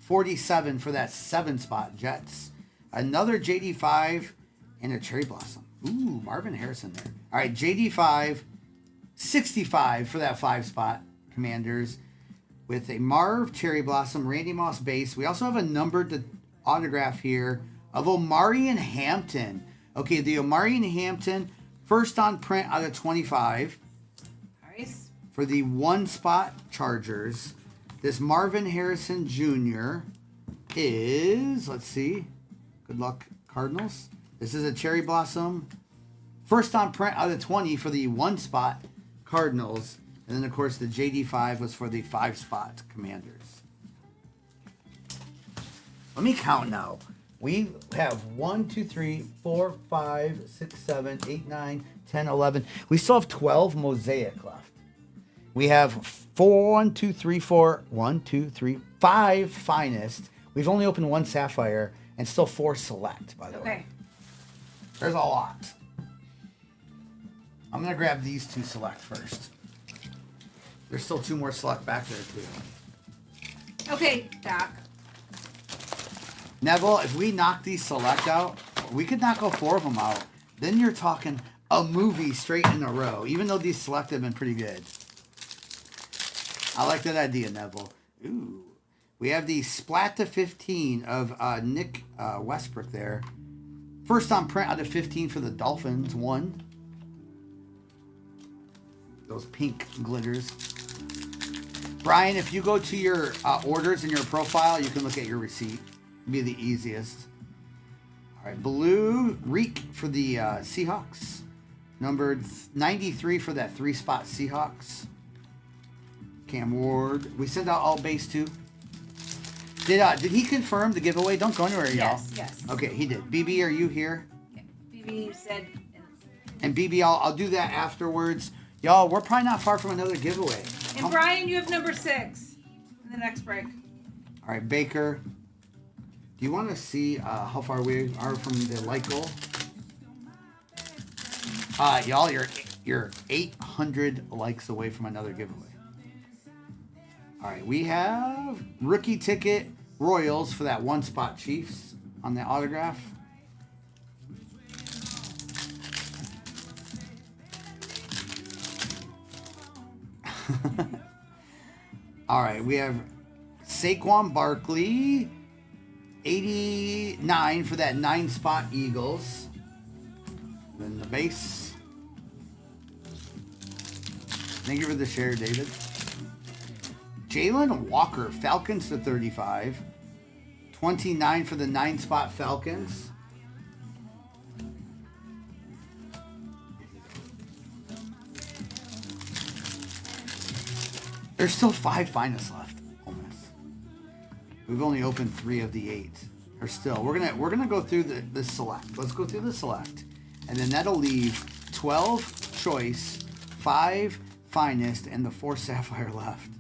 S1: 47 for that 7-spot Jets. Another JD5 and a Cherry Blossom. Ooh, Marvin Harrison there. All right, JD5, 65 for that 5-spot Commanders with a Marv Cherry Blossom, Randy Moss base. We also have a numbered autograph here of Omarion Hampton. Okay, the Omarion Hampton, first on print out of 25
S2: Nice.
S1: for the 1-spot Chargers. This Marvin Harrison Jr. is, let's see, good luck Cardinals. This is a Cherry Blossom, first on print out of 20 for the 1-spot Cardinals. And then, of course, the JD5 was for the 5-spot Commanders. Let me count now. We have 1, 2, 3, 4, 5, 6, 7, 8, 9, 10, 11. We still have 12 Mosaic left. We have 1, 2, 3, 4, 1, 2, 3, 5 Finest. We've only opened 1 Sapphire and still 4 Select, by the way.
S2: Okay.
S1: There's a lot. I'm going to grab these 2 Select first. There's still 2 more Select back there, too.
S2: Okay, Doc.
S1: Neville, if we knock these Select out, we could knock all 4 of them out. Then you're talking a movie straight in a row, even though these Select have been pretty good. I like that idea, Neville. Ooh. We have the Splat to 15 of Nick Westbrook there. First on print out of 15 for the Dolphins. 1. Those pink glitters. Brian, if you go to your orders in your profile, you can look at your receipt. It'd be the easiest. All right, blue Reek for the Seahawks. Numbered 93 for that 3-spot Seahawks. Cam Ward. We sent out all base too. Did he confirm the giveaway? Don't go anywhere, y'all.
S2: Yes.
S1: Okay, he did. BB, are you here?
S2: Yeah. BB said.
S1: And BB, I'll do that afterwards. Y'all, we're probably not far from another giveaway.
S2: And Brian, you have number 6 in the next break.
S1: All right, Baker. Do you want to see how far we are from the like goal? Y'all, you're 800 likes away from another giveaway. All right, we have rookie ticket Royals for that 1-spot Chiefs on the autograph. All right, we have Saquon Barkley, 89 for that 9-spot Eagles. Then the base. Thank you for the share, David. Jalen Walker, Falcons to 35. 29 for the 9-spot Falcons. There's still 5 finalists left, almost. We've only opened 3 of the 8. Or still, we're gonna go through the select. Let's go through the select, and then that'll leave 12 choice, 5 finest, and the 4 sapphire left.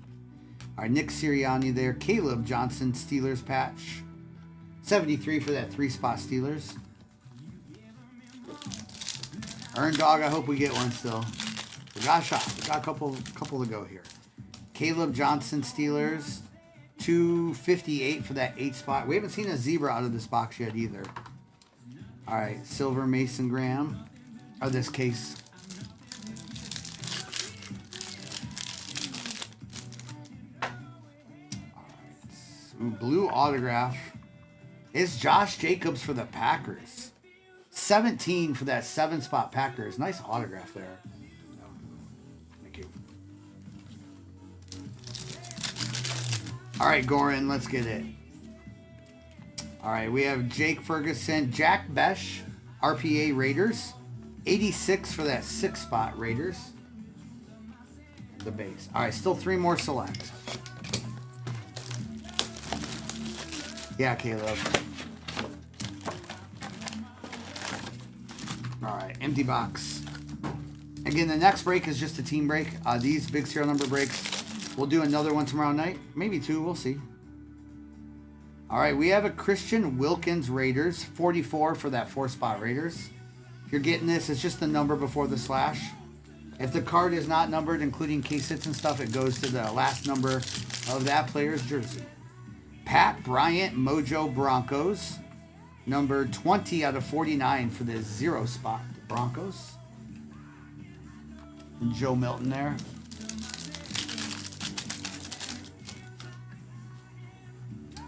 S1: All right, Nick Sirianni there. Caleb Johnson, Steelers patch, 73 for that 3-spot Steelers. Earn Dog, I hope we get one still. We got a shot. We got a couple to go here. Caleb Johnson, Steelers, 258 for that 8-spot. We haven't seen a zebra out of this box yet either. All right, Silver Mason Graham, or this case. All right, blue autograph. It's Josh Jacobs for the Packers. 17 for that 7-spot Packers. Nice autograph there. Thank you. All right, Goran, let's get it. All right, we have Jake Ferguson, Jack Besh, RPA Raiders. 86 for that 6-spot Raiders. The base. All right, still 3 more select. Yeah, Caleb. All right, empty box. Again, the next break is just a team break. These big serial number breaks, we'll do another one tomorrow night. Maybe 2, we'll see. All right, we have a Christian Wilkins Raiders, 44 for that 4-spot Raiders. If you're getting this, it's just the number before the slash. If the card is not numbered, including case hits and stuff, it goes to the last number of that player's jersey. Pat Bryant, Mojo Broncos, number 20 out of 49 for the 0-spot Broncos. And Joe Milton there.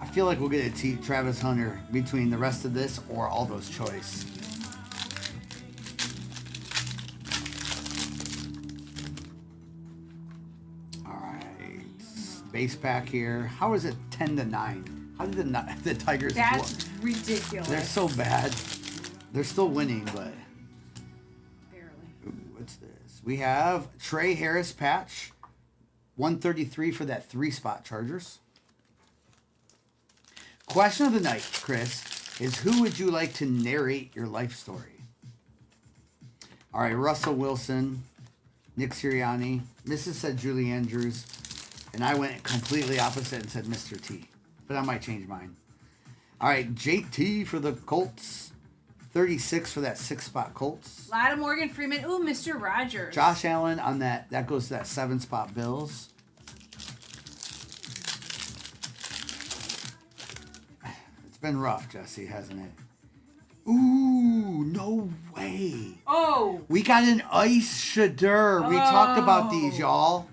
S1: I feel like we'll get a Travis Hunter between the rest of this or all those choice. All right, base pack here. How is it 10-9? How did the Tigers?
S2: That's ridiculous.
S1: They're so bad. They're still winning, but
S2: Barely.
S1: ooh, what's this? We have Trey Harris patch, 133 for that 3-spot Chargers. Question of the night, Chris, is who would you like to narrate your life story? All right, Russell Wilson, Nick Sirianni. Mrs. said Julie Andrews, and I went completely opposite and said Mr. T, but I might change mine. All right, JT for the Colts, 36 for that 6-spot Colts.
S2: A lot of Morgan Freeman. Ooh, Mr. Rogers.
S1: Josh Allen on that goes to that 7-spot Bills. It's been rough, Jesse, hasn't it? Ooh, no way.
S2: Oh.
S1: We got an Ice Shadur. We talked about these, y'all.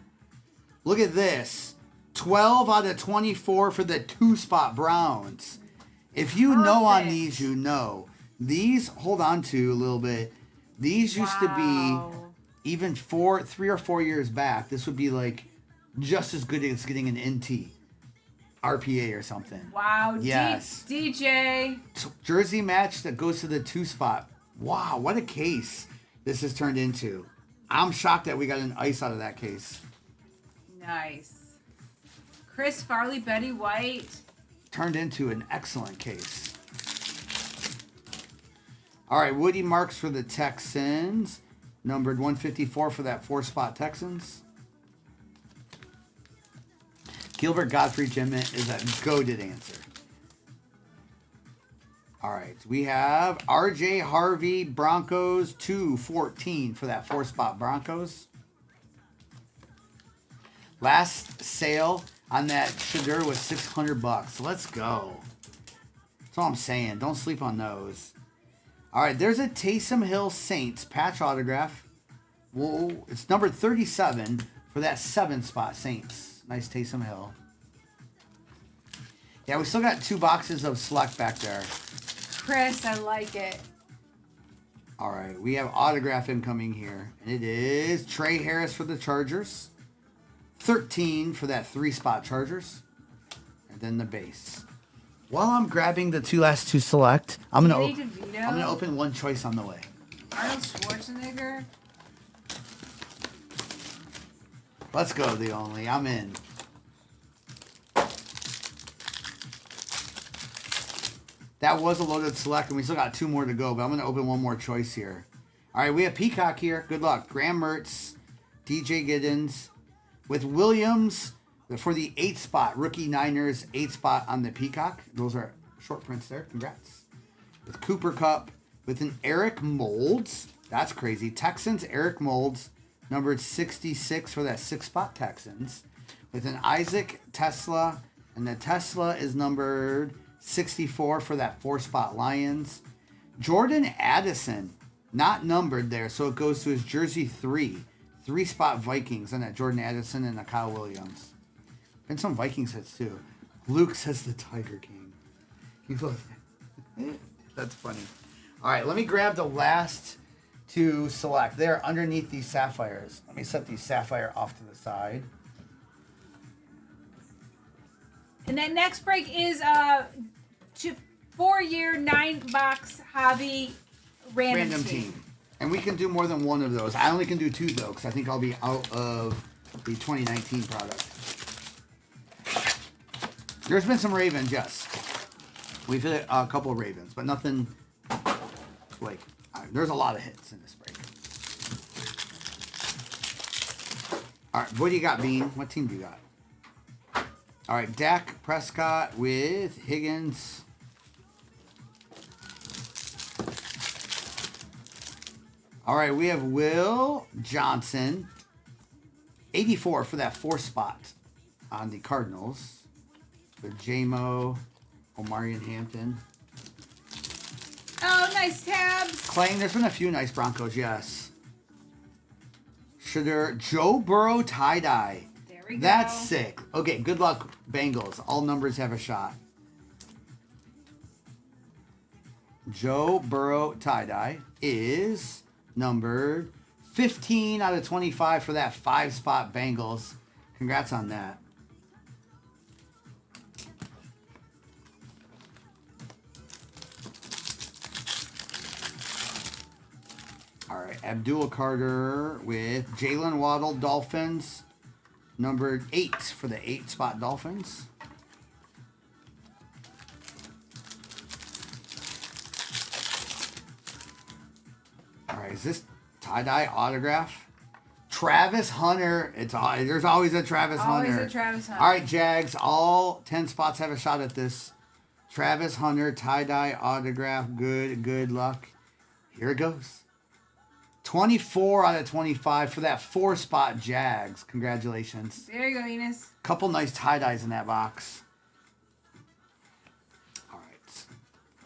S1: Look at this. 12 out of 24 for the 2-spot Browns. If you know on these, you know. These, hold on to a little bit. These used to be, even 3 or 4 years back, this would be like just as good as getting an NT. RPA or something.
S2: Wow.
S1: Yes.
S2: DJ.
S1: Jersey match that goes to the 2-spot. Wow, what a case this has turned into. I'm shocked that we got an Ice out of that case.
S2: Nice. Chris Farley, Betty White.
S1: Turned into an excellent case. All right, Woody Marks for the Texans. Numbered 154 for that 4-spot Texans. Gilbert Godfrey Jimmett is a goated answer. All right, we have RJ Harvey Broncos 214 for that 4-spot Broncos. Last sale on that Shadur was $600. Let's go. That's all I'm saying. Don't sleep on those. All right, there's a Taysom Hill Saints patch autograph. Whoa, it's number 37 for that 7 spot Saints. Nice Taysom Hill. Yeah, we still got 2 boxes of select back there.
S2: Chris, I like it.
S1: All right, we have autograph incoming here. And it is Trey Harris for the Chargers. 13 for that 3 spot Chargers. And then the base. While I'm grabbing the last two select, I'm gonna open one choice on the way.
S2: Arnold Schwarzenegger.
S1: Let's go, the only. I'm in. That was a loaded select, and we still got 2 more to go, but I'm going to open one more choice here. All right, we have Peacock here. Good luck. Graham Mertz, DJ Giddens, with Williams for the 8 spot. Rookie Niners, 8 spot on the Peacock. Those are short prints there. Congrats. With Cooper Kupp, with an Eric Molds. That's crazy. Texans, Eric Molds, numbered 66 for that 6 spot Texans. With an Isaac Tesla, and the Tesla is numbered 64 for that 4 spot Lions. Jordan Addison, not numbered there, so it goes to his jersey 3 spot Vikings, and that Jordan Addison and a Kyle Williams. And some Vikings hits too. Luke says the Tiger King. That's funny. All right, let me grab the last 2 select. They're underneath these sapphires. Let me set these sapphire off to the side.
S2: And that next break is a 4-year 9-box hobby random team.
S1: And we can do more than one of those. I only can do 2 though, because I think I'll be out of the 2019 product. There's been some Ravens, yes. We've hit a couple of Ravens, but nothing like. There's a lot of hits in this break. All right, what do you got, Bean? What team do you got? All right, Dak Prescott with Higgins. All right, we have Will Johnson, 84 for that 4 spot on the Cardinals. With J-Mo, Omarion Hampton.
S2: Oh, nice tabs.
S1: Clayton, there's been a few nice Broncos, yes. Shooter, Joe Burrow tie-dye.
S2: There we go.
S1: That's sick. Okay, good luck, Bengals. All numbers have a shot. Joe Burrow tie-dye is numbered 15 out of 25 for that 5 spot Bengals. Congrats on that. All right, Abdul Carter with Jalen Waddle, Dolphins, numbered 8 for the 8 spot Dolphins. All right, is this tie-dye autograph? Travis Hunter. There's always a Travis Hunter.
S2: Always a Travis Hunter.
S1: All right, Jags. All 10 spots have a shot at this. Travis Hunter tie-dye autograph. Good luck. Here it goes. 24 out of 25 for that 4 spot Jags. Congratulations.
S2: There you go, Enos.
S1: Couple nice tie-dyes in that box. All right.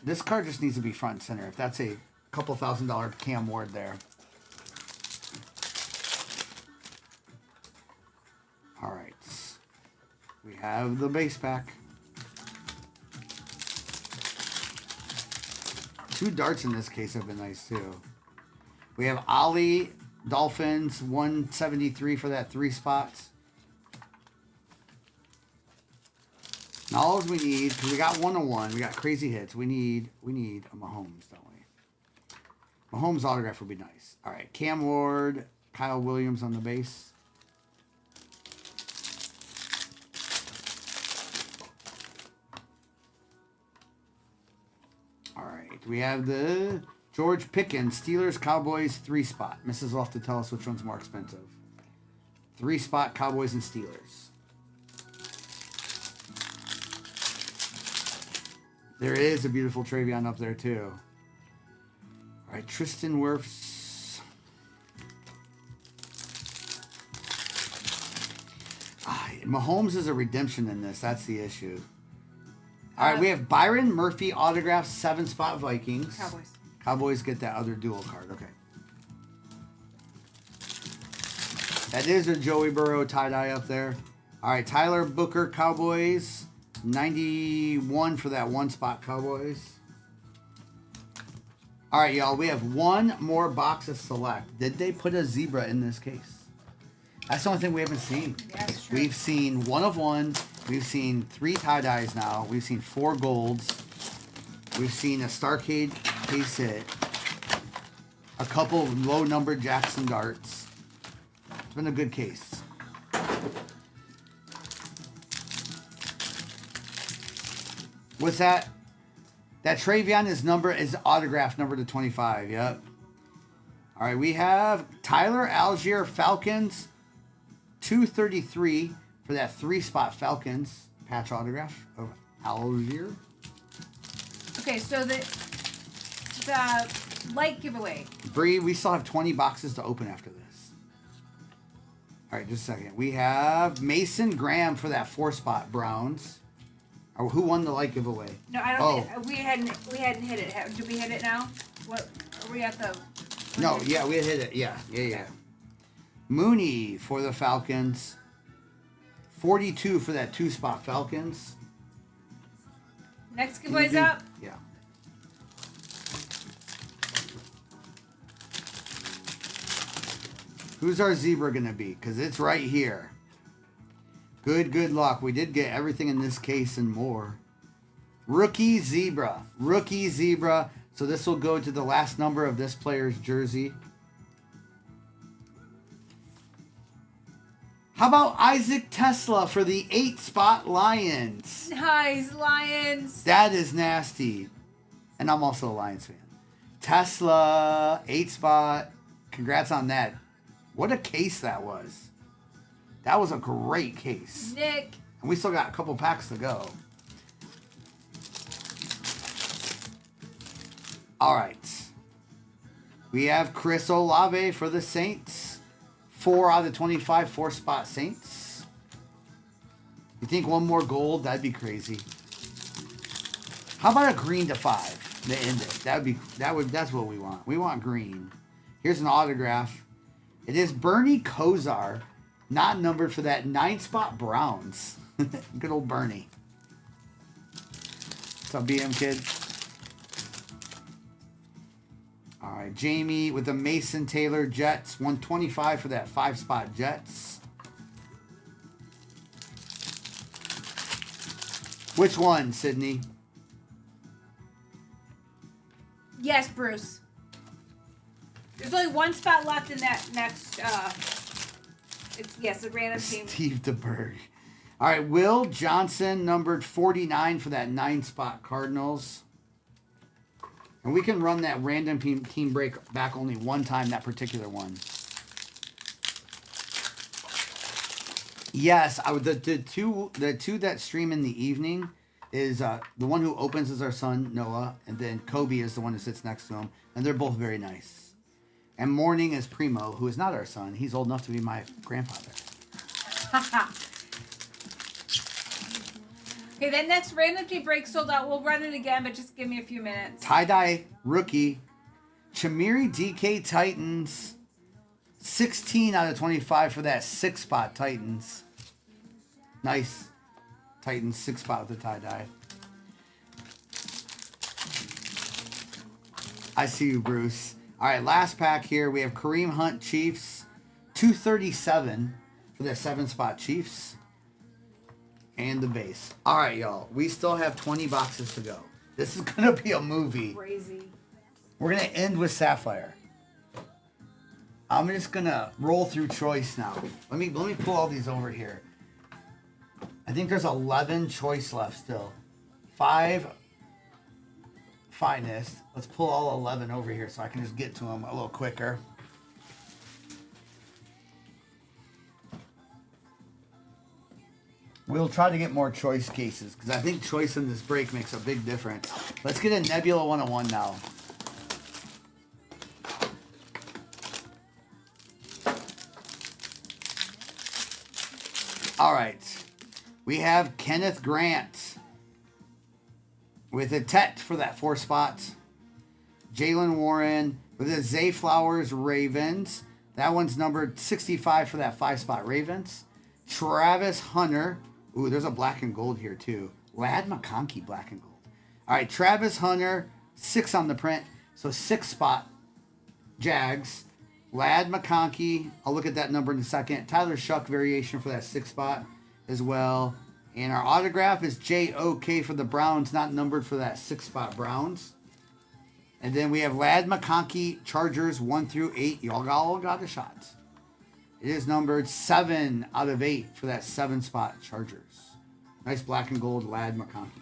S1: This card just needs to be front and center. If that's a couple $1,000 Cam Ward there. All right. We have the base pack. 2 darts in this case have been nice too. We have Ollie, Dolphins, 173 for that 3 spots. Now all we need, because we got 101, we got crazy hits. We need a Mahomes, don't we? Mahomes autograph would be nice. All right, Cam Ward, Kyle Williams on the base. All right, we have the George Pickens, Steelers, Cowboys, 3 spot. Mrs. will have to tell us which one's more expensive. 3 spot, Cowboys and Steelers. There is a beautiful Travion up there too. All right, Tristan Wirfs. Mahomes is a redemption in this. That's the issue. All right, we have Byron Murphy autograph, 7 spot Vikings.
S2: Cowboys.
S1: Cowboys get that other dual card. Okay. That is a Joey Burrow tie-dye up there. All right, Tyler Booker Cowboys. 91 for that one spot Cowboys. All right, y'all. We have one more box to select. Did they put a zebra in this case? That's the only thing we haven't seen.
S2: Yeah, that's true.
S1: We've seen 1 of 1. We've seen 3 tie-dyes now. We've seen 4 golds. We've seen a Starcade case hit. A couple of low-numbered Jackson darts. It's been a good case. What's that? That Travion is autograph number to 25. Yep. All right, we have Tyler Algier Falcons 233 for that 3-spot Falcons patch autograph of Algier.
S2: Okay, so the light giveaway.
S1: Bree, we still have 20 boxes to open after this. All right, just a second. We have Mason Graham for that 4-spot Browns. Oh, who won the light giveaway?
S2: No, I don't think we hadn't hit it. Did we hit it now? What are we at the?
S1: No, yeah, we hit it. Yeah. Mooney for the Falcons. 42 for that 2-spot Falcons.
S2: Next giveaway's up.
S1: Yeah. Who's our zebra going to be? Because it's right here. Good luck. We did get everything in this case and more. Rookie zebra. So this will go to the last number of this player's jersey. How about Isaac Tesla for the 8-spot Lions?
S2: Nice, Lions.
S1: That is nasty. And I'm also a Lions fan. Tesla, 8-spot. Congrats on that. What a case that was. That was a great case.
S2: Nick.
S1: And we still got a couple packs to go. All right. We have Chris Olave for the Saints. 4 out of 25 4-spot Saints. You think one more gold? That'd be crazy. How about a green to 5 to end it? That's what we want. We want green. Here's an autograph. It is Bernie Kosar, not numbered for that 9-spot Browns. Good old Bernie. What's up, BM kid? All right, Jamie with the Mason Taylor Jets, 125 for that 5-spot Jets. Which one, Sydney?
S2: Yes, Bruce. There's only 1 spot left in that next. It's a random team.
S1: Steve DeBerg. All right, Will Johnson, numbered 49 for that 9-spot Cardinals. And we can run that random team break back only one time, that particular one. Yes, the two that stream in the evening is the one who opens is our son, Noah, and then Kobe is the one who sits next to him. And they're both very nice. And morning is Primo, who is not our son. He's old enough to be my grandfather.
S2: Okay, that next random team break sold out. We'll run it again, but just give me a few minutes.
S1: Tie-dye rookie. Chamiri DK Titans. 16 out of 25 for that 6-spot Titans. Nice. Titans 6-spot with the tie-dye. I see you, Bruce. All right, last pack here. We have Kareem Hunt Chiefs. 237 for the 7-spot Chiefs. And the base. All right, y'all. We still have 20 boxes to go. This is going to be a movie.
S2: Crazy.
S1: We're going to end with Sapphire. I'm just going to roll through choice now. Let me pull all these over here. I think there's 11 choice left still. 5 finest. Let's pull all 11 over here so I can just get to them a little quicker. We'll try to get more choice cases because I think choice in this break makes a big difference. Let's get a Nebula 101 now. All right. We have Kenneth Grant with a Tet for that 4 spots. Jalen Warren with a Zay Flowers Ravens. That one's numbered 65 for that 5-spot Ravens. Travis Hunter. Ooh, there's a black and gold here too. Lad McConkey, black and gold. All right, Travis Hunter, 6 on the print. So 6-spot Jags. Lad McConkey. I'll look at that number in a second. Tyler Shuck variation for that 6-spot as well. And our autograph is JOK for the Browns, not numbered for that 6-spot Browns. And then we have Lad McConkey, Chargers 1 through 8. Y'all all got the shots. It is numbered 7 out of 8 for that 7-spot Chargers. Nice black and gold Lad McConkey.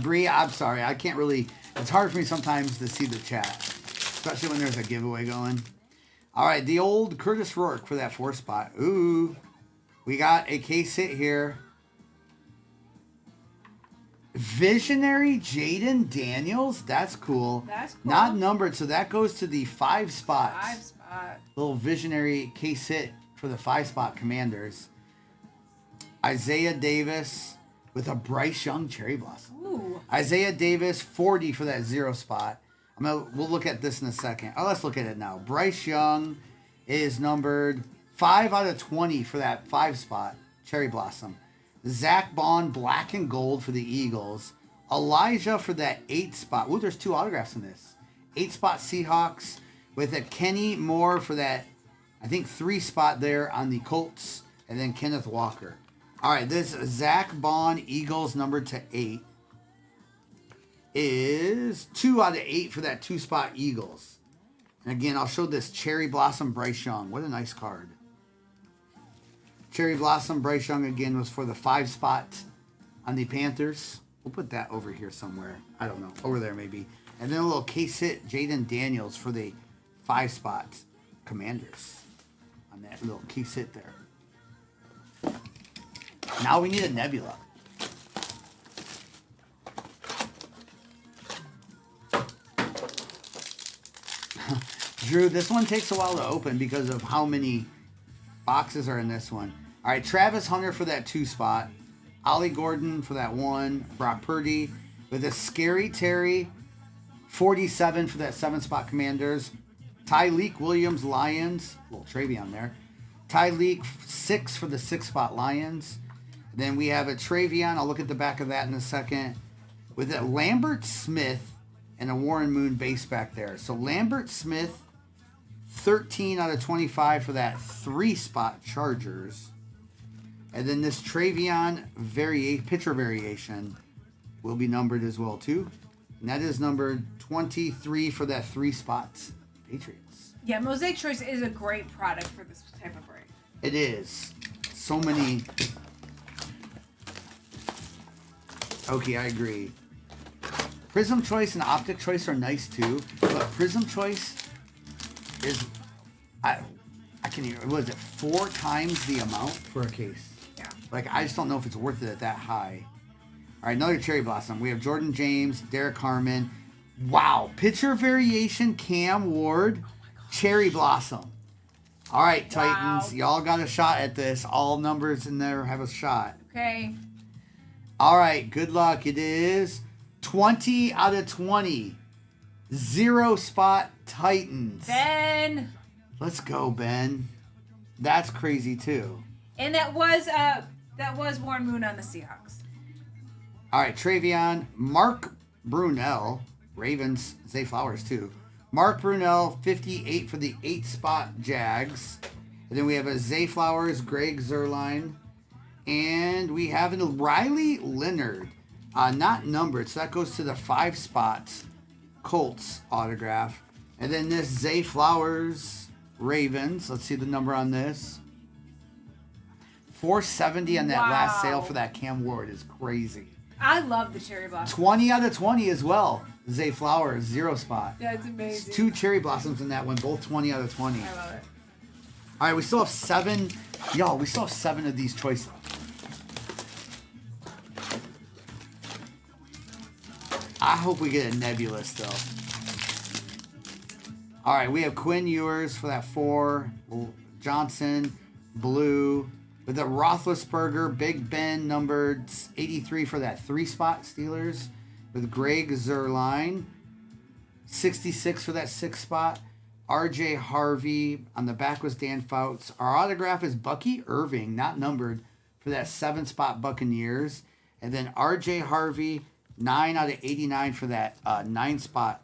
S1: Bree, I'm sorry. I can't really... It's hard for me sometimes to see the chat. Especially when there's a giveaway going. All right, the old Curtis Rourke for that 4-spot. Ooh. We got a case hit here. Visionary Jaden Daniels. That's cool.
S2: That's cool.
S1: Not numbered, so that goes to the 5 spots.
S2: 5-spot.
S1: Little visionary case hit for the 5-spot Commanders. Isaiah Davis with a Bryce Young cherry blossom.
S2: Ooh.
S1: Isaiah Davis, 40 for that 0 spot. We'll look at this in a second. Oh, let's look at it now. Bryce Young is numbered 5 out of 20 for that 5-spot cherry blossom. Zach Bond, black and gold for the Eagles. Elijah for that 8-spot. Ooh, there's 2 autographs in this. 8-spot Seahawks with a Kenny Moore for that, I think, 3-spot there on the Colts. And then Kenneth Walker. All right, this Zach Bond, Eagles, numbered to 8, is 2 out of 8 for that 2-spot Eagles. And again, I'll show this Cherry Blossom Bryce Young. What a nice card. Cherry Blossom Bryce Young, again, was for the 5-spot on the Panthers. We'll put that over here somewhere. I don't know. Over there, maybe. And then a little case hit, Jaden Daniels for the 5-spot Commanders. On that little case hit there. Now we need a Nebula. Drew, this one takes a while to open because of how many boxes are in this one. All right, Travis Hunter for that 2-spot. Ollie Gordon for that 1. Brock Purdy with a Scary Terry, 47 for that 7-spot Commanders. Tyleek Williams, Lions. A little Travion there. Tyleek, 6 for the 6-spot Lions. Then we have a Travion. I'll look at the back of that in a second. With a Lambert Smith and a Warren Moon base back there. So Lambert Smith, 13 out of 25 for that 3-spot Chargers. And then this Travion pitcher variation will be numbered as well too. And that is numbered 23 for that 3-spot Patriots.
S2: Yeah, Mosaic Choice is a great product for this type of break.
S1: It is. So many. Okay, I agree. Prism Choice and Optic Choice are nice too, but Prism Choice is, I can hear, was it 4 times the amount for a case?
S2: Yeah.
S1: Like, I just don't know if it's worth it at that high. All right, another Cherry Blossom. We have Jordan James, Derek Harmon. Wow, pitcher variation, Cam Ward, Cherry Blossom. All right, Titans, y'all got a shot at this. All numbers in there have a shot.
S2: Okay.
S1: All right, good luck. It is 20 out of 20. 0-spot Titans.
S2: Ben.
S1: Let's go, Ben. That's crazy too.
S2: And that was Warren Moon on the Seahawks.
S1: All right, Travion, Mark Brunell, Ravens, Zay Flowers too. Mark Brunell, 58 for the 8-spot Jags. And then we have a Zay Flowers, Greg Zerline. And we have an Riley Leonard, not numbered, so that goes to the 5-spot Colts autograph. And then this Zay Flowers, Ravens. Let's see the number on this. 470 on that last sale for that Cam Ward is crazy.
S2: I love the Cherry Blossom.
S1: 20 out of 20 as well. Zay Flowers, 0-spot.
S2: That's amazing.
S1: 2 Cherry Blossoms in that one, both 20 out of 20.
S2: I love it.
S1: All right, we still have 7. Y'all, we still have 7 of these choices. I hope we get a Nebula still. All right, we have Quinn Ewers for that 4. Johnson, blue. With the Roethlisberger, Big Ben, numbered 83 for that 3-spot Steelers. with Greg Zerline. 66 for that 6th spot. RJ Harvey. On the back was Dan Fouts. Our autograph is Bucky Irving, not numbered, for that 7th spot Buccaneers. And then RJ Harvey, 9 out of 89 for that 9th spot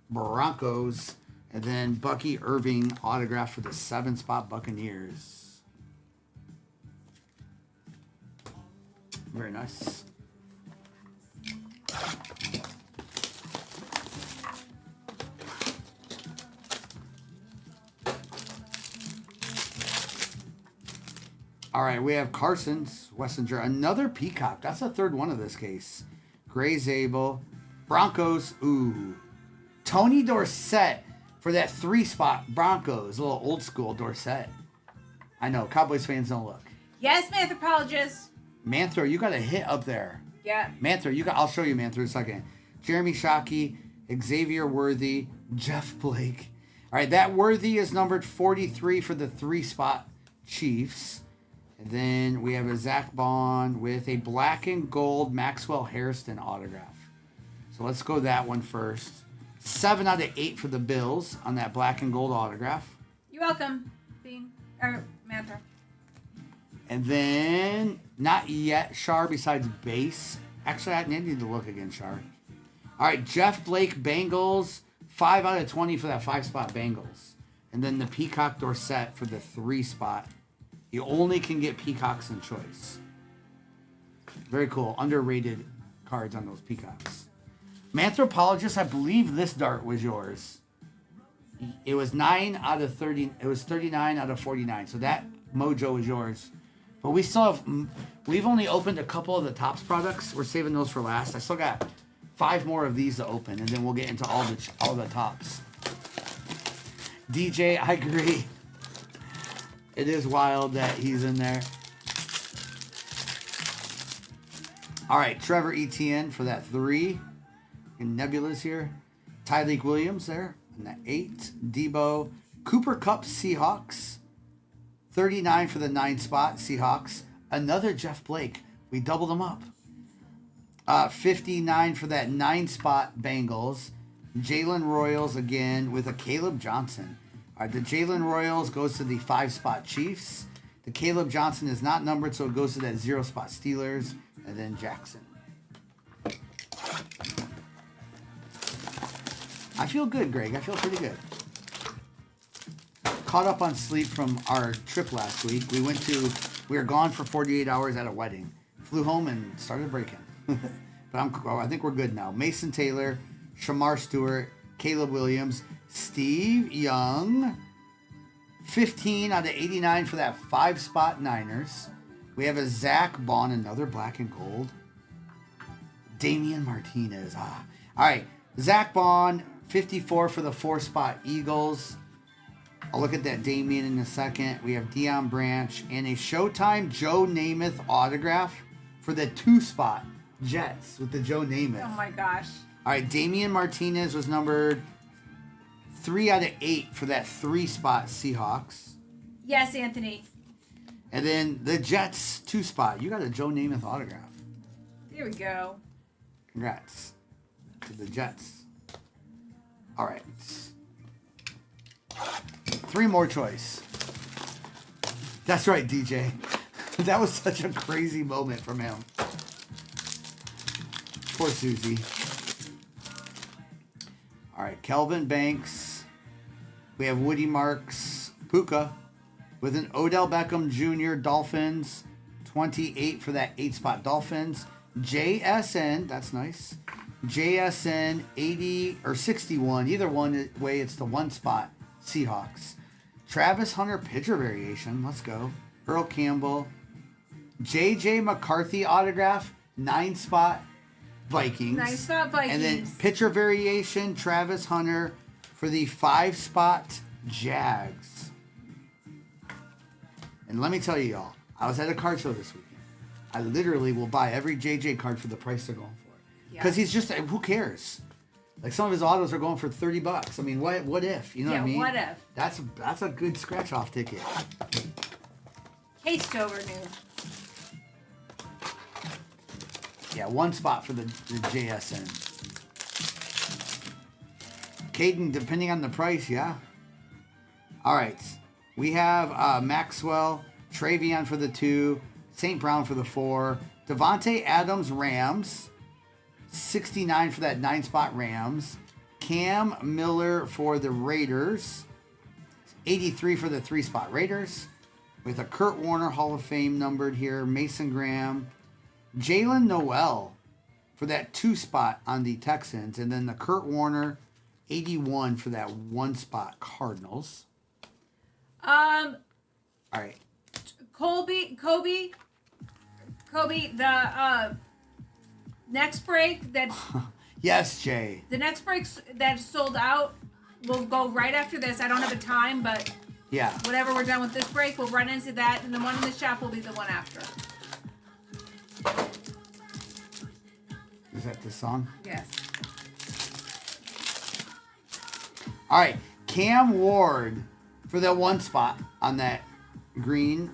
S1: Broncos. And then Bucky Irving autograph for the 7th spot Buccaneers. Very nice. All right, we have Carson's Wessinger, another Peacock. That's the 3rd one of this case. Gray Zabel, Broncos. Ooh, Tony Dorsett for that 3 spot Broncos. A little old school Dorsett. I know Cowboys fans don't look.
S2: Yes, Manthropologist.
S1: Manthro, you got a hit up there.
S2: Yeah.
S1: Manthro, you got. I'll show you Manthro in a second. Jeremy Shockey, Xavier Worthy, Jeff Blake. All right, that Worthy is numbered 43 for the 3 spot Chiefs. And then we have a Zach Bond with a black and gold Maxwell Hairston autograph. So let's go that one first. 7 out of 8 for the Bills on that black and gold autograph.
S2: You're welcome, Bean. Or Mantha.
S1: And then, not yet, Shar, besides base. Actually, I need to look again, Shar. All right, Jeff Blake, Bengals. 5 out of 20 for that 5 spot Bengals. And then the Peacock Dorsett for the 3 spot. You only can get Peacocks in choice. Very cool. Underrated cards on those Peacocks. Manthropologist, I believe this dart was yours. It was 9 out of 30. It was 39 out of 49. So that mojo is yours. But we still have, we've only opened a couple of the Topps products. We're saving those for last. I still got 5 more of these to open, and then we'll get into all the Topps. DJ, I agree. It is wild that he's in there. All right, Trevor Etienne for that 3. And Nebula's here. Tyreek Williams there in that 8. Debo. Cooper Kupp Seahawks. 39 for the 9 spot Seahawks. Another Jeff Blake. We doubled them up. 59 for that 9 spot Bengals. Jalen Royals again with a Caleb Johnson. All right, the Jalen Royals goes to the 5 spot Chiefs. The Caleb Johnson is not numbered, so it goes to that 0 spot Steelers. And then Jackson. I feel good, Greg. I feel pretty good. Caught up on sleep from our trip last week. We were gone for 48 hours at a wedding. Flew home and started breaking. But I think we're good now. Mason Taylor, Shamar Stewart, Caleb Williams, Steve Young. 15 out of 89 for that 5 spot Niners. We have a Zach Bond, another black and gold. Damian Martinez. All right. Zach Bond, 54 for the 4 spot Eagles. I'll look at that Damian in a second. We have Deion Branch and a Showtime Joe Namath autograph for the 2 spot Jets with the Joe Namath.
S2: Oh my gosh.
S1: All right, Damian Martinez was numbered 3 out of 8 for that 3 spot Seahawks.
S2: Yes, Anthony.
S1: And then the Jets 2 spot. You got a Joe Namath autograph.
S2: There we go.
S1: Congrats to the Jets. All right. 3 more choice. That's right, DJ. That was such a crazy moment from him. Poor Susie. All right, Kelvin Banks. We have Woody Marks, Puka, with an Odell Beckham Jr. Dolphins, 28 for that 8 spot Dolphins. JSN, that's nice. JSN 80 or 61, either one way, it's the 1 spot Seahawks. Travis Hunter pitcher variation, let's go. Earl Campbell. JJ McCarthy autograph, 9 spot Vikings.
S2: 9 spot Vikings.
S1: And then pitcher variation, Travis Hunter for the 5 spot Jags. And let me tell you, y'all, I was at a card show this weekend. I literally will buy every JJ card for the price they're going for. Because he's just, who cares? Like some of his autos are going for $30. I mean, what if? You know what I mean?
S2: What if?
S1: That's a good scratch off ticket.
S2: Case Stover knew.
S1: Yeah, one spot for the JSN. Caden, depending on the price, yeah. All right. We have Maxwell, Travion for the 2, St. Brown for the 4, Devontae Adams, Rams, 69 for that 9-spot Rams, Cam Miller for the Raiders, 83 for the 3-spot Raiders, with a Kurt Warner Hall of Fame numbered here, Mason Graham, Jalen Noel for that 2-spot on the Texans, and then the Kurt Warner 81 for that 1-spot Cardinals. All right.
S2: Kobe, the next break that
S1: Yes, Jay.
S2: the next break that's sold out will go right after this. I don't have a time, but
S1: Yeah.
S2: whenever we're done with this break, we'll run into that, and the one in the shop will be the one after.
S1: Is that the song?
S2: Yes.
S1: All right. Cam Ward for that 1 spot on that green.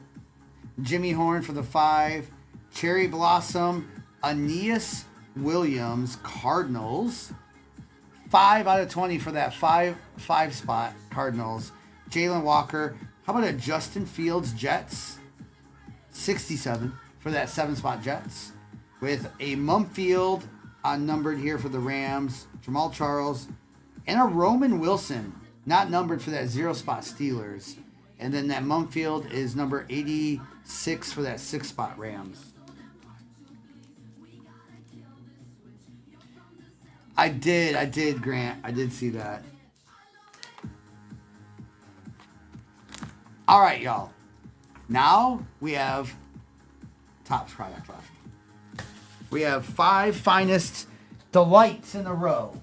S1: Jimmy Horn for the 5. Cherry Blossom. Aeneas Williams, Cardinals. 5 out of 20 for that 5 spot, Cardinals. Jalen Walker. How about a Justin Fields, Jets? 67 for that 7-spot Jets. With a Mumfield unnumbered here for the Rams. Jamal Charles. And a Roman Wilson, not numbered for that 0-spot Steelers. And then that Mumfield is number 86 for that 6-spot Rams. I did, Grant. I did see that. All right, y'all. Now we have Topps product left. We have 5 finest delights in a row.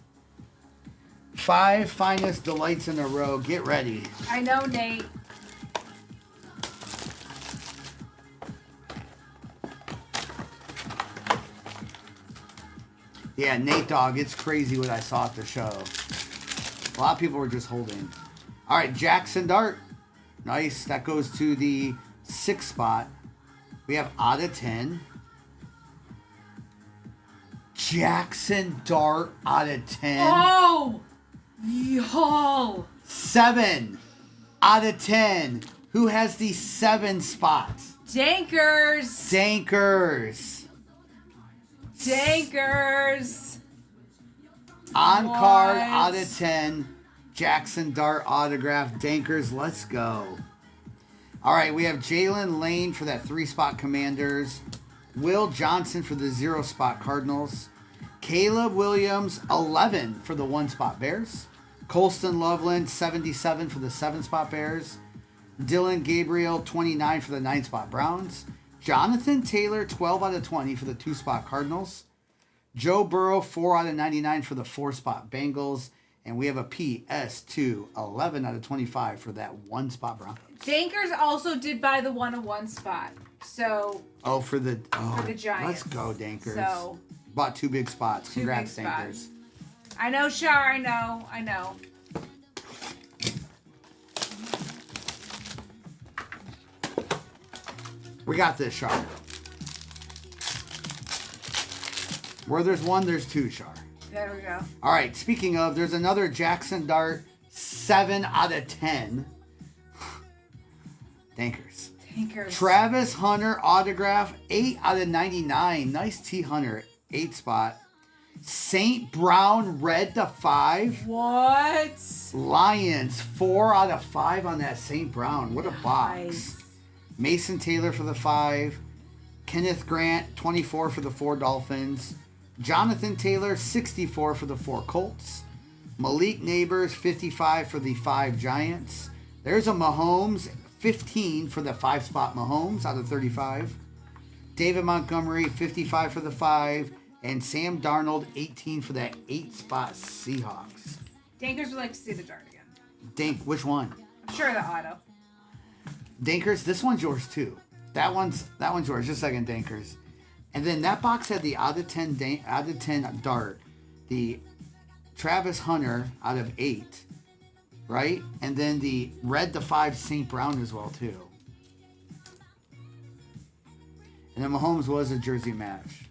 S1: 5 finest delights in a row. Get ready.
S2: I know, Nate.
S1: Yeah, Nate Dogg, it's crazy what I saw at the show. A lot of people were just holding. All right, Jackson Dart. Nice. That goes to the 6th spot. We have out of 10. Jackson Dart out of 10.
S2: Oh! Yo!
S1: 7 out of 10. Who has the 7 spots?
S2: Dankers!
S1: Dankers.
S2: Dankers!
S1: On card
S2: What?
S1: out of 10. Jackson Dart autograph. Dankers, let's go. All right, we have Jalen Lane for that 3-spot Commanders. Will Johnson for the 0-spot Cardinals. Caleb Williams, 11 for the 1-spot Bears. Colston Loveland, 77 for the 7-spot Bears. Dylan Gabriel, 29 for the 9-spot Browns. Jonathan Taylor, 12 out of 20 for the 2-spot Cardinals. Joe Burrow, 4 out of 99 for the 4-spot Bengals. And we have a PS2, 11 out of 25 for that 1-spot Broncos.
S2: Dankers also did buy the 101 spot. So,
S1: Oh, for the
S2: Giants.
S1: Let's go, Dankers.
S2: So,
S1: Bought 2 big spots.
S2: 2
S1: Congrats,
S2: big
S1: Dankers.
S2: spots. I know, Shar, I know.
S1: We got this, Shar. Where there's 1, there's 2, Shar.
S2: There we go.
S1: All right, speaking of, there's another Jackson Dart, 7 out of 10. Dankers.
S2: Dankers.
S1: Travis Hunter autograph, 8 out of 99. Nice T. Hunter, 8 spot. St. Brown, red to 5.
S2: What?
S1: Lions, 4 out of 5 on that St. Brown. What a box.
S2: Nice.
S1: Mason Taylor for the 5. Kenneth Grant, 24 for the 4 Dolphins. Jonathan Taylor, 64 for the 4 Colts. Malik Neighbors, 55 for the 5 Giants. There's a Mahomes, 15 for the 5-spot Mahomes out of 35. David Montgomery, 55 for the 5. And Sam Darnold, 18 for that 8-spot Seahawks.
S2: Dankers would like to see the dart again.
S1: Dink, which one?
S2: I'm sure the auto.
S1: Dankers, this one's yours too. That one's yours. Just a second, Dankers. And then that box had the out of 10 dart, the Travis Hunter out of 8, right? And then the red to 5 St. Brown as well too. And then Mahomes was a jersey match.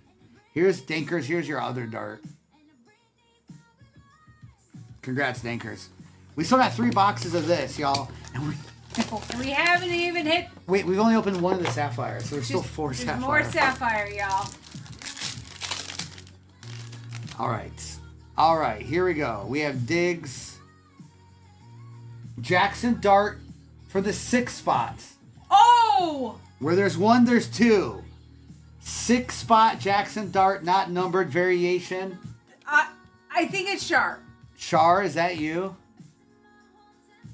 S1: Here's Dankers. Here's your other dart. Congrats, Dankers. We still got 3 boxes of this, y'all. And
S2: We haven't even hit.
S1: wait, we've only opened 1 of the sapphires, so there's still 4
S2: There's
S1: sapphires.
S2: more sapphire, y'all.
S1: All right. All right, here we go. We have Diggs. Jackson Dart for the 6 spot.
S2: Oh!
S1: Where there's 1, there's 2. 6 spot Jackson Dart, not numbered variation.
S2: I think it's sharp.
S1: Shar, is that you?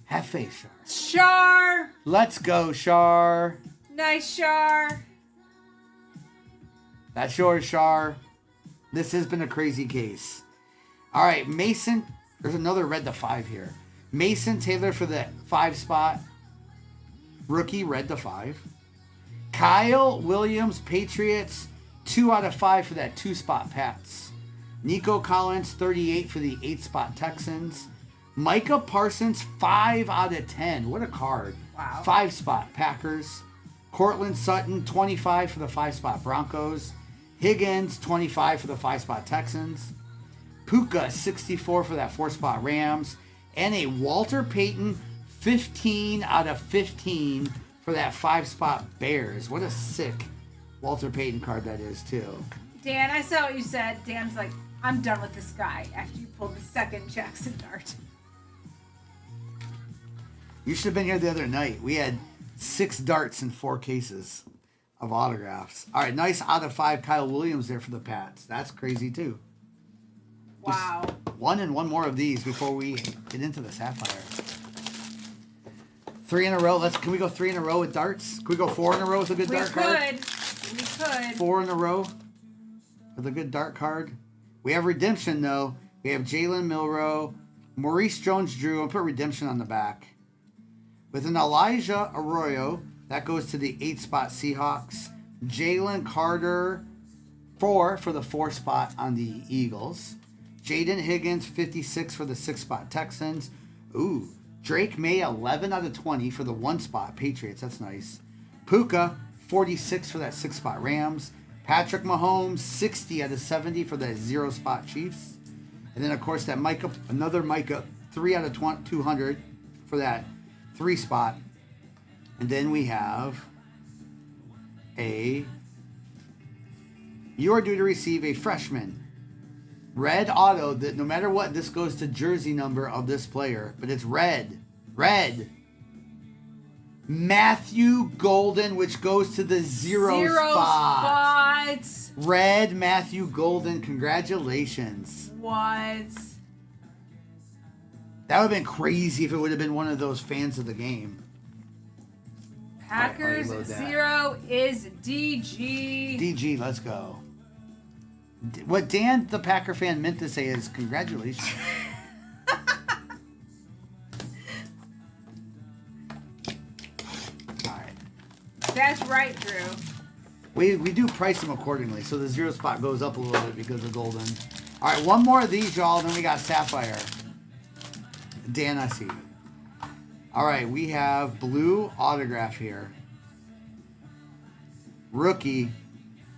S1: Have faith, Shar.
S2: Char.
S1: Let's go, Shar.
S2: Nice Char.
S1: That's yours, Shar. This has been a crazy case. All right, Mason. There's another red to 5 here. Mason Taylor for the 5 spot. Rookie, red to 5. Kyle Williams, Patriots, 2 out of 5 for that 2 spot Pats. Nico Collins, 38 for the 8 spot Texans. Micah Parsons, 5 out of 10. What a card.
S2: Wow.
S1: 5 spot Packers. Cortland Sutton, 25 for the 5 spot Broncos. Higgins, 25 for the 5 spot Texans. Puka, 64 for that 4 spot Rams. And a Walter Payton, 15 out of 15 for that 5 spot Bears. What a sick Walter Payton card that is, too.
S2: Dan, I saw what you said. Dan's like, I'm done with this guy after you pulled the second Jackson Dart.
S1: You should have been here the other night. We had 6 darts and 4 cases of autographs. All right, nice out of 5 Kyle Williams there for the Pats. That's crazy, too.
S2: Wow.
S1: Just 1 and 1 more of these before we get into the Sapphire. 3 in a row. Can we go 3 in a row with darts? Can we go 4 in a row with a good dart card?
S2: We could.
S1: 4 in a row with a good dart card. We have redemption, though. We have Jalen Milroe, Maurice Jones-Drew. I'll put redemption on the back. With an Elijah Arroyo, that goes to the 8 spot Seahawks. Jalen Carter, 4 for the 4 spot on the Eagles. Jaden Higgins, 56 for the 6 spot Texans. Ooh, Drake May, 11 out of 20 for the 1 spot Patriots. That's nice. Puka, 46 for that 6 spot Rams. Patrick Mahomes, 60 out of 70 for the 0 spot Chiefs. And then, of course, that another Micah, 3 out of 200 for that 3 spot. And then we have you are due to receive a freshman red auto that no matter what, this goes to jersey number of this player, but it's red. Matthew Golden, which goes to the 0 spot.
S2: spots.
S1: Red Matthew Golden, congratulations.
S2: What?
S1: That would have been crazy if it would have been one of those fans of the game.
S2: Packers
S1: Alright, reload that.
S2: 0 is DG.
S1: DG, let's go. What Dan, the Packer fan, meant to say is congratulations. Alright.
S2: That's right, Drew.
S1: We do price them accordingly, so the 0 spot goes up a little bit because of Golden. Alright, 1 more of these, y'all, then we got Sapphire. Dan, I see. Alright, we have blue autograph here. Rookie.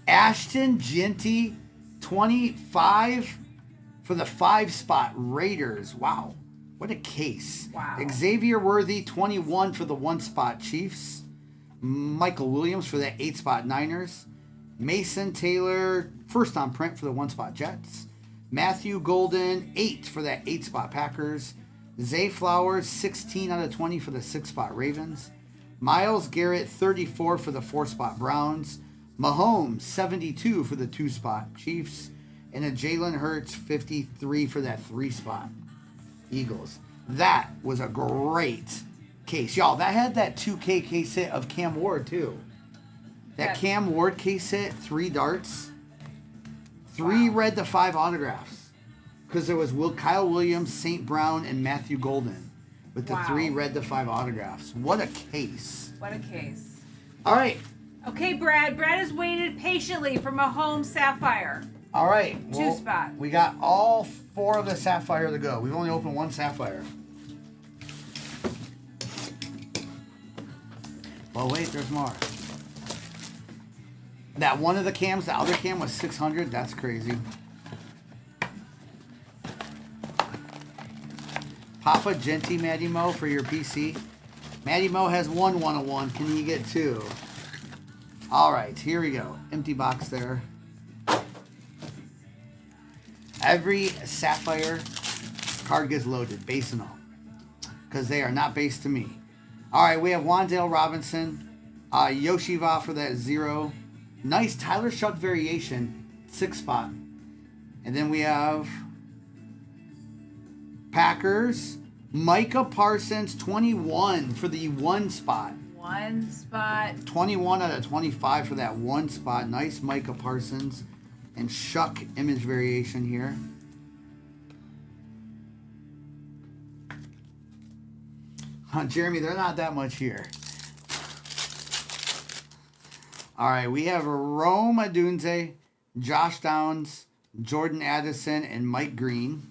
S1: Ashton Genty, 25 for the 5 spot Raiders. Wow. What a case.
S2: Wow.
S1: Xavier Worthy, 21 for the 1 spot Chiefs. Michael Williams for the 8 spot Niners. Mason Taylor, first on print for the 1 spot Jets. Matthew Golden, 8 for that 8 spot Packers. Zay Flowers, 16 out of 20 for the 6 spot Ravens. Myles Garrett, 34 for the 4 spot Browns. Mahomes, 72 for the 2 spot Chiefs. And a Jalen Hurts, 53 for that 3 spot Eagles. That was a great case. Y'all, that had that 2K case hit of Cam Ward, too. That
S2: Yeah.
S1: Cam Ward case hit, 3 darts. 3 red to 5 autographs. Because there was Kyle Williams, St. Brown, and Matthew Golden with the
S2: Wow.
S1: 3 red to 5 autographs. What a case.
S2: What a case.
S1: All right.
S2: Okay, Brad. Brad has waited patiently for Mahomes Sapphire.
S1: All right.
S2: 2 spot.
S1: We got all 4 of the Sapphire to go. We've only opened 1 Sapphire. Well, wait, there's more. That one of the cams, the other cam was 600. That's crazy. Papa Genty Matty Mo for your PC. Matty Mo has 101. Can you get 2? All right, here we go. Empty box there. Every Sapphire card gets loaded, base and all. Because they are not base to me. All right, we have Wandale Robinson. Yoshiva for that 0. Nice Tyler Shuck variation, 6 spot. And then we have Packers. Micah Parsons, 21 for the 1 spot.
S2: 1 spot.
S1: 21 out of 25 for that 1 spot. Nice Micah Parsons. And Shuck image variation here. Jeremy, they're not that much here. All right, we have Rome Odunze, Josh Downs, Jordan Addison, and Mike Green.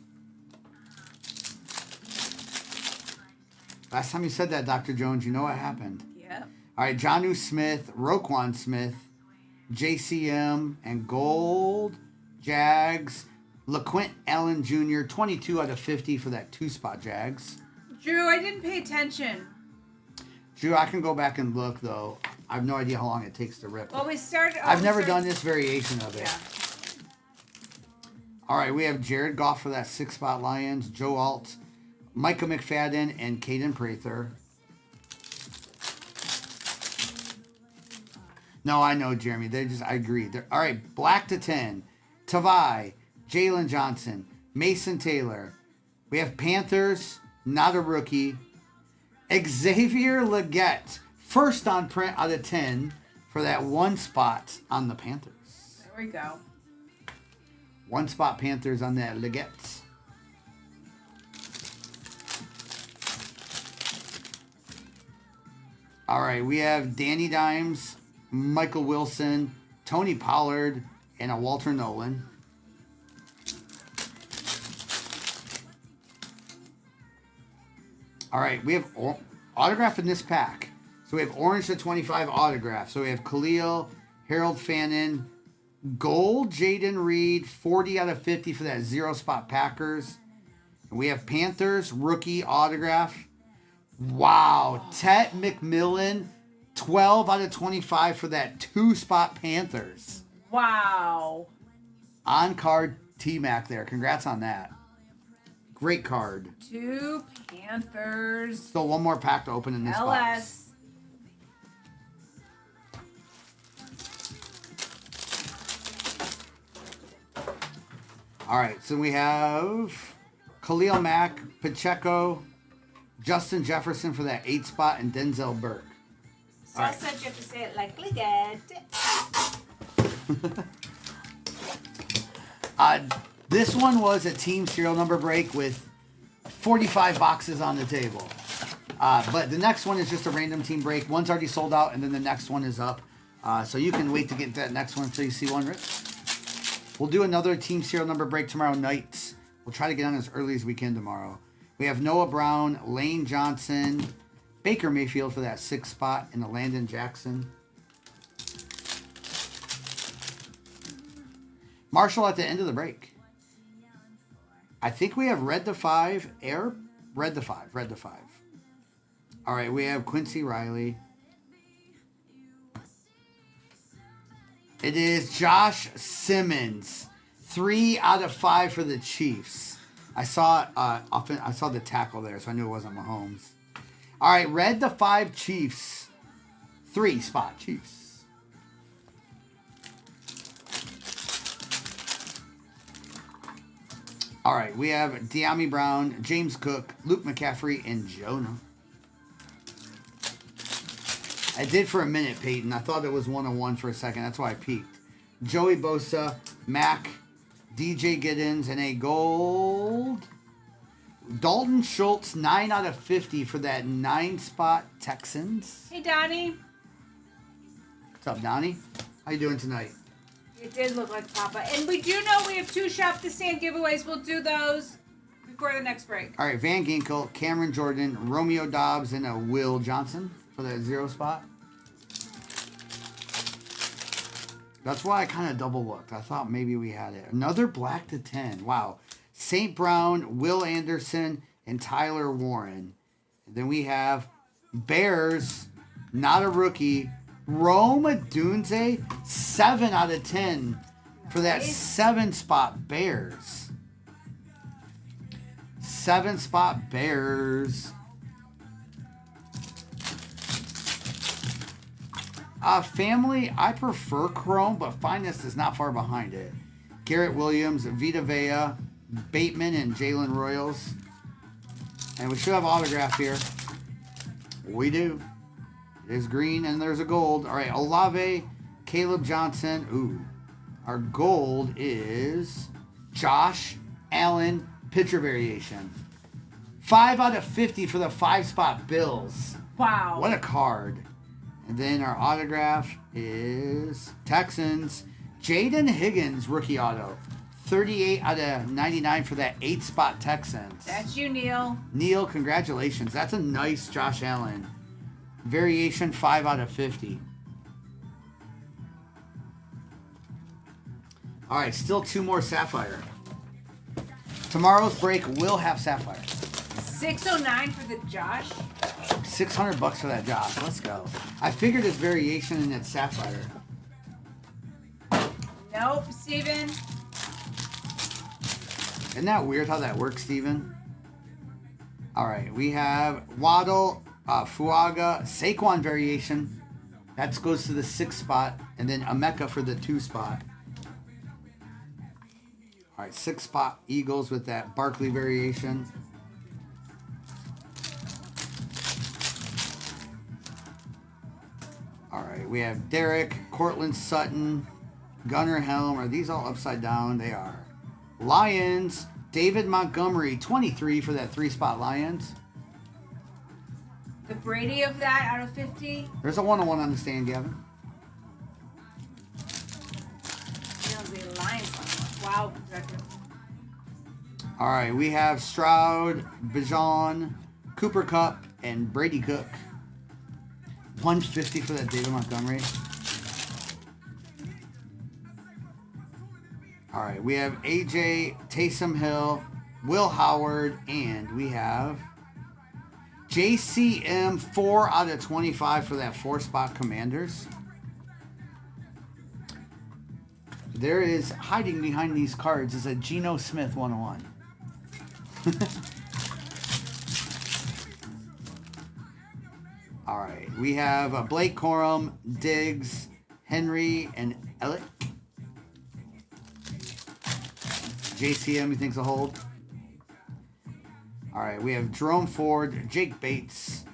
S1: Last time you said that, Dr. Jones, you know what happened.
S2: Yep.
S1: All right, Jonnu Smith, Roquan Smith, JCM, and Gold, Jags, LaQuint Allen Jr., 22 out of 50 for that 2-spot Jags.
S2: Drew, I didn't pay attention.
S1: Drew, I can go back and look, though. I have no idea how long it takes to rip.
S2: Well, we started.
S1: I've never done this variation of it.
S2: Yeah.
S1: All right, we have Jared Goff for that 6-spot Lions, Joe Alt, Micah McFadden, and Caden Prather. No, I know, Jeremy. I agree. All right, black to 10. Tavai, Jalen Johnson, Mason Taylor. We have Panthers, not a rookie. Xavier Legette, first on print out of 10 for that 1 spot on the Panthers.
S2: There we go.
S1: 1 spot Panthers on that Legette. All right, we have Danny Dimes, Michael Wilson, Tony Pollard, and a Walter Nolan. All right, we have autograph in this pack. So we have orange to 25 autograph. So we have Khalil, Harold Fannin, gold Jaden Reed, 40 out of 50 for that 0-spot Packers. And we have Panthers rookie autograph. Wow, Tet McMillan, 12 out of 25 for that 2-spot Panthers.
S2: Wow.
S1: On card T-Mac there. Congrats on that. Great card.
S2: 2 Panthers.
S1: Still one more pack to open in this box.
S2: LS.
S1: All right, so we have Khalil Mack, Pacheco, Justin Jefferson for that 8 spot, and Denzel Burke.
S3: So you have to say it like that.
S1: This one was a team serial number break with 45 boxes on the table. But the next one is just a random team break. One's already sold out, and then the next one is up. So you can wait to get that next one until you see one rip. We'll do another team serial number break tomorrow night. We'll try to get on as early as we can tomorrow. We have Noah Brown, Lane Johnson, Baker Mayfield for that 6th spot, and the Landon Jackson. Marshall at the end of the break. I think we have Red to 5, Air, Red to 5. All right, we have Quincy Riley. It is Josh Simmons, 3 out of 5 for the Chiefs. I saw the tackle there, so I knew it wasn't Mahomes. All right, Red to 5 Chiefs, 3-spot Chiefs. All right, we have De'Ami Brown, James Cook, Luke McCaffrey, and Jonah. I did for a minute, Peyton. I thought it was 101 for a second. That's why I peeked. Joey Bosa, Mac, DJ Giddens, and a gold. Dalton Schultz, 9 out of 50 for that 9-spot Texans.
S2: Hey, Donnie.
S1: What's up, Donnie? How you doing tonight?
S2: It did look like Papa. And we do know we have 2 Shop to Stand giveaways. We'll do those before the next break.
S1: All right, Van Ginkel, Cameron Jordan, Romeo Dobbs, and a Will Johnson for that 0 spot. That's why I kind of double looked. I thought maybe we had it. Another black to 10. Wow. St. Brown, Will Anderson, and Tyler Warren. And then we have Bears, not a rookie. Rome Odunze, 7 out of 10 for that
S2: Nice.
S1: 7-spot Bears. 7-spot Bears. Family, I prefer Chrome, but Finest is not far behind it. Garrett Williams, Vita Vea, Bateman, and Jalen Royals. And we should have autograph here. We do. It is green and there's a gold. All right, Olave, Caleb Johnson. Ooh. Our gold is Josh Allen, pitcher variation. 5 out of 50 for the 5-spot Bills.
S2: Wow.
S1: What a card. And then our autograph is Texans. Jaden Higgins, rookie auto. 38 out of 99 for that 8-spot Texans.
S2: That's you, Neil.
S1: Neil, congratulations. That's a nice Josh Allen. Variation 5 out of 50. All right, still 2 more Sapphire. Tomorrow's break will have Sapphire.
S2: 609 for the Josh.
S1: $600 for that job. Let's go. I figured it's variation and it's Sapphire.
S2: Nope, Steven.
S1: Isn't that weird how that works, Steven? All right, we have Waddle, Fuaga, Saquon variation. That goes to the 6th spot. And then Emeka for the 2 spot. All right, 6th spot Eagles with that Barkley variation. All right, we have Derek, Cortland Sutton, Gunnar Helm. Are these all upside down? They are. Lions, David Montgomery, 23 for that 3-spot Lions.
S2: The Brady of that out of 50.
S1: There's a 101 on the stand, Gavin.
S2: The Lions one. Wow.
S1: All right, we have Stroud, Bijan, Cooper Kupp, and Brady Cook. 150 for that David Montgomery. All right, we have AJ, Taysom Hill, Will Howard, and we have JCM 4 out of 25 for that 4-spot Commanders. There is hiding behind these cards is a Geno Smith 101. All right, we have Blake Corum, Diggs, Henry, and Elliott. JCM, he thinks a hold. All right, we have Jerome Ford, Jake Bates,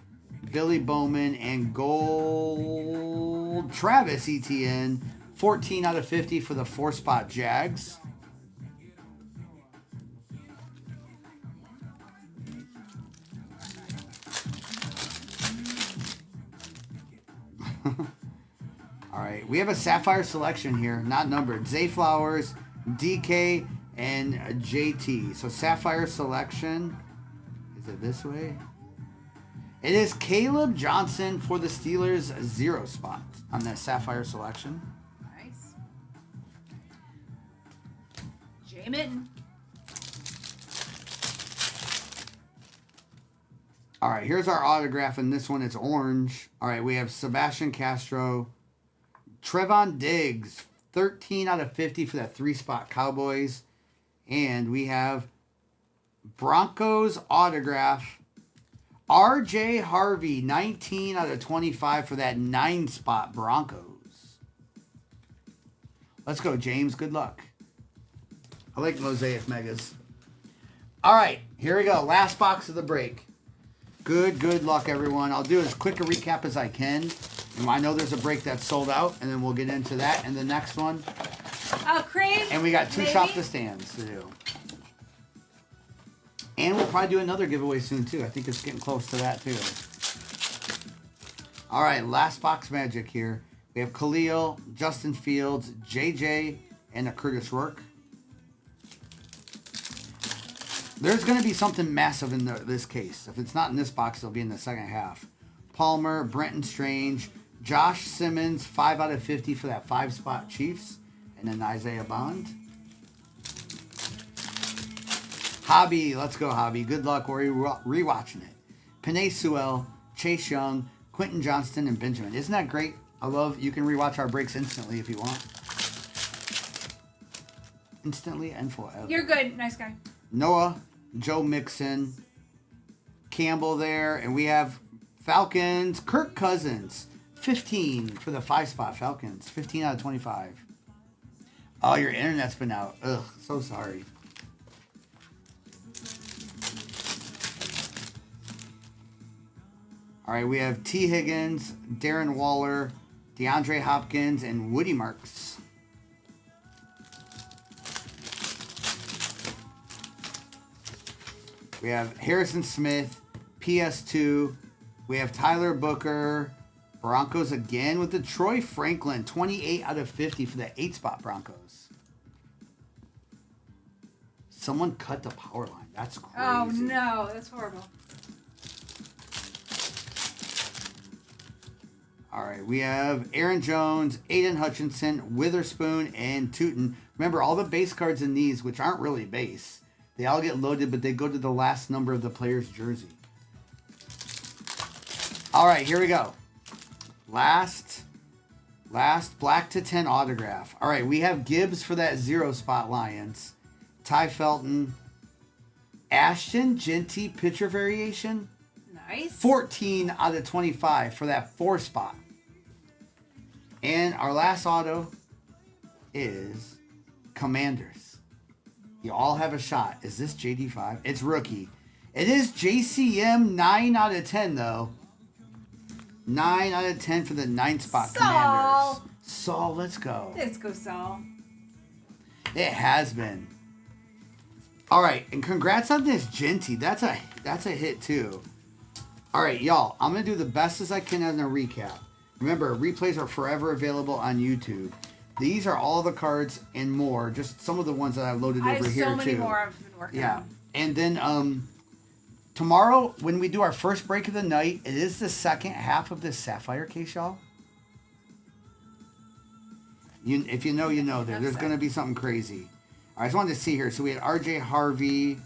S1: Billy Bowman, and gold Travis Etienne. 14 out of 50 for the 4-spot Jags. All right, we have a Sapphire selection here, not numbered. Zay Flowers, DK, and JT. So Sapphire selection, is it this way? It is Caleb Johnson for the Steelers, 0 spot on that Sapphire selection.
S2: Nice. Jay Mitten.
S1: All right, here's our autograph, and this one it's orange. All right, we have Sebastian Castro, Trevon Diggs, 13 out of 50 for that 3-spot Cowboys. And we have Broncos autograph, RJ Harvey, 19 out of 25 for that 9-spot Broncos. Let's go, James. Good luck. I like Mosaic Megas. All right, here we go. Last box of the break. Good luck, everyone. I'll do as quick a recap as I can. And I know there's a break that's sold out, and then we'll get into that and the next one.
S2: Crave.
S1: And we got 2
S2: maybe?
S1: shop the stands to do. And we'll probably do another giveaway soon, too. I think it's getting close to that, too. All right, last box magic here. We have Khalil, Justin Fields, JJ, and a Curtis Rourke. There's going to be something massive in this case. If it's not in this box, it'll be in the second half. Palmer, Brenton Strange, Josh Simmons, 5 out of 50 for that 5-spot Chiefs. And then Isaiah Bond. Hobby, let's go, Hobby. Good luck. We're rewatching it. Penei Sewell, Chase Young, Quentin Johnston, and Benjamin. Isn't that great? I love, you can rewatch our breaks instantly if you want. Instantly and forever.
S2: You're good. Nice guy.
S1: Noah, Joe Mixon, Campbell there, and we have Falcons, Kirk Cousins, 15 for the 5-spot Falcons, 15 out of 25. Oh, your internet's been out. Ugh, so sorry. All right, we have T. Higgins, Darren Waller, DeAndre Hopkins, and Woody Marks. We have Harrison Smith, PS2. We have Tyler Booker, Broncos again with the Troy Franklin, 28 out of 50 for the 8-spot Broncos. Someone cut the power line. That's crazy.
S2: Oh no, that's horrible.
S1: All right, we have Aaron Jones, Aiden Hutchinson, Witherspoon, and Tootin. Remember, all the base cards in these, which aren't really base, they all get loaded, but they go to the last number of the player's jersey. All right, here we go. Last black to 10 autograph. All right, we have Gibbs for that 0-spot Lions. Ty Felton. Ashton Genty pitcher variation.
S2: Nice.
S1: 14 out of 25 for that 4-spot. And our last auto is Commanders. You all have a shot. Is this JD5? It's rookie. It is JCM 9 out of 10 though. 9 out of 10 for the 9-spot
S2: Saul.
S1: Commanders. Saul, let's go.
S2: Let's go, Saul.
S1: It has been. All right, and congrats on this Genty. That's a hit too. All right, y'all, I'm going to do the best as I can on a recap. Remember, replays are forever available on YouTube. These are all the cards and more, just some of the ones that I loaded
S2: I
S1: over
S2: have
S1: here
S2: so many
S1: too.
S2: more I've been working
S1: Yeah.
S2: on.
S1: And then tomorrow, when we do our first break of the night, it is the second half of this Sapphire case, y'all. If you know, you know. There's going to be something crazy. I just wanted to see here. So we had R.J. Harvey.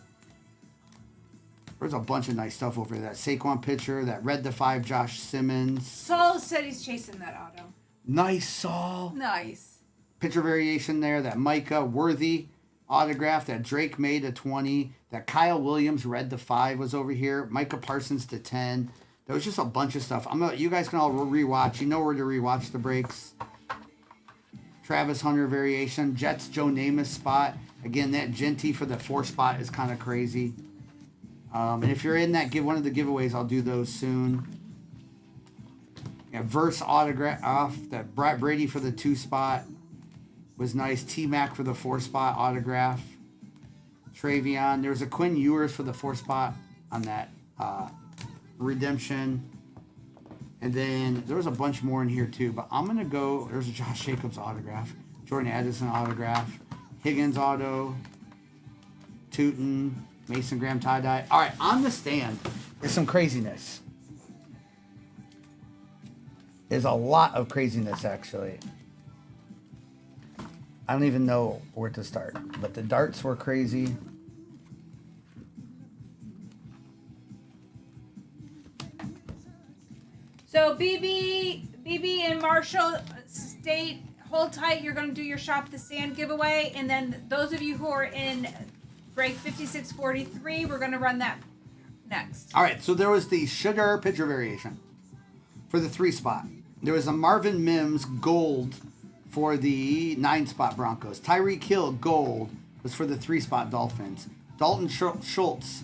S1: There's a bunch of nice stuff over there. That Saquon pitcher, that Red the 5 Josh Simmons.
S2: Saul said he's chasing that auto.
S1: Nice Saul.
S2: Nice.
S1: Pitcher variation there. That Micah Worthy autograph. That Drake made a 20. That Kyle Williams Red the 5 was over here. Micah Parsons to 10. There was just a bunch of stuff. You guys can all rewatch. You know where to rewatch the breaks. Travis Hunter variation. Jets Joe Namath spot. Again, that Genty for the 4 spot is kind of crazy. And if you're in that one of the giveaways, I'll do those soon. Yeah, Verse autograph off. That Brady for the 2 spot was nice. T-Mac for the 4 spot autograph. Travion. There was a Quinn Ewers for the 4 spot on that redemption. And then there was a bunch more in here too. But I'm going to go. There's a Josh Jacobs autograph. Jordan Addison autograph. Higgins auto. Tootin. Mason Graham tie-dye. All right, on the stand is some craziness. There's a lot of craziness, actually. I don't even know where to start. But the darts were crazy.
S2: So BB and Marshall State, hold tight. You're going to do your Shop the Stand giveaway. And then those of you who are in break 5643, we're going to run that next.
S1: All right, so there was the Sugar pitcher variation for the 3 spot. There was a Marvin Mims gold for the 9 spot Broncos. Tyreek Hill gold was for the 3 spot Dolphins. Dalton Schultz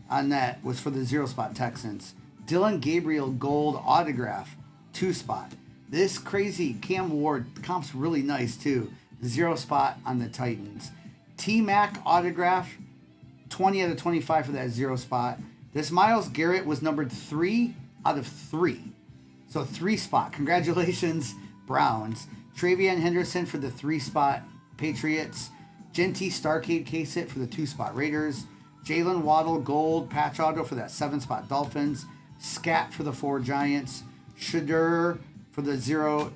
S1: on that was for the 0 spot Texans. Dylan Gabriel gold autograph 2 spot. This crazy Cam Ward comp's really nice too. 0 spot on the Titans. T-Mac autograph 20 out of 25 for that 0 spot. This Myles Garrett was numbered 3 out of 3. So 3 spot. Congratulations, Browns. Travion Henderson for the 3 spot Patriots. Genty Starcade case hit for the 2 spot Raiders. Jalen Waddle gold patch auto for that 7 spot Dolphins. Scat for the 4 Giants. Shadur for the 0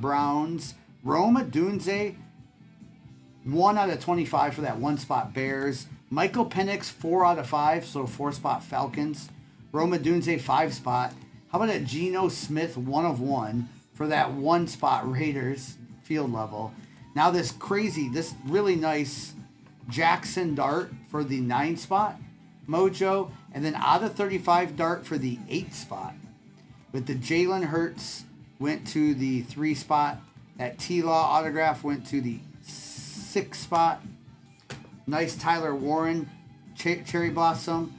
S1: Browns. Roma Dunze, 1 out of 25 for that 1 spot Bears. Michael Penix, 4 out of 5, so 4 spot Falcons. Roma Dunze, 5 spot. How about that Geno Smith, 1 of 1 for that 1 spot Raiders field level. Now this really nice Jackson Dart for the 9 spot Mojo, and then out of 35 Dart for the 8 spot. With the Jalen Hurts went to the 3 spot. That T-Law autograph went to the 6 spot. Nice Tyler Warren Cherry Blossom,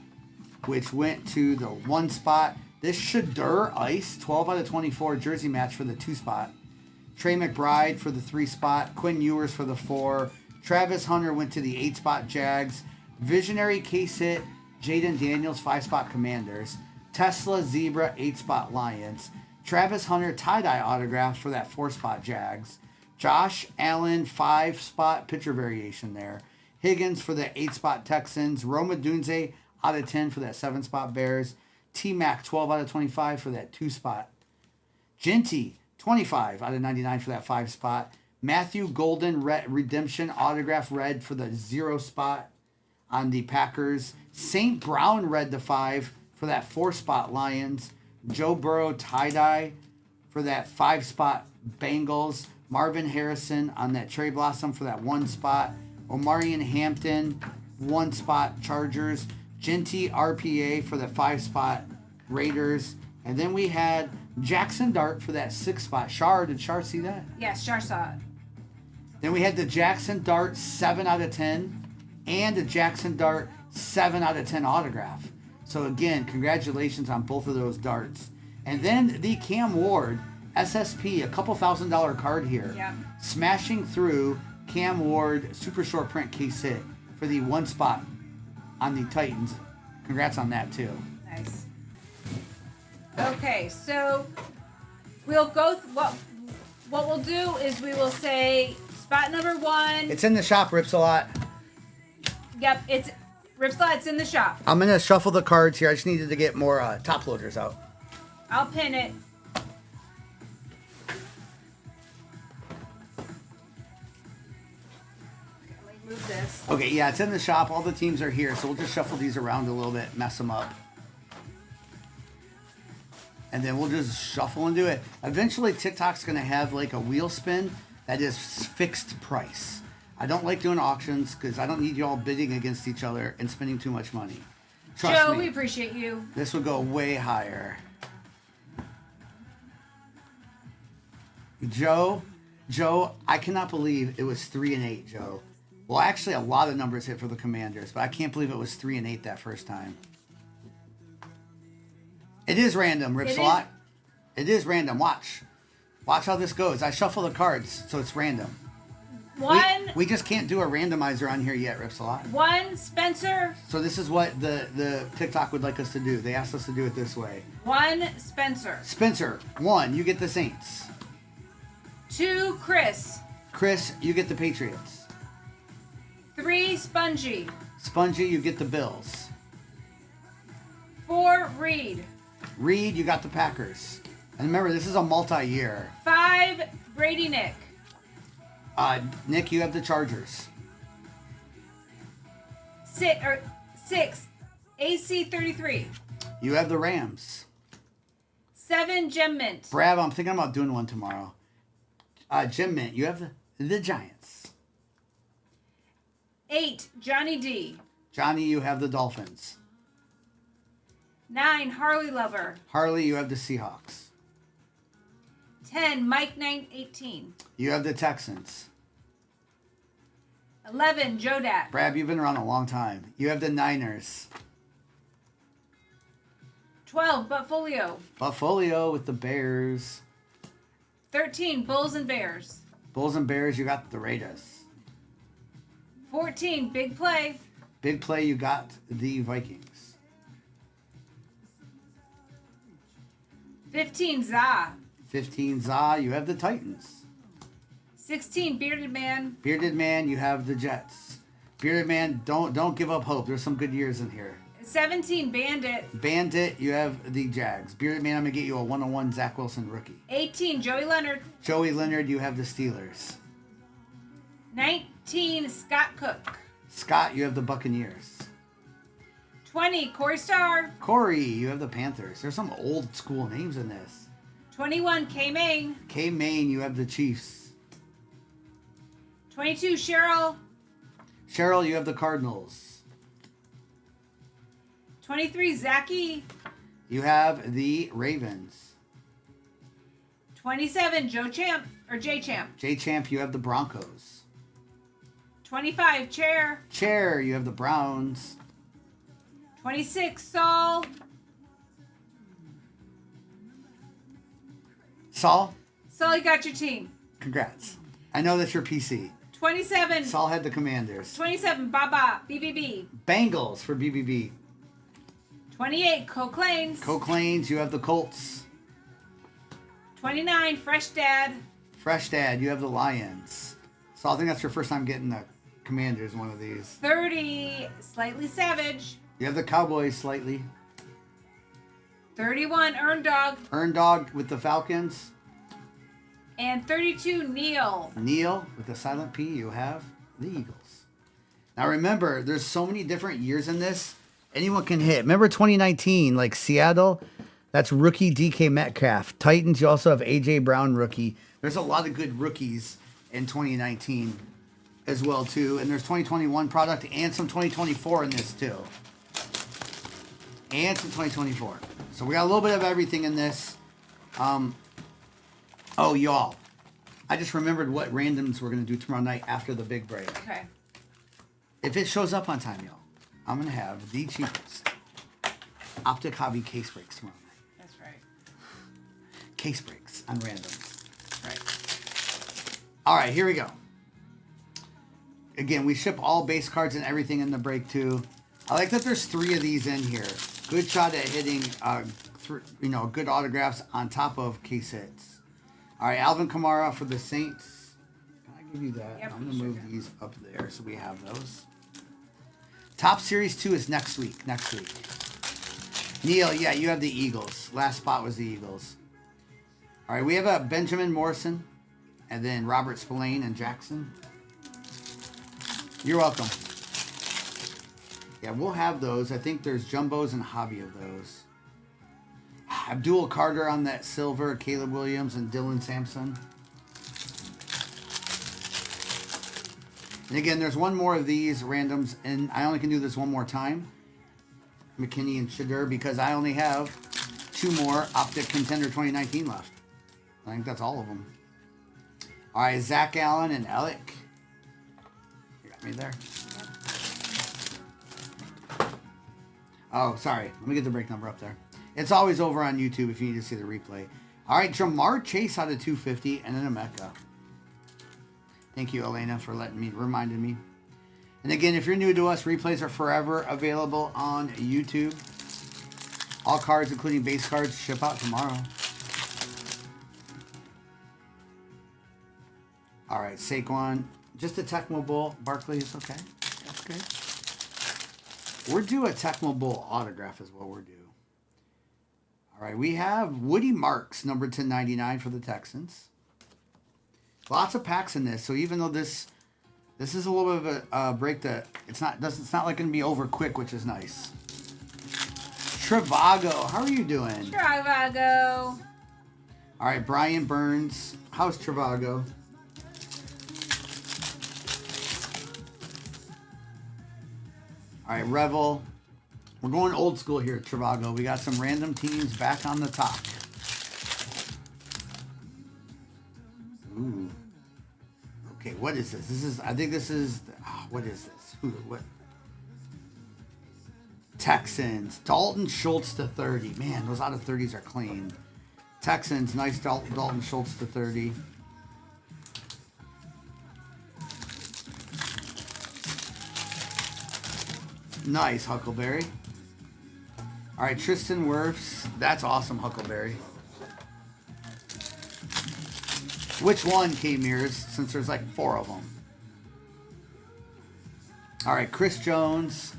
S1: which went to the 1 spot. This Shadur Ice 12 out of 24 jersey match for the 2 spot. Trey McBride for the 3 spot. Quinn Ewers for the 4. Travis Hunter went to the 8 spot Jags. Visionary case hit Jaden Daniels 5 spot Commanders. Tesla Zebra 8 spot Lions. Travis Hunter tie-dye autograph for that 4 spot Jags. Josh Allen 5 spot pitcher variation there. Higgins for the 8 spot Texans. Roma Dunze out of 10 for that 7 spot Bears. T-Mac 12 out of 25 for that 2 spot. Genty 25 out of 99 for that 5 spot. Matthew Golden redemption autograph red for the 0 spot on the Packers. St. Brown red to 5 for that 4 spot Lions. Joe Burrow tie-dye for that 5 spot Bengals. Marvin Harrison on that Cherry Blossom for that 1 spot. Omarion Hampton 1 spot Chargers. Genty RPA for the 5 spot Raiders. And then we had Jackson Dart for that 6 spot. Did Shar see that?
S2: Yes, Char saw it.
S1: Then we had the Jackson Dart 7 out of 10 and the Jackson Dart 7 out of 10 autograph. So again, congratulations on both of those darts. And then the Cam Ward SSP, a couple $1,000 card here.
S2: Yeah.
S1: Smashing through Cam Ward super short print case hit for the 1 spot on the Titans. Congrats on that too.
S2: Nice. Okay, so we'll go. What we'll do is we will say spot number 1.
S1: It's in the shop, Rips a lot.
S2: Yep, it's Ripslot. It's in the shop.
S1: I'm gonna shuffle the cards here. I just needed to get more top loaders out.
S2: I'll pin it. Okay, let me move this.
S1: Okay, yeah, it's in the shop. All the teams are here, so we'll just shuffle these around a little bit, mess them up. And then we'll just shuffle and do it. Eventually, TikTok's going to have like a wheel spin that is fixed price. I don't like doing auctions because I don't need you all bidding against each other and spending too much money. Trust
S2: Joe,
S1: me,
S2: we appreciate you.
S1: this would go way higher. Joe, I cannot believe it was 3 and 8, Joe. Well, actually, a lot of numbers hit for the Commanders, but I can't believe it was 3 and 8 that first time. It is random, Rips a lot. It is random. Watch how this goes. I shuffle the cards, so it's random. We just can't do a randomizer on here yet, Rips a lot.
S2: 1 Spencer.
S1: So this is what the TikTok would like us to do. They asked us to do it this way.
S2: 1 Spencer.
S1: Spencer, 1, you get the Saints.
S2: 2 Chris.
S1: Chris, you get the Patriots.
S2: 3 Spongy.
S1: Spongy, you get the Bills.
S2: 4 Reed.
S1: Reed, you got the Packers. And remember, this is a multi-year.
S2: 5 Brady Nick.
S1: Nick, you have the Chargers.
S2: 6 AC 33.
S1: You have the Rams.
S2: 7 Gem Mint.
S1: Brad, I'm thinking about doing one tomorrow. Jim Mint, you have the Giants.
S2: 8 Johnny D.
S1: Johnny, you have the Dolphins.
S2: 9 Harley Lover.
S1: Harley, you have the Seahawks.
S2: 10 Mike 918.
S1: You have the Texans.
S2: 11 Jodat.
S1: Brad, you've been around a long time. You have the Niners.
S2: 12 Buttfolio.
S1: Buffalo with the Bears.
S2: 13 Bulls and Bears.
S1: Bulls and Bears, you got the Raiders.
S2: 14 Big Play.
S1: Big play, you got the Vikings.
S2: 15 Za.
S1: 15 Za, you have the Titans.
S2: 16 Bearded Man.
S1: Bearded Man, you have the Jets. Bearded Man, don't give up hope. There's some good years in here.
S2: 17 Bandit.
S1: Bandit, you have the Jags. Bearded Man, I'm going to get you a 101 Zach Wilson rookie.
S2: 18 Joey Leonard.
S1: Joey Leonard, you have the Steelers.
S2: 19 Scott Cook.
S1: Scott, you have the Buccaneers.
S2: 20 Corey Starr.
S1: Corey, you have the Panthers. There's some old school names in this.
S2: 21 K Main.
S1: K Main, you have the Chiefs.
S2: 22 Cheryl.
S1: Cheryl, you have the Cardinals.
S2: 23 Zachy.
S1: You have the Ravens.
S2: 27 Joe Champ or J Champ.
S1: J Champ, you have the Broncos.
S2: 25 Chair.
S1: Chair, you have the Browns.
S2: 26 Saul.
S1: Saul,
S2: Saul, you got your team.
S1: congrats. I know that's your PC.
S2: 27.
S1: Saul had the Commanders.
S2: 27 Baba BBB.
S1: Bengals for BBB.
S2: 28 Coclanes.
S1: Coclanes, you have the Colts.
S2: 29 Fresh Dad.
S1: Fresh Dad, you have the Lions. So I think that's your first time getting the Commanders, one of these.
S2: 30 Slightly Savage.
S1: You have the Cowboys slightly.
S2: 31 Earn Dog.
S1: Earn Dog with the Falcons.
S2: And 32 Neil.
S1: Neil with the silent P, you have the Eagles. Now remember, there's so many different years in this. Anyone can hit. Remember 2019, like Seattle? That's rookie DK Metcalf. Titans, you also have A.J. Brown rookie. There's a lot of good rookies in 2019 as well, too. And there's 2021 product and some 2024 in this, too. And some 2024. So we got a little bit of everything in this. Oh, y'all. I just remembered what randoms we're going to do tomorrow night after the big break.
S2: Okay.
S1: If it shows up on time, y'all, I'm going to have the cheapest Optic Hobby case breaks tomorrow night.
S2: That's right.
S1: Case breaks on randoms.
S2: Right.
S1: All right, here we go. Again, we ship all base cards and everything in the break, too. I like that there's 3 of these in here. Good shot at hitting, good autographs on top of case hits. All right, Alvin Kamara for the Saints. Can I give you that?
S2: Yep,
S1: I'm going to
S2: sure
S1: move
S2: can.
S1: these up there so we have those. Top Series 2 is next week. Neil, yeah, you have the Eagles. Last spot was the Eagles. All right, we have a Benjamin Morrison and then Robert Spillane and Jackson. You're welcome. Yeah, we'll have those. I think there's jumbos and hobby of those. Abdul Carter on that silver, Caleb Williams and Dylan Sampson. And again, there's one more of these randoms, and I only can do this one more time. McKinney and Shadur, because I only have 2 more Optic Contender 2019 left. I think that's all of them. All right, Zach Allen and Alec. You got me there. Oh, sorry. Let me get the break number up there. It's always over on YouTube if you need to see the replay. All right, Jamar Chase out of 250 and then a Mecca. Thank you, Elena, for reminding me. And again, if you're new to us, replays are forever available on YouTube. All cards, including base cards, ship out tomorrow. All right, Saquon. Just a Tecmo Bowl. Barkley is okay. That's good. We're due a Tecmo Bowl autograph is what we're due. All right, we have Woody Marks, numbered to 99 for the Texans. Lots of packs in this, so even though this is a little bit of a break that it's not like going to be over quick, which is nice. Trivago, how are you doing?
S2: Trivago.
S1: All right, Brian Burns, how's Trivago? All right, Revel. We're going old school here at Trivago. We got some random teams back on the top. Ooh. Okay, what is this? What is this? What? Texans. Dalton Schultz to 30. Man, those out of 30s are clean. Texans, nice Dalton Schultz to 30. Nice, Huckleberry. All right, Tristan Wirfs. That's awesome, Huckleberry. Which one, K-Mears, since there's like 4 of them? All right, Chris Jones.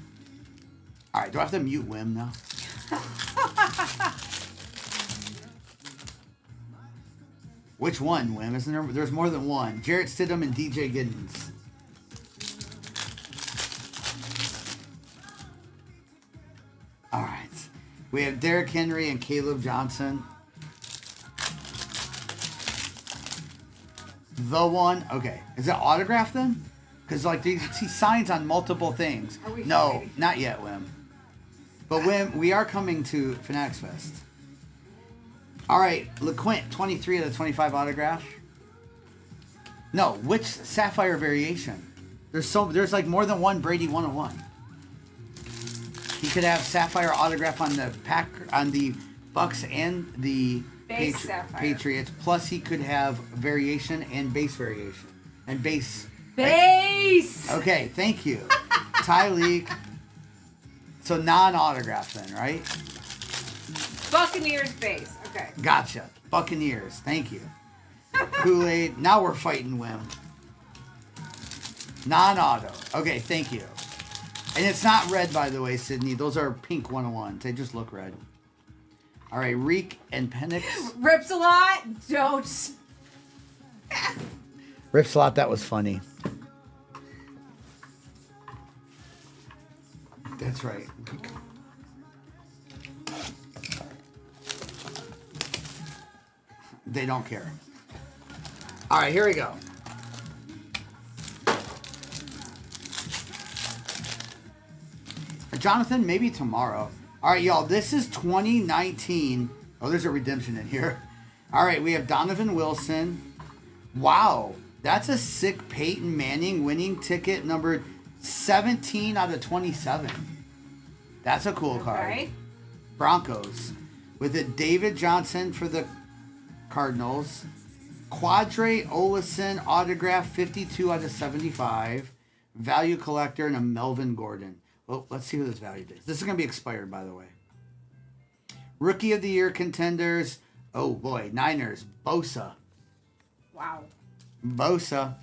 S1: All right, do I have to mute Wim now? Which one, Wim? Isn't there? There's more than one. Jarrett Stidham and DJ Giddens. All right. We have Derrick Henry and Caleb Johnson. The one. Okay. Is it autographed then? Because like he signs on multiple things.
S2: Are we
S1: No,
S2: fighting?
S1: not yet, Wim. But Wim, we are coming to Fanatics Fest. All right, LeQuint, 23 of the 25 autograph. No, which Sapphire variation? There's like more than one Brady 101. He could have Sapphire autograph on the Bucks and the
S2: Base Sapphire.
S1: Patriots. Plus, he could have variation and base variation and base.
S2: Base.
S1: Okay, thank you, Tyleek. So non-autograph then, right?
S2: Buccaneers base. Okay.
S1: Gotcha. Buccaneers. Thank you. Kool-Aid. Now we're fighting Wim. Non-auto. Okay, thank you. And it's not red, by the way, Sydney. Those are pink 101s. They just look red. All right, Reek and Penix.
S2: Rips a lot. Don't.
S1: Rip Slot, that was funny. That's right. They don't care. All right, here we go. Jonathan, maybe tomorrow. All right, y'all, this is 2019. Oh, there's a redemption in here. All right, we have Donovan Wilson. Wow, that's a sick Peyton Manning winning ticket, number 17 out of 27. That's a cool card.
S2: Okay.
S1: Broncos. With a David Johnson for the Cardinals. Quadre Olison autograph, 52 out of 75. Value collector and a Melvin Gordon. Well, let's see who this value is. This is going to be expired, by the way. Rookie of the Year contenders. Oh, boy. Niners. Bosa.
S2: Wow.
S1: Bosa.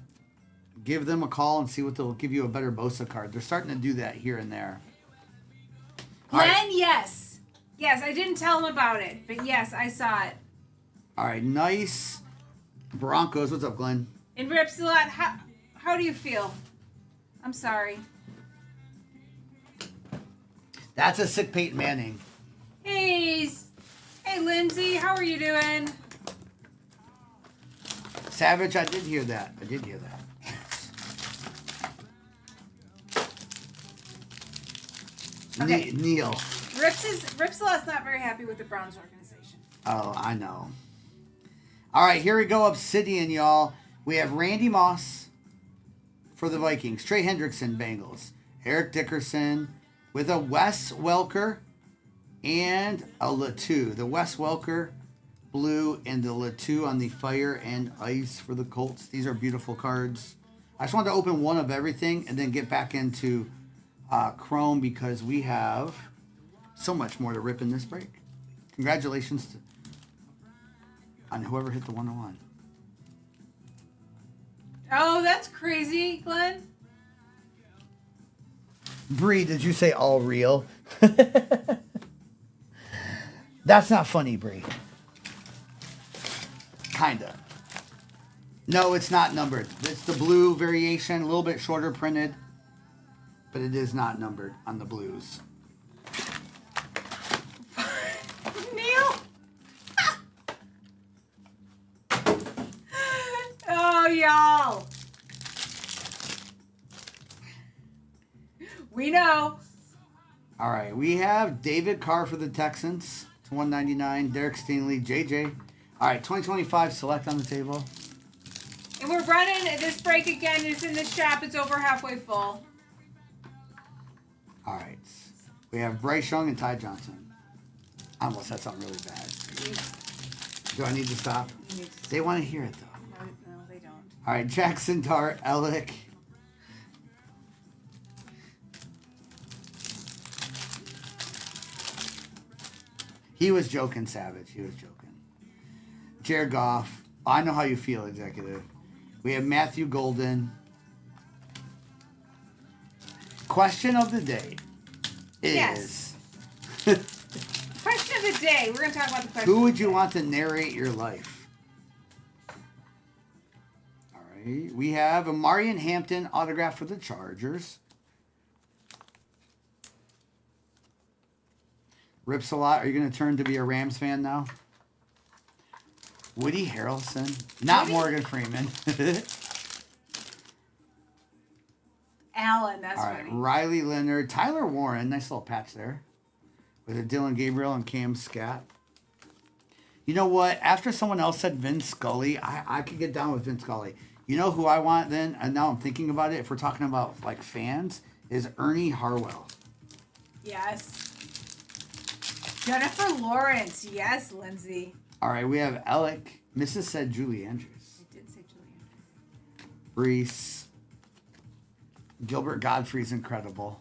S1: Give them a call and see what they'll give you a better Bosa card. They're starting to do that here and there. All
S2: Glenn,
S1: right.
S2: yes. Yes, I didn't tell him about it, but yes, I saw it.
S1: All right. Nice. Broncos. What's up, Glenn?
S2: And Rips a lot. How do you feel? I'm sorry.
S1: That's a sick Peyton Manning.
S2: Hey, Lindsay, how are you doing?
S1: Savage, I did hear that.
S2: Okay.
S1: Neil.
S2: Ripsalot's not very happy with the Browns organization.
S1: Oh, I know. All right, here we go. Obsidian, y'all. We have Randy Moss for the Vikings. Trey Hendrickson, Bengals. Eric Dickerson with a Wes Welker and a Latu. The Wes Welker blue and the Latu on the fire and ice for the Colts. These are beautiful cards. I just wanted to open one of everything and then get back into Chrome because we have so much more to rip in this break. Congratulations on whoever hit the 101.
S2: Oh, that's crazy, Glenn.
S1: Bree, did you say all real? That's not funny, Bree. Kinda. No, it's not numbered. It's the blue variation, a little bit shorter printed, but it is not numbered on the blues.
S2: Neil. Oh, y'all. We know.
S1: All right, we have David Carr for the Texans to 199. Derek Stingley, JJ. All right, 2025 select on the table.
S2: And we're running this break again. It's in the shop. It's over halfway full.
S1: All right, we have Bryce Young and Ty Johnson. I almost said something really bad. Do I need to stop? They want to hear it though.
S2: No, they don't.
S1: All right, Jackson Dart, Alec. He was joking, Savage. He was joking. Jared Goff. I know how you feel, Executive. We have Matthew Golden. Question of the day. is,
S2: Question of the day. We're going to talk about the question.
S1: who would you want to narrate your life? All right. We have a Marion Hampton autograph for the Chargers. Rips a lot. Are you going to turn to be a Rams fan now? Woody Harrelson. Not
S2: Woody?
S1: Morgan Freeman.
S2: Alan, that's
S1: All right.
S2: funny.
S1: Riley Leonard. Tyler Warren. Nice little patch there. With a Dylan Gabriel and Cam Scat. You know what? After someone else said Vince Scully, I could get down with Vince Scully. You know who I want then? And now I'm thinking about it. If we're talking about like fans, is Ernie Harwell.
S2: Yes. Jennifer Lawrence. Yes, Lindsay.
S1: All right. We have Alec. Mrs. said Julie Andrews.
S2: I did say Julian.
S1: Reese. Gilbert Godfrey's incredible.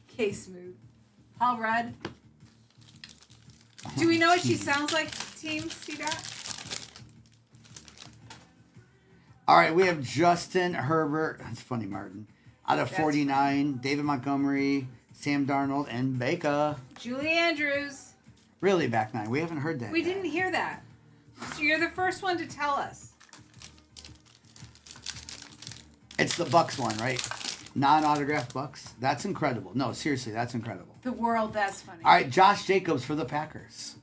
S2: K Smooth. Paul Rudd. Do we know what she sounds like, team? See that?
S1: All right, we have Justin Herbert. That's funny, Martin. Out of
S2: That's
S1: 49, David Montgomery, Sam Darnold, and Baker.
S2: Julie Andrews.
S1: Really, back nine. We haven't heard that.
S2: We
S1: yet.
S2: didn't hear that. So you're the first one to tell us.
S1: It's the Bucks one, right? Non-autographed Bucks. That's incredible. No, seriously, that's incredible.
S2: The world, that's funny.
S1: All right, Josh Jacobs for the Packers.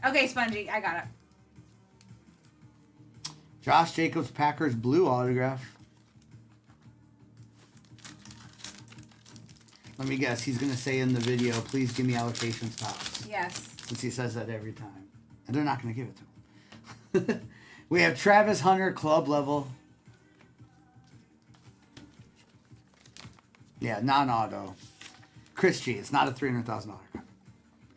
S2: Okay, Spongy, I got it.
S1: Josh Jacobs, Packers blue autograph. Let me guess. He's going to say in the video, please give me allocations tops.
S2: Yes.
S1: Since he says that every time. And they're not going to give it to him. We have Travis Hunter, club level. Yeah, non-auto. Chris G, it's not a $300,000 card.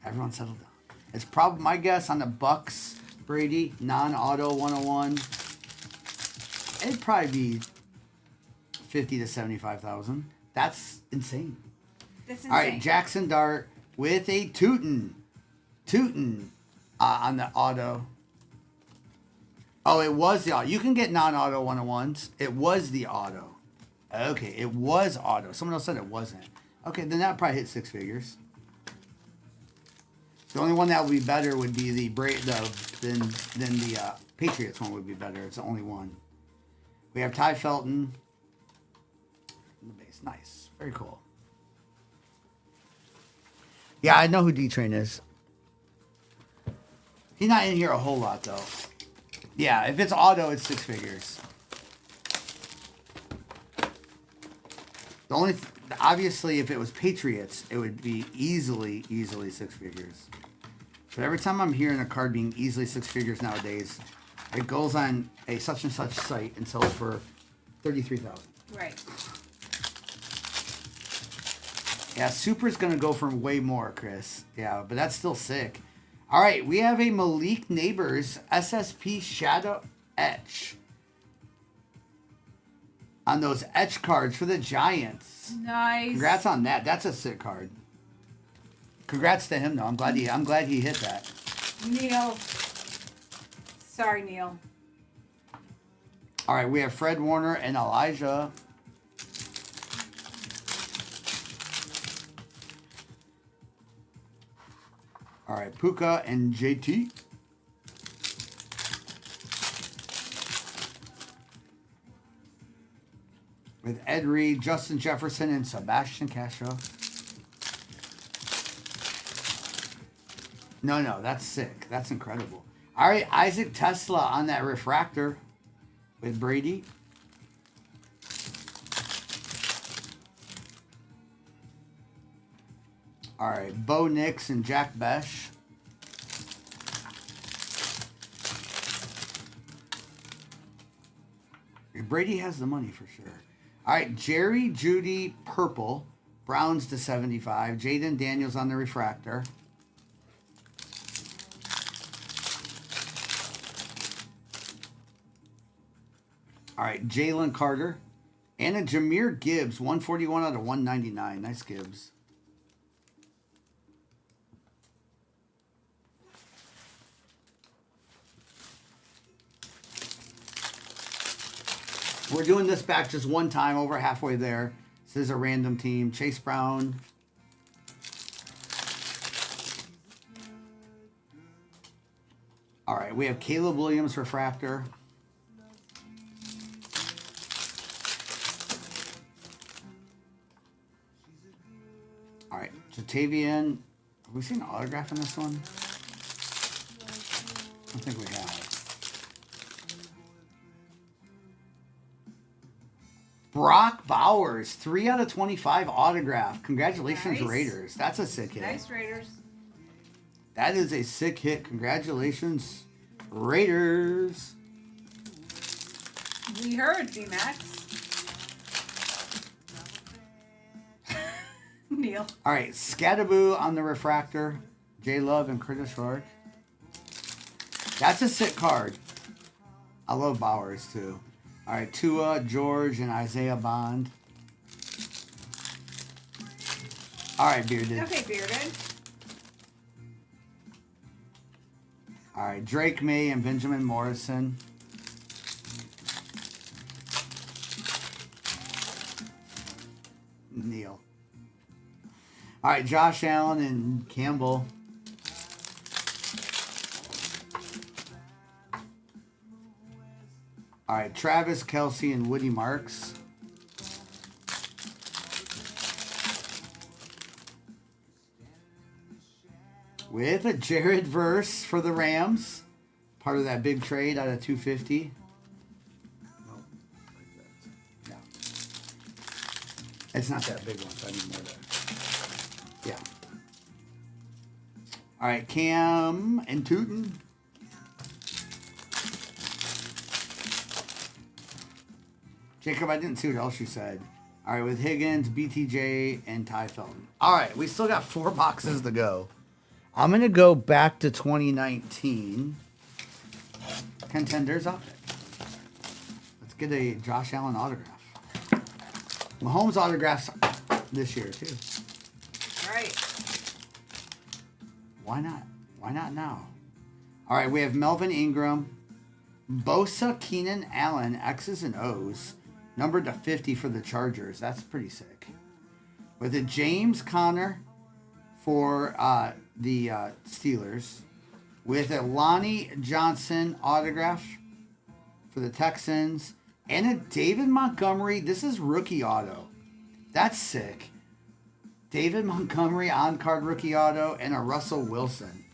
S1: Everyone settled down. It's probably, my guess on the Bucks, Brady, non-auto 101. It'd probably be 50 to 75,000. That's insane.
S2: That's insane.
S1: All right, Jackson Dart with a Tootin on the auto. Oh, it was the auto. You can get non-auto 101s. It was the auto. Okay, it was auto. Someone else said it wasn't. Okay, then that probably hit six figures. The only one that would be better would be the Patriots one would be better. It's the only one. We have Ty Felton. In the base, nice, very cool. Yeah, I know who D-Train is. He's not in here a whole lot though. Yeah, if it's auto, it's six figures. The only, obviously, if it was Patriots, it would be easily six figures. But every time I'm hearing a card being easily six figures nowadays, it goes on a such and such site and sells for $33,000.
S2: Right.
S1: Yeah, Super's gonna go for way more, Chris. Yeah, but that's still sick. All right, we have a Malik Neighbors SSP Shadow Etch. On those etch cards for the Giants.
S2: Nice.
S1: Congrats on that. That's a sick card. Congrats to him though. I'm glad he hit that.
S2: Neil. Sorry, Neil.
S1: All right, we have Fred Warner and Elijah. All right, Puka and JT. With Ed Reed, Justin Jefferson, and Sebastian Castro. No, that's sick. That's incredible. All right, Isaac Tesla on that refractor with Brady. All right, Bo Nix and Jack Besh. Brady has the money for sure. All right, Jerry Judy purple, Browns to 75. Jaden Daniels on the refractor. All right, Jalen Carter and a Jahmyr Gibbs, 141 out of 199. Nice Gibbs. We're doing this back just one time, over halfway there. This is a random team. Chase Brown. All right, we have Caleb Williams refractor. All right, Jatavian. Have we seen an autograph in this one? I don't think we have. Brock Bowers, 3 out of 25 autograph. Congratulations,
S2: Nice.
S1: Raiders. That's a sick hit.
S2: Nice Raiders.
S1: That is a sick hit. Congratulations, Raiders.
S2: We heard, D-Max. Neil.
S1: All right, Scattaboo on the refractor. J Love and Curtis Rourke. That's a sick card. I love Bowers too. All right, Tua, George, and Isaiah Bond. All right, Bearded.
S2: Okay, Bearded.
S1: All right, Drake May and Benjamin Morrison. Neil. All right, Josh Allen and Campbell. All right, Travis Kelce and Woody Marks. With a Jared Verse for the Rams. Part of that big trade out of 250. No. It's not that big one, so I need more there. Yeah. All right, Cam and Tootin. Jacob, I didn't see what else you said. All right, with Higgins, BTJ, and Ty Felton. All right, we still got 4 boxes to go. I'm going to go back to 2019. Contenders Optic. Let's get a Josh Allen autograph. Mahomes autographs this year, too.
S2: Right.
S1: Why not? Why not now? All right, we have Melvin Ingram, Bosa, Keenan Allen, X's and O's, numbered to 50 for the Chargers. That's pretty sick. With a James Conner for the Steelers, with a Lonnie Johnson autograph for the Texans, and a David Montgomery. This is rookie auto. That's sick. David Montgomery on-card rookie auto, and a Russell Wilson.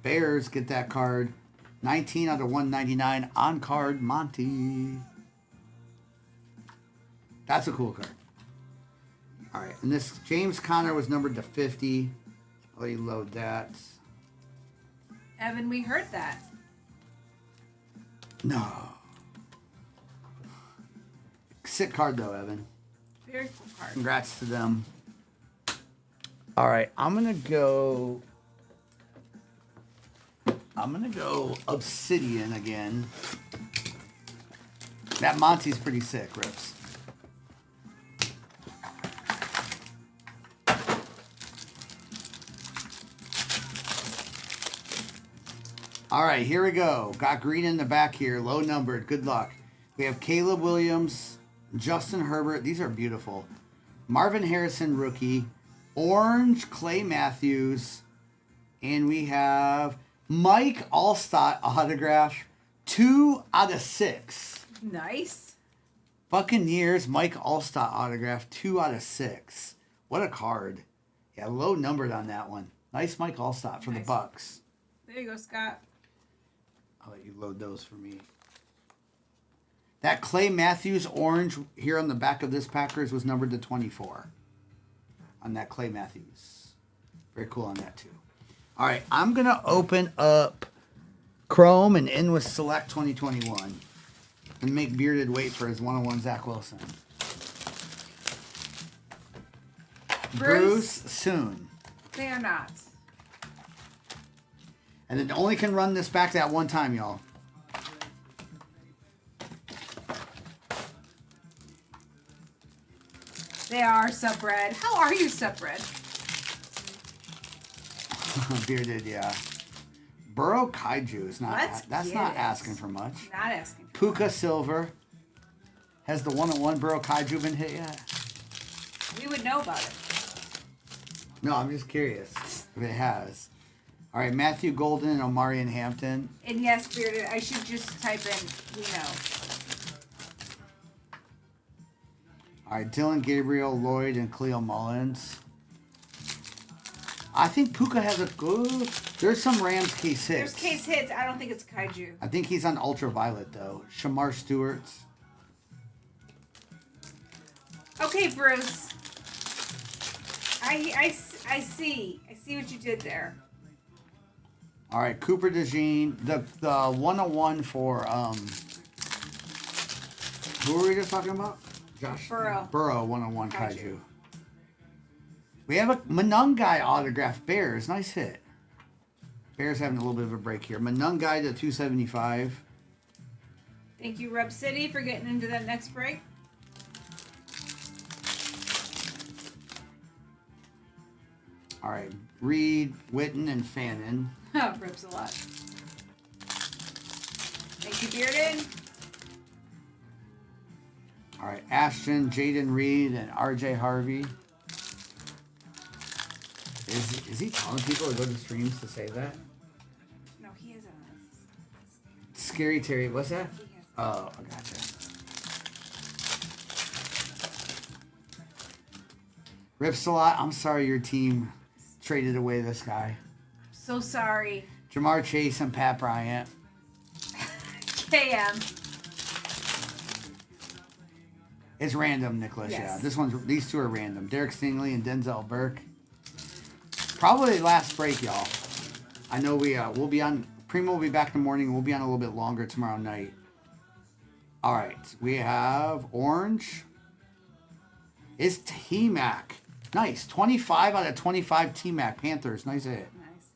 S1: Bears get that card. 19 out of 199 on-card Monty. That's a cool card. All right, and this James Conner was numbered to 50. I'll let you load that.
S2: Evan, we heard that.
S1: No. Sick card though, Evan.
S2: Very cool card.
S1: Congrats to them. All right, I'm gonna go Obsidian again. That Monty's pretty sick, Rips. All right, here we go. Got green in the back here, low numbered. Good luck. We have Caleb Williams, Justin Herbert. These are beautiful. Marvin Harrison, rookie. Orange, Clay Matthews. And we have Mike Allstott autograph. 2 out of 6.
S2: Nice.
S1: Buccaneers, Mike Allstott autograph. 2 out of 6. What a card. Yeah, low numbered on that one. Nice Mike Allstott for the
S2: Nice.
S1: Bucks.
S2: There you go, Scott.
S1: I'll let you load those for me. That Clay Matthews orange here on the back of this Packers was numbered to 24. On that Clay Matthews. Very cool on that too. All right, I'm going to open up Chrome and end with Select 2021. And make Bearded wait for his 101 Zach Wilson. Bruce soon.
S2: They are not.
S1: And it only can run this back that one time, y'all.
S2: They are Subbred. How are you, Subbred?
S1: Bearded, yeah. Burrow Kaiju is not.
S2: Let's
S1: That's
S2: get
S1: not
S2: it.
S1: asking for much.
S2: Not asking.
S1: Puka Silver. Has the 101 Burrow Kaiju been hit yet?
S2: We would know about it.
S1: No, I'm just curious if it has. All right, Matthew Golden and Omarion Hampton.
S2: And yes, Bearded, I should just type in, we know.
S1: All right, Dylan Gabriel, Lloyd, and Cleo Mullins. I think Puka has a good. There's some Rams case hits.
S2: There's case hits. I don't think it's Kaiju.
S1: I think he's on ultraviolet though. Shamar Stewart.
S2: Okay, Bruce. I see. I see what you did there.
S1: All right, Cooper DeJean. The 101 for who were we just talking about? Josh
S2: Burrow.
S1: Burrow 101
S2: Kaiju.
S1: Kaiju. We have a Manungai autograph. Bears, nice hit. Bears having a little bit of a break here. Manungai to 275.
S2: Thank you, Rub City, for getting into that next break.
S1: All right, Reed, Witten, and Fannin.
S2: Rips a lot. Thank you, Bearded.
S1: All right, Ashton, Jaden Reed, and RJ Harvey. Is he telling people to go to streams to say that?
S2: No, he isn't.
S1: Scary Terry, what's that?
S2: He has.
S1: Oh, I gotcha. Rips a lot. I'm sorry your team traded away this guy.
S2: So sorry.
S1: Jamar Chase and Pat Bryant.
S2: KM.
S1: It's random, Nicholas.
S2: Yes.
S1: Yeah, these two are random. Derek Stingley and Denzel Burke. Probably last break, y'all. I know we'll be on. Primo will be back in the morning. We'll be on a little bit longer tomorrow night. All right, we have orange. It's T-Mac. Nice. 25 out of 25 T-Mac Panthers. Nice hit.
S2: Nice.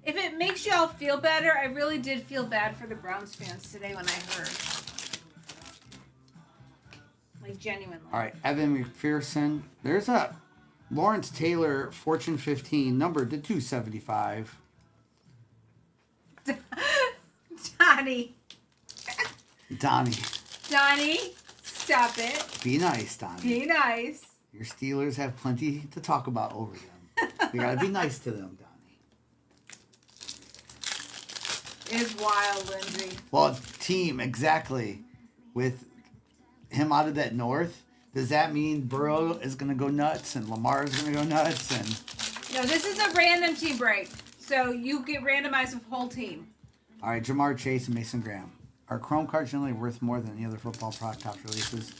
S2: If it makes y'all feel better, I really did feel bad for the Browns fans today when I heard. Like, genuinely.
S1: All right, Evan McPherson. There's a Lawrence Taylor Fortune 15 numbered to 275.
S2: Donnie.
S1: Donnie,
S2: Stop it.
S1: be nice, Donnie.
S2: Be nice.
S1: Your Steelers have plenty to talk about over them. We gotta be nice to them, Donnie.
S2: It's wild, Lindsay.
S1: Well, team, exactly. With him out of that north, does that mean Burrow is gonna go nuts and Lamar is gonna go nuts? And
S2: No, this is a random team break. So you get randomized with whole team.
S1: all right, Jamar Chase and Mason Graham. Are Chrome cards generally worth more than any other football product Topps releases?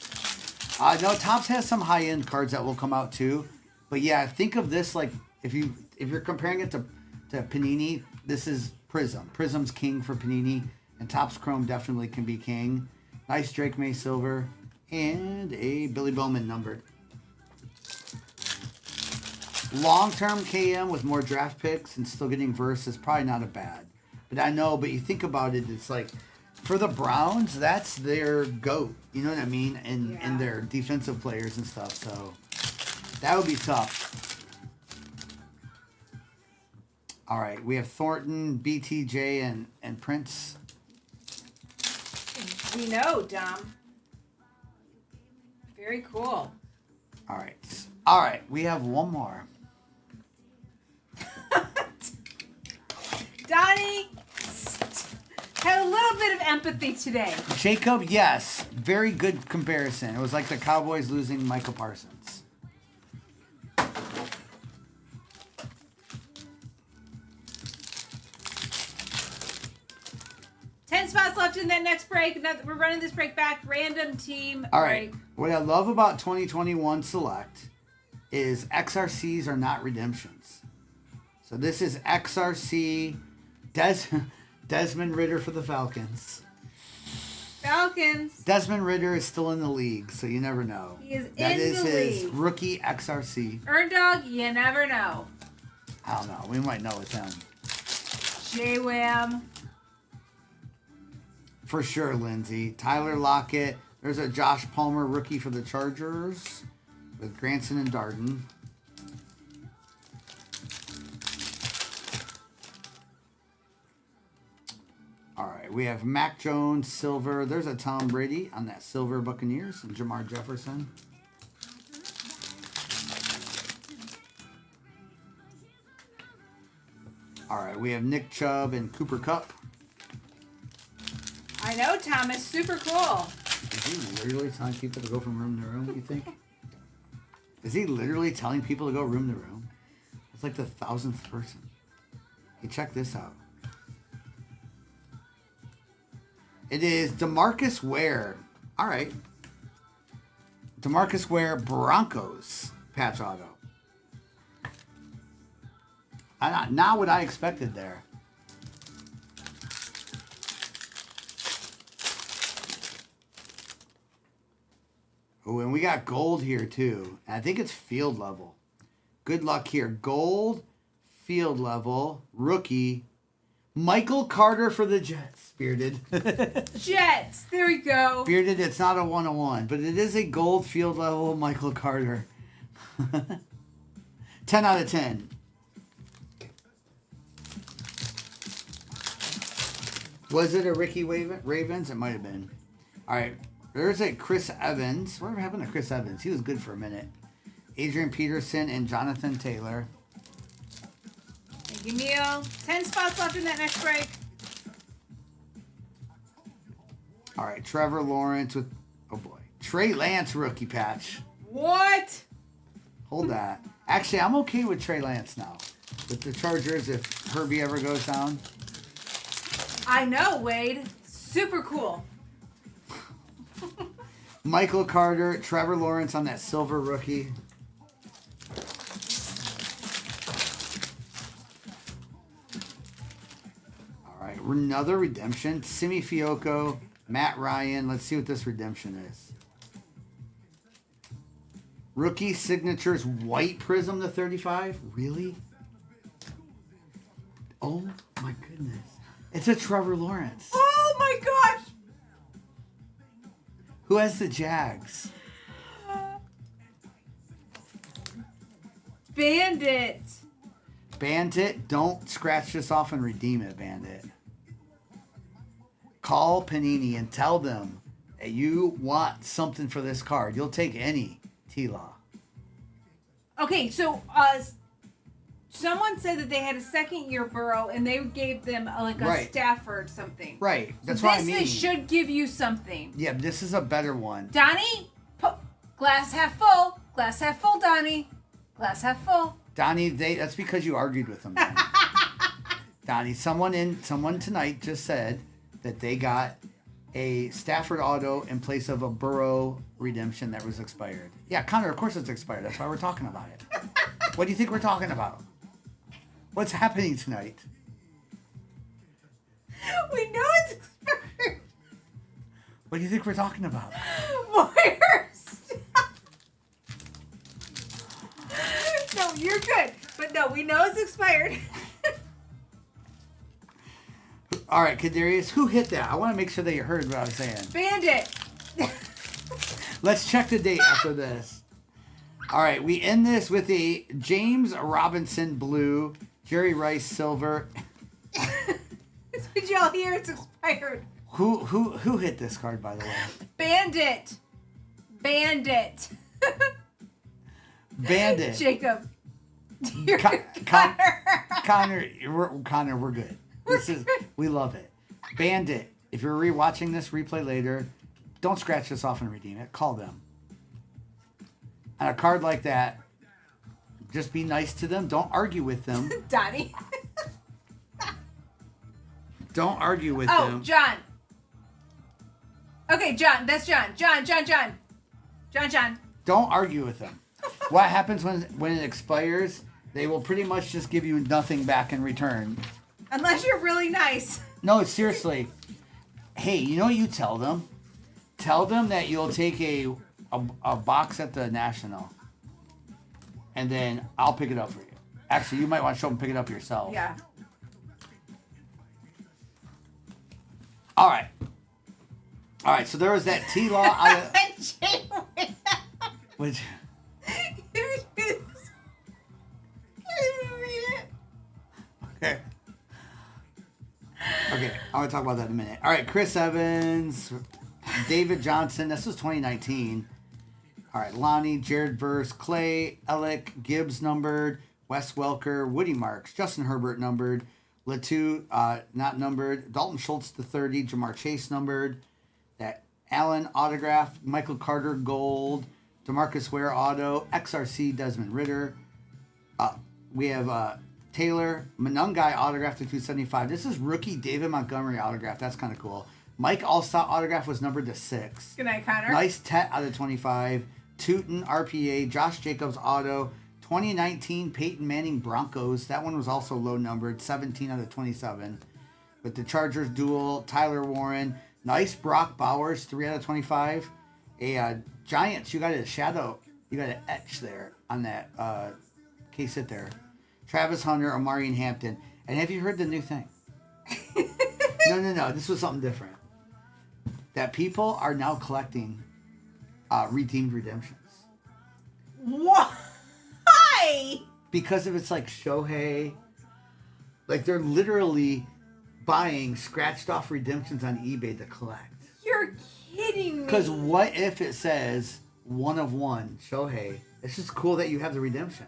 S1: No, Topps has some high-end cards that will come out too. But yeah, think of this like if you're comparing it to Panini, this is Prism. Prism's king for Panini, and Topps Chrome definitely can be king. Nice Drake May silver and a Billy Bowman numbered. Long-term KM with more draft picks and still getting verse is probably not a bad. But I know, but you think about it, it's like for the Browns, that's their GOAT. You know what I mean? And their defensive players and stuff. So that would be tough. All right, we have Thornton, BTJ, and Prince.
S2: We know, Dom. Very cool.
S1: All right, we have one more.
S2: Donnie had a little bit of empathy today.
S1: Jacob, yes, very good comparison. It was like the Cowboys losing Micah Parsons.
S2: 10 spots left in that next break. We're running this break back. Random team
S1: All right.
S2: break.
S1: What I love about 2021 Select is XRCs are not redemptions. So this is XRC Desmond Ritter for the Falcons.
S2: Falcons.
S1: Desmond Ritter is still in the league, so you never know.
S2: He is
S1: That
S2: in
S1: is
S2: the
S1: his
S2: league.
S1: rookie XRC.
S2: Earn Dog, you never know.
S1: I don't know. We might know with him.
S2: J-Wham.
S1: For sure, Lindsay. Tyler Lockett. There's a Josh Palmer rookie for the Chargers with Granson and Darden. All right, we have Mac Jones, silver. There's a Tom Brady on that silver Buccaneers and Jamar Jefferson. All right, we have Nick Chubb and Cooper Kupp.
S2: I know, Thomas. Super cool.
S1: Is he literally telling people to go from room to room, you think? Is he literally telling people to go room to room? It's like the 1,000th person. Hey, check this out. It is DeMarcus Ware. All right. DeMarcus Ware, Broncos patch auto. Not what I expected there. Oh, and we got gold here too. And I think it's field level. Good luck here. Gold, field level, rookie. Michael Carter for the Jets. Bearded.
S2: Jets. There we go.
S1: Bearded, it's not a 101, but it is a gold field level Michael Carter. 10 out of 10. Was it a Ricky Ravens? It might have been. All right. There's a Chris Evans. What happened to Chris Evans? He was good for a minute. Adrian Peterson and Jonathan Taylor.
S2: Thank you, Neil. 10 spots left in that next break.
S1: All right. Trevor Lawrence with, oh boy, Trey Lance rookie patch.
S2: What?
S1: Hold that. Actually, I'm okay with Trey Lance now. With the Chargers, if Herbie ever goes down.
S2: I know, Wade. Super cool.
S1: Michael Carter, Trevor Lawrence on that silver rookie. All right, another redemption. Simi Fioco, Matt Ryan. Let's see what this redemption is. Rookie signatures, white prism to 35. Really? Oh my goodness. It's a Trevor Lawrence.
S2: Oh my gosh.
S1: Who has the Jags?
S2: Bandit.
S1: Bandit, don't scratch this off and redeem it, Bandit. Call Panini and tell them that you want something for this card. You'll take any, T-Law.
S2: Okay, so someone said that they had a second-year Burrow and they gave them a
S1: Right.
S2: Stafford something.
S1: Right, that's
S2: So
S1: what I
S2: this
S1: mean.
S2: they should give you something.
S1: Yeah, this is a better one.
S2: Donnie, glass half full. Glass half full, Donnie. Glass half full.
S1: Donnie, that's because you argued with them. Then. Donnie, someone tonight just said that they got a Stafford auto in place of a Burrow redemption that was expired. Yeah, Connor, of course it's expired. That's why we're talking about it. What do you think we're talking about? What's happening tonight?
S2: We know it's expired.
S1: What do you think we're talking about?
S2: Moyers. No, you're good. But no, we know it's expired.
S1: All right, Kadarius, who hit that? I want to make sure that you heard what I was saying.
S2: Bandit.
S1: Let's check the date after this. All right, we end this with a James Robinson blue, Jerry Rice silver.
S2: Did y'all hear it's expired?
S1: Who hit this card, by the way?
S2: Bandit. Bandit.
S1: Bandit.
S2: Jacob. Dear
S1: Connor, we're good. We love it. Bandit. If you're rewatching this replay later, don't scratch this off and redeem it. Call them. On a card like that, just be nice to them. Don't argue with them.
S2: Donnie.
S1: Don't argue with
S2: Oh,
S1: them.
S2: John. Okay, John. That's John. John.
S1: Don't argue with them. What happens when it expires? They will pretty much just give you nothing back in return.
S2: Unless you're really nice.
S1: No, seriously. Hey, you know what you tell them? Tell them that you'll take a box at the National. And then I'll pick it up for you. Actually, you might want to show them pick it up yourself.
S2: Yeah.
S1: All right. All right, so there was that T-Law out of... Which... Okay. Okay. I want to talk about that in a minute. All right, Chris Evans, David Johnson. This was 2019. All right, Lonnie, Jared Verse, Clay, Alec, Gibbs numbered, Wes Welker, Woody Marks, Justin Herbert numbered, Latu not numbered, Dalton Schultz to 30, Jamar Chase numbered, that Allen autograph, Michael Carter gold, DeMarcus Ware auto, XRC Desmond Ritter. We have Taylor Monungai autograph to 275. This is rookie David Montgomery autograph. That's kind of cool. Mike Allstott autograph was numbered to 6.
S2: Good night, Connor.
S1: Nice Tet out of 25. Tootin RPA, Josh Jacobs auto, 2019 Peyton Manning Broncos. That one was also low numbered, 17 out of 27. With the Chargers duel, Tyler Warren, nice Brock Bowers, 3 out of 25. Giants, you got a shadow, you got an etch there on that case sit there. Travis Hunter, Amari Hampton. And have you heard the new thing? No. This was something different. That people are now collecting redeemed redemptions.
S2: Why?
S1: Because if it's like Shohei, like they're literally buying scratched off redemptions on eBay to collect.
S2: You're kidding me.
S1: Because what if it says 1 of 1 Shohei? It's just cool that you have the redemption.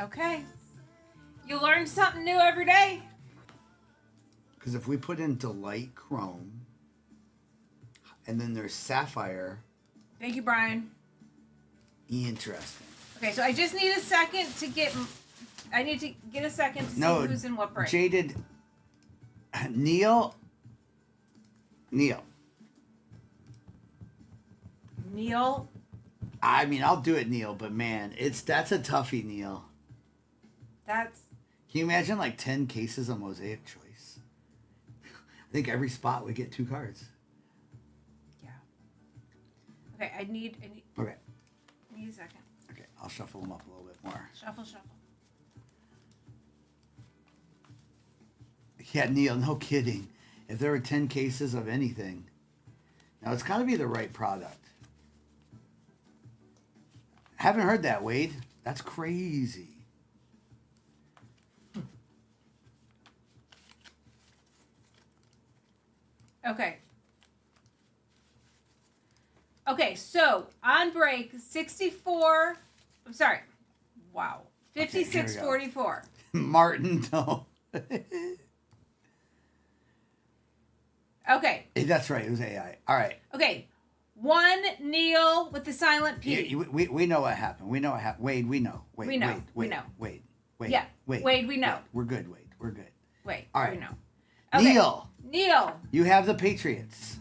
S2: Okay. You learn something new every day.
S1: Because if we put in Delight Chrome, and then there's Sapphire.
S2: Thank you, Brian.
S1: Interesting.
S2: Okay, so I just need a second to get. I need to get a second to see who's in what break.
S1: Jaded. Neil.
S2: Neil.
S1: I mean, I'll do it, Neil, but man, that's a toughie, Neil.
S2: That's.
S1: Can you imagine like 10 cases of Mosaic Choice? I think every spot would get 2 cards.
S2: Yeah. Okay, I need.
S1: Okay.
S2: Need a second.
S1: Okay, I'll shuffle them up a little bit more.
S2: Shuffle.
S1: Yeah, Neil, no kidding. If there were 10 cases of anything, now it's got to be the right product. Haven't heard that, Wade. That's crazy.
S2: Okay, so on break 64. I'm sorry. Wow. 56-44.
S1: Martin, no.
S2: Okay.
S1: Hey, that's right. It was AI. All right.
S2: Okay. 1 Neil with the silent P.
S1: We know what happened. We know what happened. Wade, we know. Wade,
S2: We know.
S1: Wade,
S2: We know.
S1: Wade.
S2: Yeah. Wade, we know.
S1: Wade. We're good, Wade. We're good.
S2: Wait.
S1: All right.
S2: We know. Okay.
S1: Neil. You have the Patriots.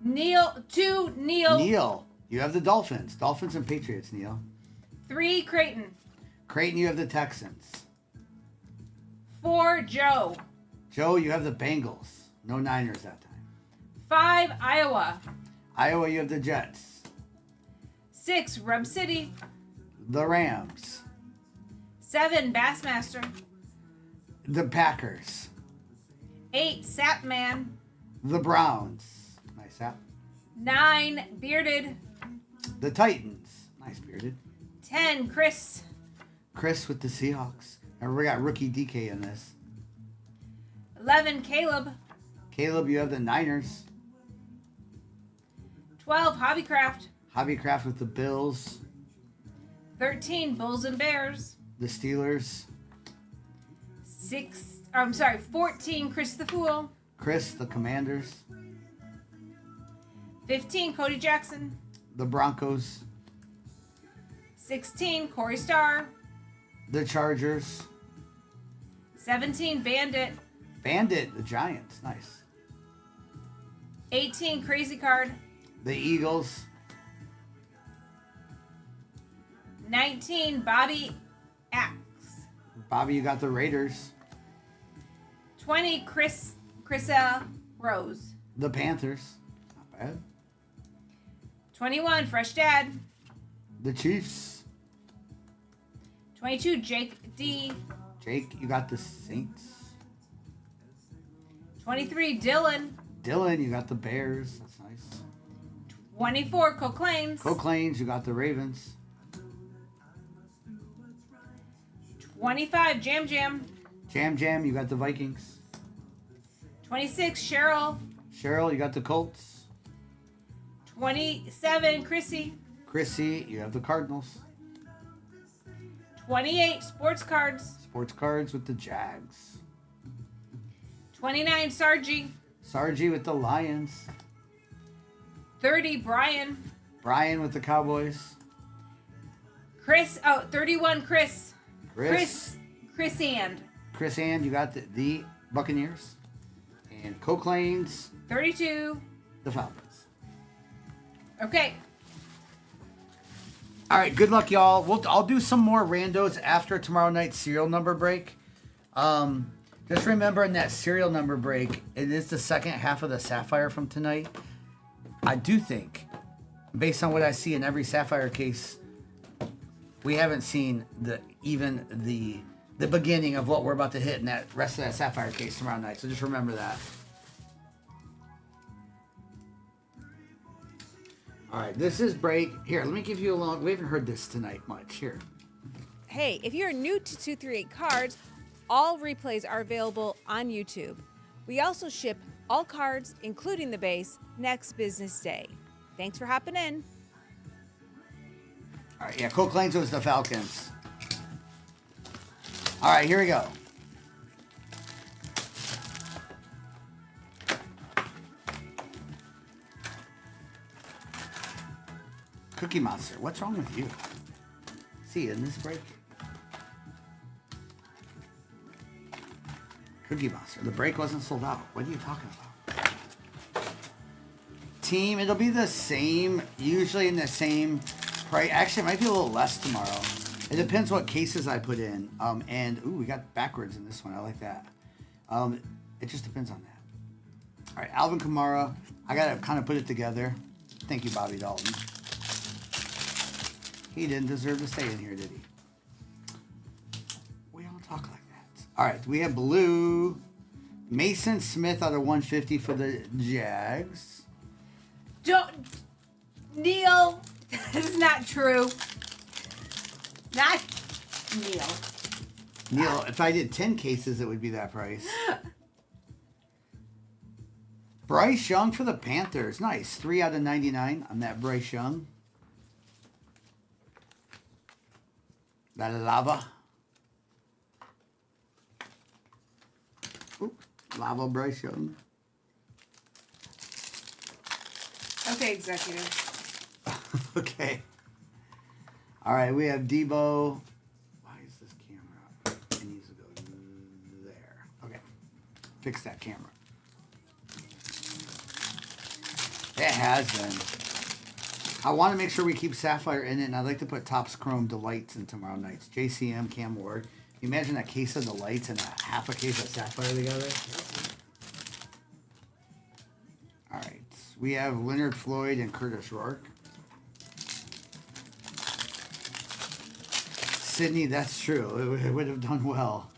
S2: 2 Neil.
S1: Neil. You have the Dolphins. Dolphins and Patriots, Neil.
S2: 3 Creighton.
S1: Creighton, you have the Texans.
S2: 4 Joe.
S1: Joe, you have the Bengals. No Niners that time.
S2: 5 Iowa.
S1: Iowa, you have the Jets.
S2: 6 Rub City.
S1: The Rams.
S2: 7 Bassmaster.
S1: The Packers.
S2: 8 Sapman.
S1: The Browns. Nice sap.
S2: 9 Bearded.
S1: The Titans. Nice bearded.
S2: 10 Chris.
S1: Chris with the Seahawks. And we got rookie DK in this.
S2: 11 Caleb.
S1: Caleb, you have the Niners.
S2: 12 Hobbycraft.
S1: Hobbycraft with the Bills.
S2: 13 Bulls and Bears.
S1: The Steelers.
S2: 14 Chris the Fool.
S1: Chris, the Commanders.
S2: 15 Cody Jackson.
S1: The Broncos.
S2: 16 Corey Starr.
S1: The Chargers.
S2: 17 Bandit.
S1: Bandit, the Giants. Nice.
S2: 18 Crazy Card.
S1: The Eagles.
S2: 19 Bobby Axe.
S1: Bobby, you got the Raiders.
S2: 20 Chrisa Rose.
S1: The Panthers. Not bad.
S2: 21 Fresh Dad.
S1: The Chiefs.
S2: 22 Jake D.
S1: Jake, you got the Saints.
S2: 23 Dylan.
S1: Dylan, you got the Bears. That's nice.
S2: 24 Coquelaines.
S1: Coquelaines, you got the Ravens.
S2: 25 Jam Jam.
S1: Jam Jam, you got the Vikings.
S2: 26, Cheryl.
S1: Cheryl, you got the Colts.
S2: 27, Chrissy.
S1: Chrissy, you have the Cardinals.
S2: 28, Sports Cards.
S1: Sports Cards with the Jags.
S2: 29, Sargi.
S1: Sargi with the Lions.
S2: 30, Brian.
S1: Brian with the Cowboys.
S2: 31, Chris.
S1: Chris
S2: And.
S1: Chris and you got the Buccaneers. And Coke Lanes,
S2: 32.
S1: the Falcons.
S2: Okay.
S1: All right, good luck, y'all. I'll do some more randos after tomorrow night's serial number break. Just remember in that serial number break, it is the second half of the Sapphire from tonight. I do think, based on what I see in every Sapphire case, we haven't seen the beginning of what we're about to hit in that rest of that Sapphire case tomorrow night. So just remember that. All right, this is break. Here, let me give you a long. We haven't heard this tonight much. Here.
S3: Hey, if you're new to 238 Cards, all replays are available on YouTube. We also ship all cards, including the base, next business day. Thanks for hopping in.
S1: All right, yeah, Coke Lanes was the Falcons. All right, here we go. Cookie Monster, what's wrong with you? See, in this break? Cookie Monster, the break wasn't sold out. What are you talking about? Team, it'll be the same, usually in the same price. Actually, it might be a little less tomorrow. It depends what cases I put in. Ooh, we got backwards in this one. I like that. It just depends on that. All right, Alvin Kamara. I got to kind of put it together. Thank you, Bobby Dalton. He didn't deserve to stay in here, did he? We don't talk like that. All right, we have blue. Mason Smith out of 150 for the Jags.
S2: Neil, that is not true. Not Neil.
S1: Neil, if I did 10 cases, it would be that price. Bryce Young for the Panthers. Nice. 3 out of 99 on that Bryce Young. That lava. Ooh, lava Bryce Young.
S2: Okay, executive.
S1: Okay. All right, we have Debo. Why is this camera? It needs to go there. Okay. Fix that camera. It has been. I want to make sure we keep Sapphire in it, and I'd like to put Topps Chrome Delights in tomorrow night's. JCM, Cam Ward. Can you imagine a case of Delights and a half a case of Sapphire together? All right. We have Leonard Floyd and Curtis Rourke. Sydney, that's true. It would have done well.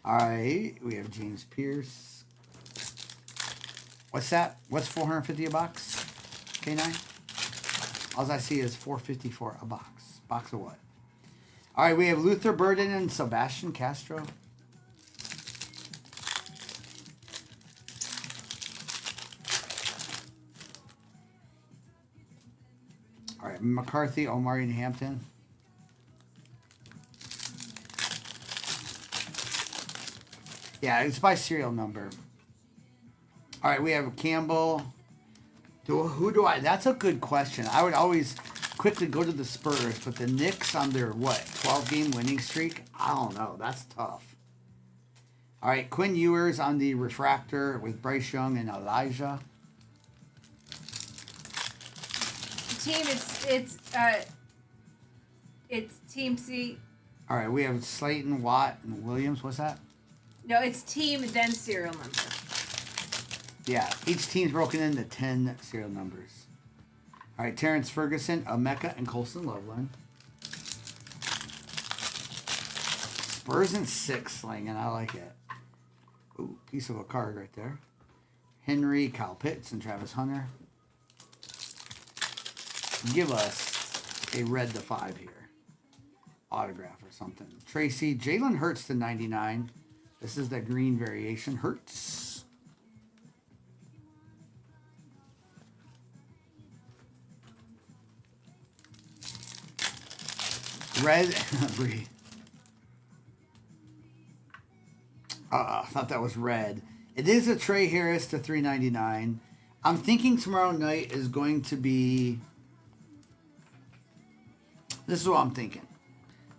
S1: All right. We have James Pierce. What's that? What's 450 a box? K9? All I see is 454 a box. Box of what? All right, we have Luther Burden and Sebastian Castro. All right, McCarthy, Omari, and Hampton. Yeah, it's by serial number. All right, we have Campbell. Who do I? That's a good question. I would always quickly go to the Spurs, but the Knicks on their, 12-game winning streak? I don't know. That's tough. All right, Quinn Ewers on the refractor with Bryce Young and Elijah.
S2: Team, it's Team C.
S1: All right, we have Slayton, Watt, and Williams. What's that?
S2: No, it's team, then serial number.
S1: Yeah, each team's broken into 10 serial numbers. All right, Terrence Ferguson, Emeka, and Colson Loveland. Spurs in 6 slinging. I like it. Ooh, piece of a card right there. Henry, Kyle Pitts, and Travis Hunter. Give us a red to 5 here. Autograph or something. Tracy, Jalen Hurts to 99. This is the green variation. Hurts. Red. Bree. I thought that was red. It is a Trey Harris to $3.99. I'm thinking tomorrow night is going to be. This is what I'm thinking.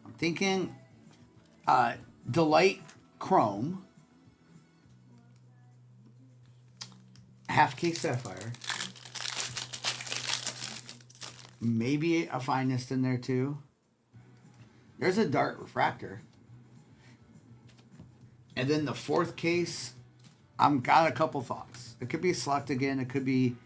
S1: I'm thinking Delight Chrome. Half case Sapphire. Maybe a Finest in there too. There's a Dart Refractor. And then the fourth case, I'm got a couple thoughts. It could be Select again. It could be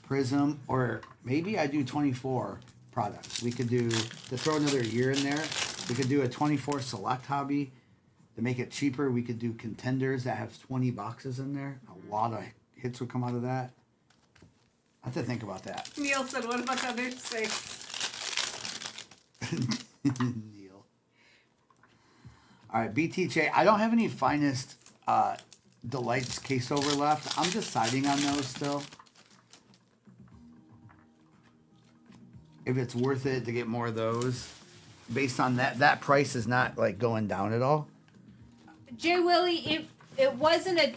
S1: Prism. Or maybe I do 24 products. We could do, to throw another year in there, we could do a 24 Select hobby. To make it cheaper, we could do Contenders that have 20 boxes in there. A lot of hits would come out of that. I have to think about that.
S2: Neil said, what about the other 6?
S1: Neil. All right, BTJ. I don't have any Finest Delights case over left. I'm deciding on those still. If it's worth it to get more of those. Based on that price is not like going down at all.
S2: Jay Willie, it wasn't a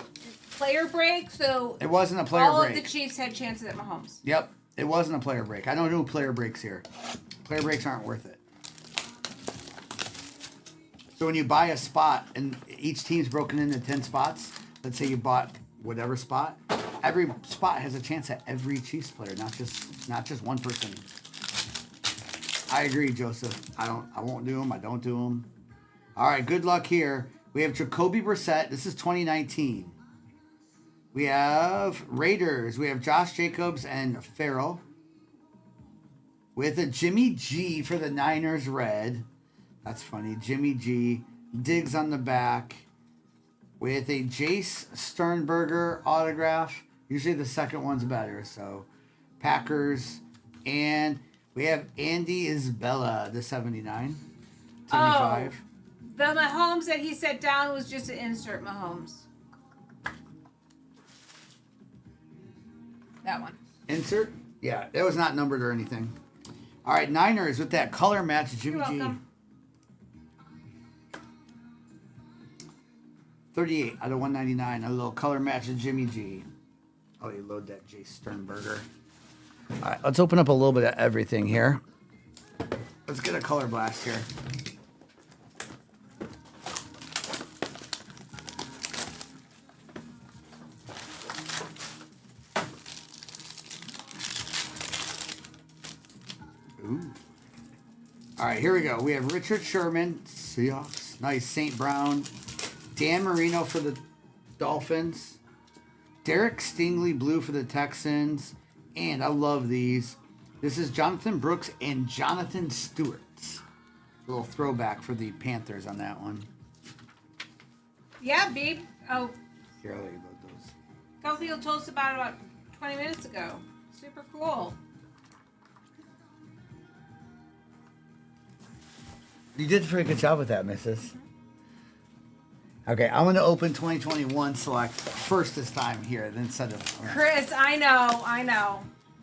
S2: player break, so
S1: It wasn't a player
S2: all
S1: break.
S2: of the Chiefs had chances at Mahomes.
S1: Yep, it wasn't a player break. I don't do player breaks here. Player breaks aren't worth it. So when you buy a spot and each team's broken into 10 spots, let's say you bought whatever spot, every spot has a chance at every Chiefs player, not just one person. I agree, Joseph. I won't do them. I don't do them. All right, good luck here. We have Jacoby Brissett. This is 2019. We have Raiders. We have Josh Jacobs and Farrell. With a Jimmy G for the Niners red. That's funny. Jimmy G. Diggs on the back. With a Jace Sternberger autograph. Usually the second one's better. So Packers. And we have Andy Isabella, the 79. 75.
S2: Oh, the Mahomes that he set down was just an insert Mahomes. That one.
S1: Insert? Yeah, it was not numbered or anything. All right, Niners with that color match, Jimmy
S2: You're
S1: G.
S2: welcome.
S1: 38 out of 199. A little color match of Jimmy G. Oh, you load that Jay Sternberger. All right, let's open up a little bit of everything here. Let's get a color blast here. Ooh. All right, here we go. We have Richard Sherman, Seahawks. Nice. St. Brown. Dan Marino for the Dolphins. Derek Stingley, blue for the Texans. And I love these. This is Jonathan Brooks and Jonathan Stewart. A little throwback for the Panthers on that one.
S2: Yeah, babe. Oh,
S1: Here, I'll let you load those.
S2: Caulfield told us about 20 minutes ago. Super cool.
S1: You did a pretty good job with that, Mrs. Okay, I'm going to open 2021 select first this time here instead of...
S2: Chris, I know.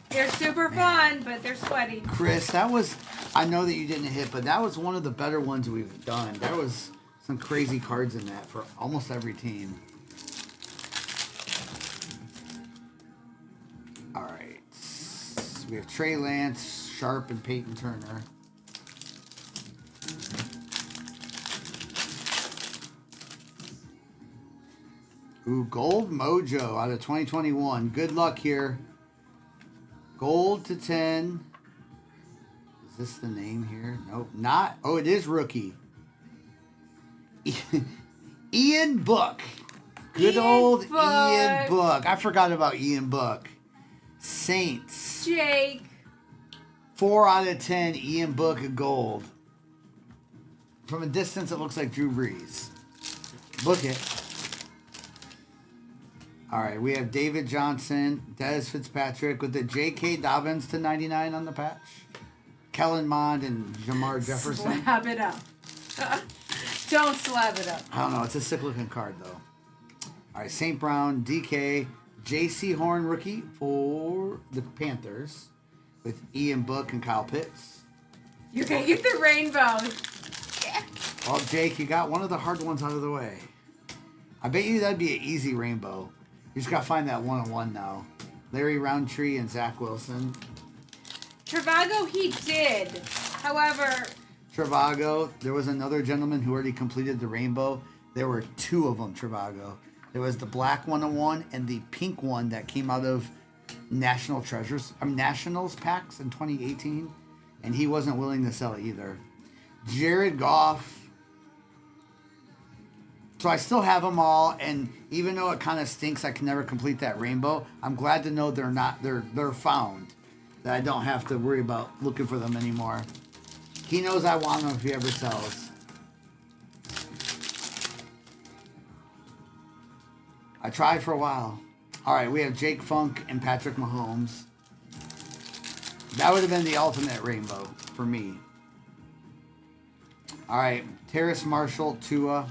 S2: They're super fun, but they're sweaty.
S1: Chris, that was... I know that you didn't hit, but that was one of the better ones we've done. There was some crazy cards in that for almost every team. All right. We have Trey Lance, Sharp, and Peyton Turner. Ooh, Gold Mojo out of 2021. Good luck here. Gold to 10. Is this the name here? Nope, not. Oh, it is rookie. Ian Book. Good old Ian Book. I forgot about Ian Book. Saints.
S2: Jake.
S1: 4 out of 10. Ian Book of gold. From a distance, it looks like Drew Brees. Book it. All right, we have David Johnson, Dez Fitzpatrick with the J.K. Dobbins to 99 on the patch. Kellen Mond and Jamar Jefferson.
S2: Slab it up. Don't slab it up.
S1: I don't know. It's a sick-looking card, though. All right, St. Brown, DK, J.C. Horn rookie for the Panthers with Ian Book and Kyle Pitts.
S2: You can get the rainbow.
S1: Well, Jake, you got one of the hard ones out of the way. I bet you that'd be an easy rainbow. You just gotta find that one-on-one now. Larry Roundtree and Zach Wilson.
S2: Travago, he did. However,
S1: Travago, there was another gentleman who already completed the rainbow. There were two of them, Travago. There was the black one-on-one and the pink one that came out of Nationals packs in 2018. And he wasn't willing to sell either. Jared Goff. So I still have them all, and even though it kind of stinks, I can never complete that rainbow. I'm glad to know they're found, that I don't have to worry about looking for them anymore. He knows I want them if he ever sells. I tried for a while. All right, we have Jake Funk and Patrick Mahomes. That would have been the ultimate rainbow for me. All right, Terrace Marshall, Tua.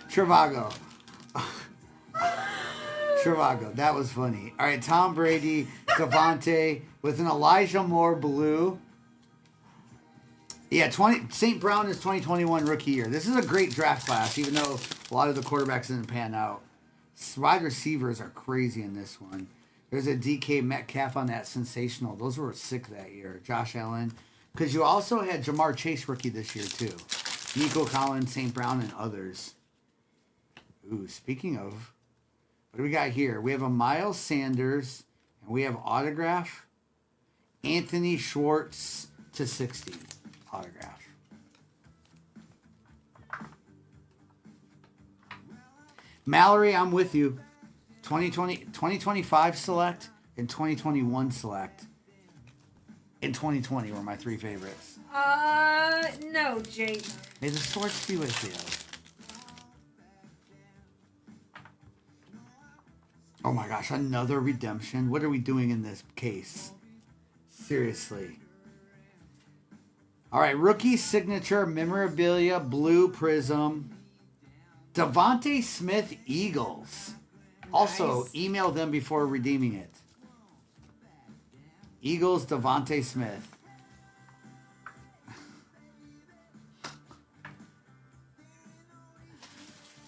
S1: Travago. Travago. That was funny. All right, Tom Brady, Devontae with an Elijah Moore blue. Yeah, St. Brown is 2021 rookie year. This is a great draft class, even though a lot of the quarterbacks didn't pan out. Wide receivers are crazy in this one. There's a DK Metcalf on that sensational. Those were sick that year. Josh Allen. Because you also had Jamar Chase rookie this year, too. Nico Collins, St. Brown, and others. Ooh, speaking of, what do we got here? We have a Miles Sanders, and we have autograph. Anthony Schwartz to 60 autograph. Mallory, I'm with you. 2025 select and 2021 select. And 2020 were my three favorites.
S2: no, Jake.
S1: May the Schwartz be with you. Oh my gosh, another redemption. What are we doing in this case? Seriously. All right, rookie signature memorabilia blue prism. Devontae Smith Eagles. Also,
S2: Nice.
S1: email them before redeeming it. Eagles Devontae Smith.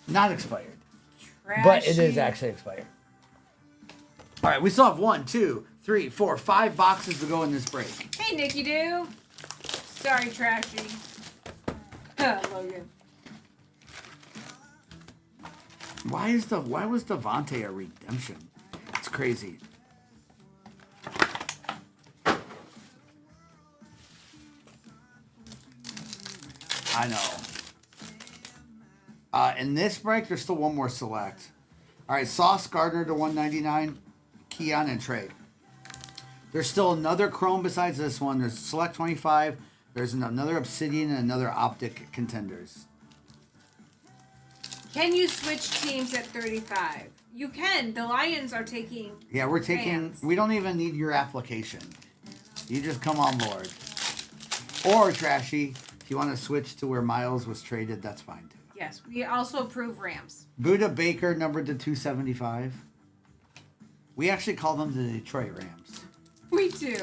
S1: Not expired. But it is
S2: Trashy.
S1: actually expired. All right, we still have 1, 2, 3, 4, 5 boxes to go in this break.
S2: Hey, Nicky Doo. Sorry, Trashy. Logan.
S1: Why was Devontae a redemption? It's crazy. I know. In this break, there's still one more select. All right, Sauce Gardner to 199, Keon and Trey. There's still another Chrome besides this one. There's Select 25. There's another Obsidian and another Optic Contenders.
S2: Can you switch teams at 35? You can. The Lions are taking.
S1: Yeah, we're taking.
S2: fans.
S1: We don't even need your application. You just come on board. Or Trashy, if you want to switch to where Miles was traded, that's fine too.
S2: Yes, we also approve Rams.
S1: Buda Baker numbered to 275. We actually call them the Detroit Rams.
S2: We do.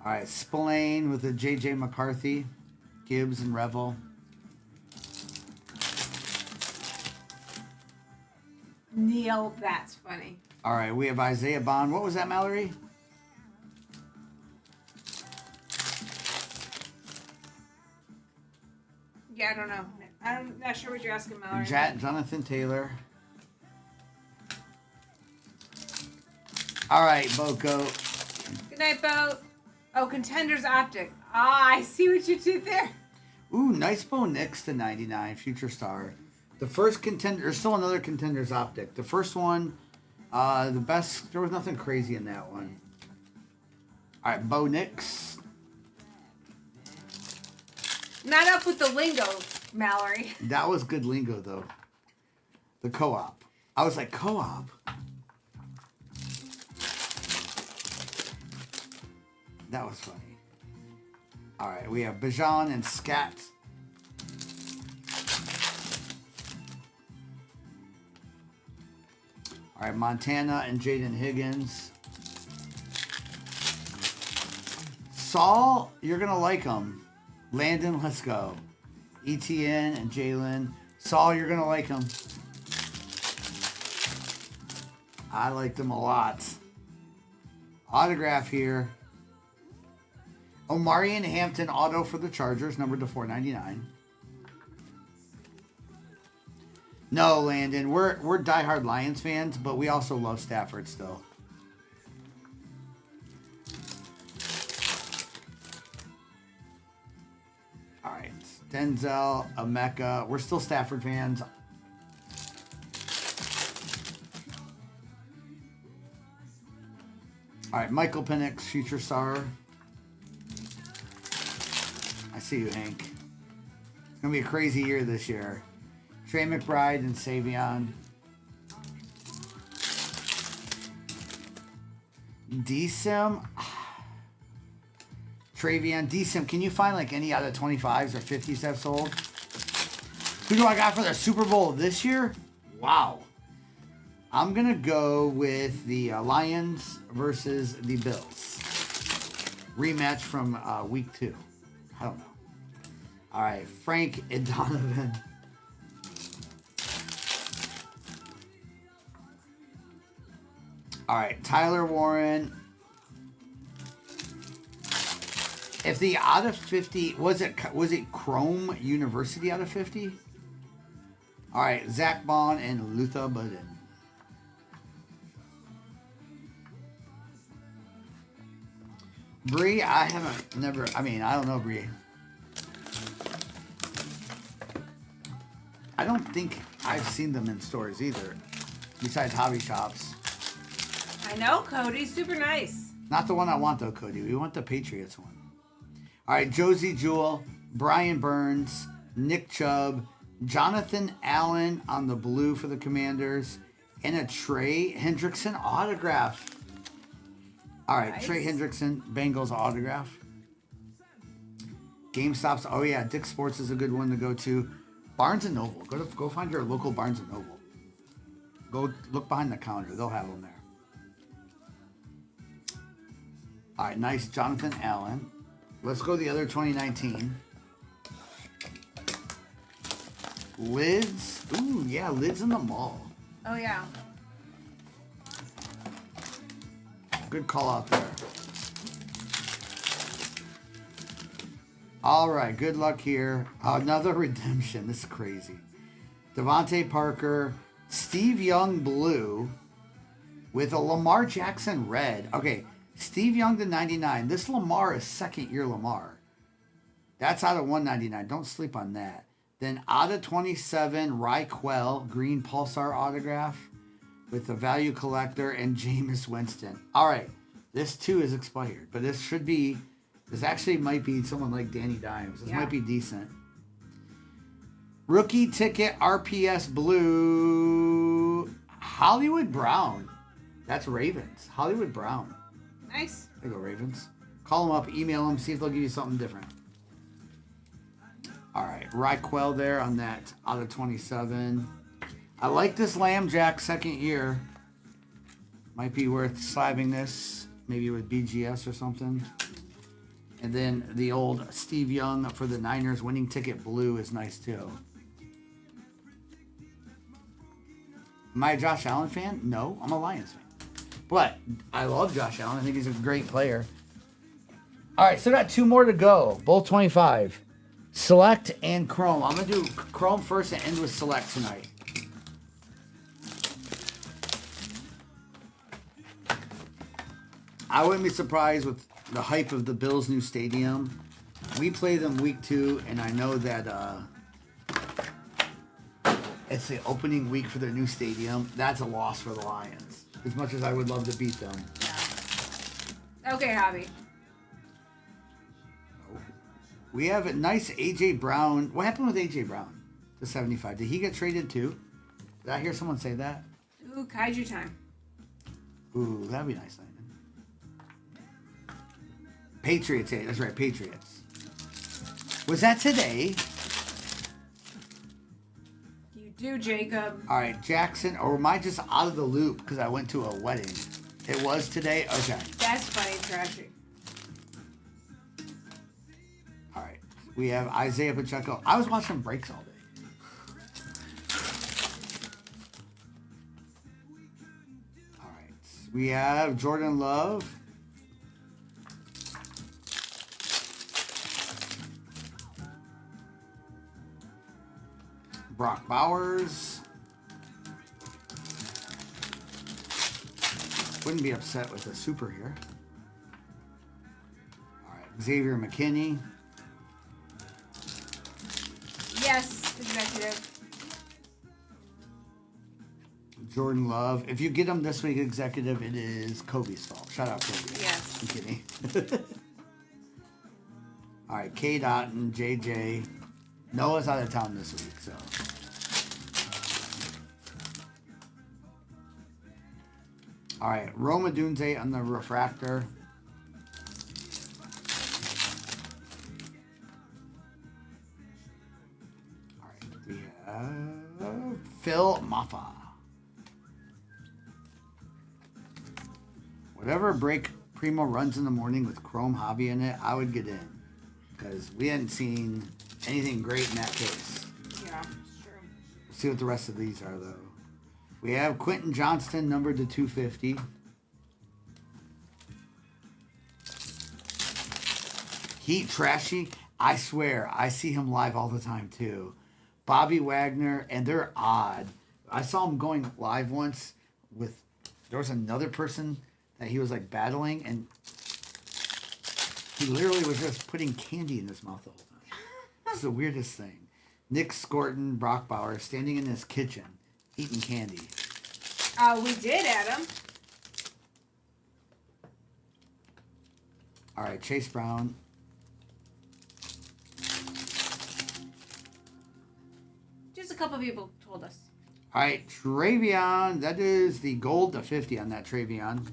S1: All right, Spillane with the J.J. McCarthy, Gibbs and Revel.
S2: Neil, that's funny.
S1: All right, we have Isaiah Bond. What was that, Mallory?
S2: Yeah, I don't know. I'm not sure what you're asking, Mallory.
S1: Jonathan Taylor. All right, Boko.
S2: Good night, Bo. Oh, Contenders Optic. Ah, I see what you did there.
S1: Ooh, nice Bo Nix to 99, Future Star. The first contender, there's still another Contenders Optic. The first one, the best, there was nothing crazy in that one. All right, Bo Nix.
S2: Not up with the lingo, Mallory.
S1: That was good lingo, though. The co-op. I was like, co-op? That was funny. All right, we have Bijan and Scat. All right, Montana and Jaden Higgins. Saul, you're going to like him. Landon, let's go. ETN and Jalen. Saul, you're going to like him. I liked him a lot. Autograph here. Omari and Hampton auto for the Chargers, numbered to 499. No, Landon, we're diehard Lions fans, but we also love Stafford still. All right, Denzel, Emeka, we're still Stafford fans. All right, Michael Penix, future star. I see you, Hank. It's going to be a crazy year this year. Trey McBride and Savion. DSIM. Travion. DSIM, can you find like any out of 25s or 50s that have sold? Who do I got for the Super Bowl this year? Wow. I'm going to go with the Lions versus the Bills. Rematch from week 2. I don't know. All right, Frank and Donovan. All right, Tyler Warren. If the out of 50 was it Chrome University out of 50? All right, Zach Bond and Luther Budden. Bree, I don't know Bree. I don't think I've seen them in stores either, besides hobby shops.
S2: I know, Cody. Super nice.
S1: Not the one I want, though, Cody. We want the Patriots one. All right, Josie Jewell, Brian Burns, Nick Chubb, Jonathan Allen on the blue for the Commanders, and a Trey Hendrickson autograph. All right, nice. Trey Hendrickson, Bengals autograph. GameStop's, oh yeah, Dick's Sports is a good one to go to. Barnes & Noble, go find your local Barnes & Noble. Go look behind the counter, they'll have them there. All right, nice Jonathan Allen. Let's go to the other 2019. Lids, ooh yeah, Lids in the mall.
S2: Oh yeah.
S1: Good call out there. All right, good luck here. Another redemption. This is crazy. Devontae Parker, Steve Young blue with a Lamar Jackson red. Okay, Steve Young to 99. This Lamar is second-year Lamar. That's out of 199. Don't sleep on that. Then out of 27, Raquel, green Pulsar autograph with the value collector and Jameis Winston. All right, this too is expired, but this actually might be someone like Danny Dimes. This might be decent. Rookie ticket RPS blue, Hollywood Brown. That's Ravens. Hollywood Brown.
S2: Nice.
S1: There you go, Ravens. Call them up, email them, see if they'll give you something different. All right, Raquel there on that out of 27. I like this Lamb Jack second year. Might be worth slabbing this, maybe with BGS or something. And then the old Steve Young for the Niners winning ticket blue is nice too. Am I a Josh Allen fan? No, I'm a Lions fan. But I love Josh Allen. I think he's a great player. All right, so got 2 more to go. Both 25. Select and Chrome. I'm going to do Chrome first and end with Select tonight. I wouldn't be surprised with the hype of the Bills' new stadium. We play them week 2, and I know that it's the opening week for their new stadium. That's a loss for the Lions, as much as I would love to beat them.
S2: Yeah. Okay, Hobby.
S1: We have a nice A.J. Brown. What happened with A.J. Brown to 75? Did he get traded too? Did I hear someone say that?
S2: Ooh, Kaiju time.
S1: Ooh, that'd be nice, Landon. Patriots. That's right, Patriots. Was that today?
S2: You do, Jacob.
S1: All right, Jackson. Or am I just out of the loop because I went to a wedding? It was today? Okay.
S2: That's funny, Trashy.
S1: All right. We have Isaiah Pacheco. I was watching breaks all day. All right. We have Jordan Love. Brock Bowers. Wouldn't be upset with a super here. All right. Xavier McKinney.
S2: Yes, executive.
S1: Jordan Love. If you get him this week, executive, it is Kobe's fault. Shout out Kobe.
S2: Yes.
S1: I'm kidding. All right, K. Dot and JJ. Noah's out of town this week, so. All right, Roma Dunze on the refractor. All right, we have Phil Maffa. Whatever break Primo runs in the morning with Chrome Hobby in it, I would get in. Because we hadn't seen anything great in that case.
S2: Yeah, it's true.
S1: Let's see what the rest of these are, though. We have Quentin Johnston, numbered to 250. Heat Trashy. I swear, I see him live all the time, too. Bobby Wagner, and they're odd. I saw him going live once with... There was another person that he was, like, battling, and he literally was just putting candy in his mouth the whole time. It's the weirdest thing. Nick Scorton, Brock Bauer, standing in his kitchen, eating candy.
S2: We did, Adam.
S1: All right, Chase Brown.
S2: Just a couple people told us.
S1: All right, Travion. That is the gold to 50 on that Travion.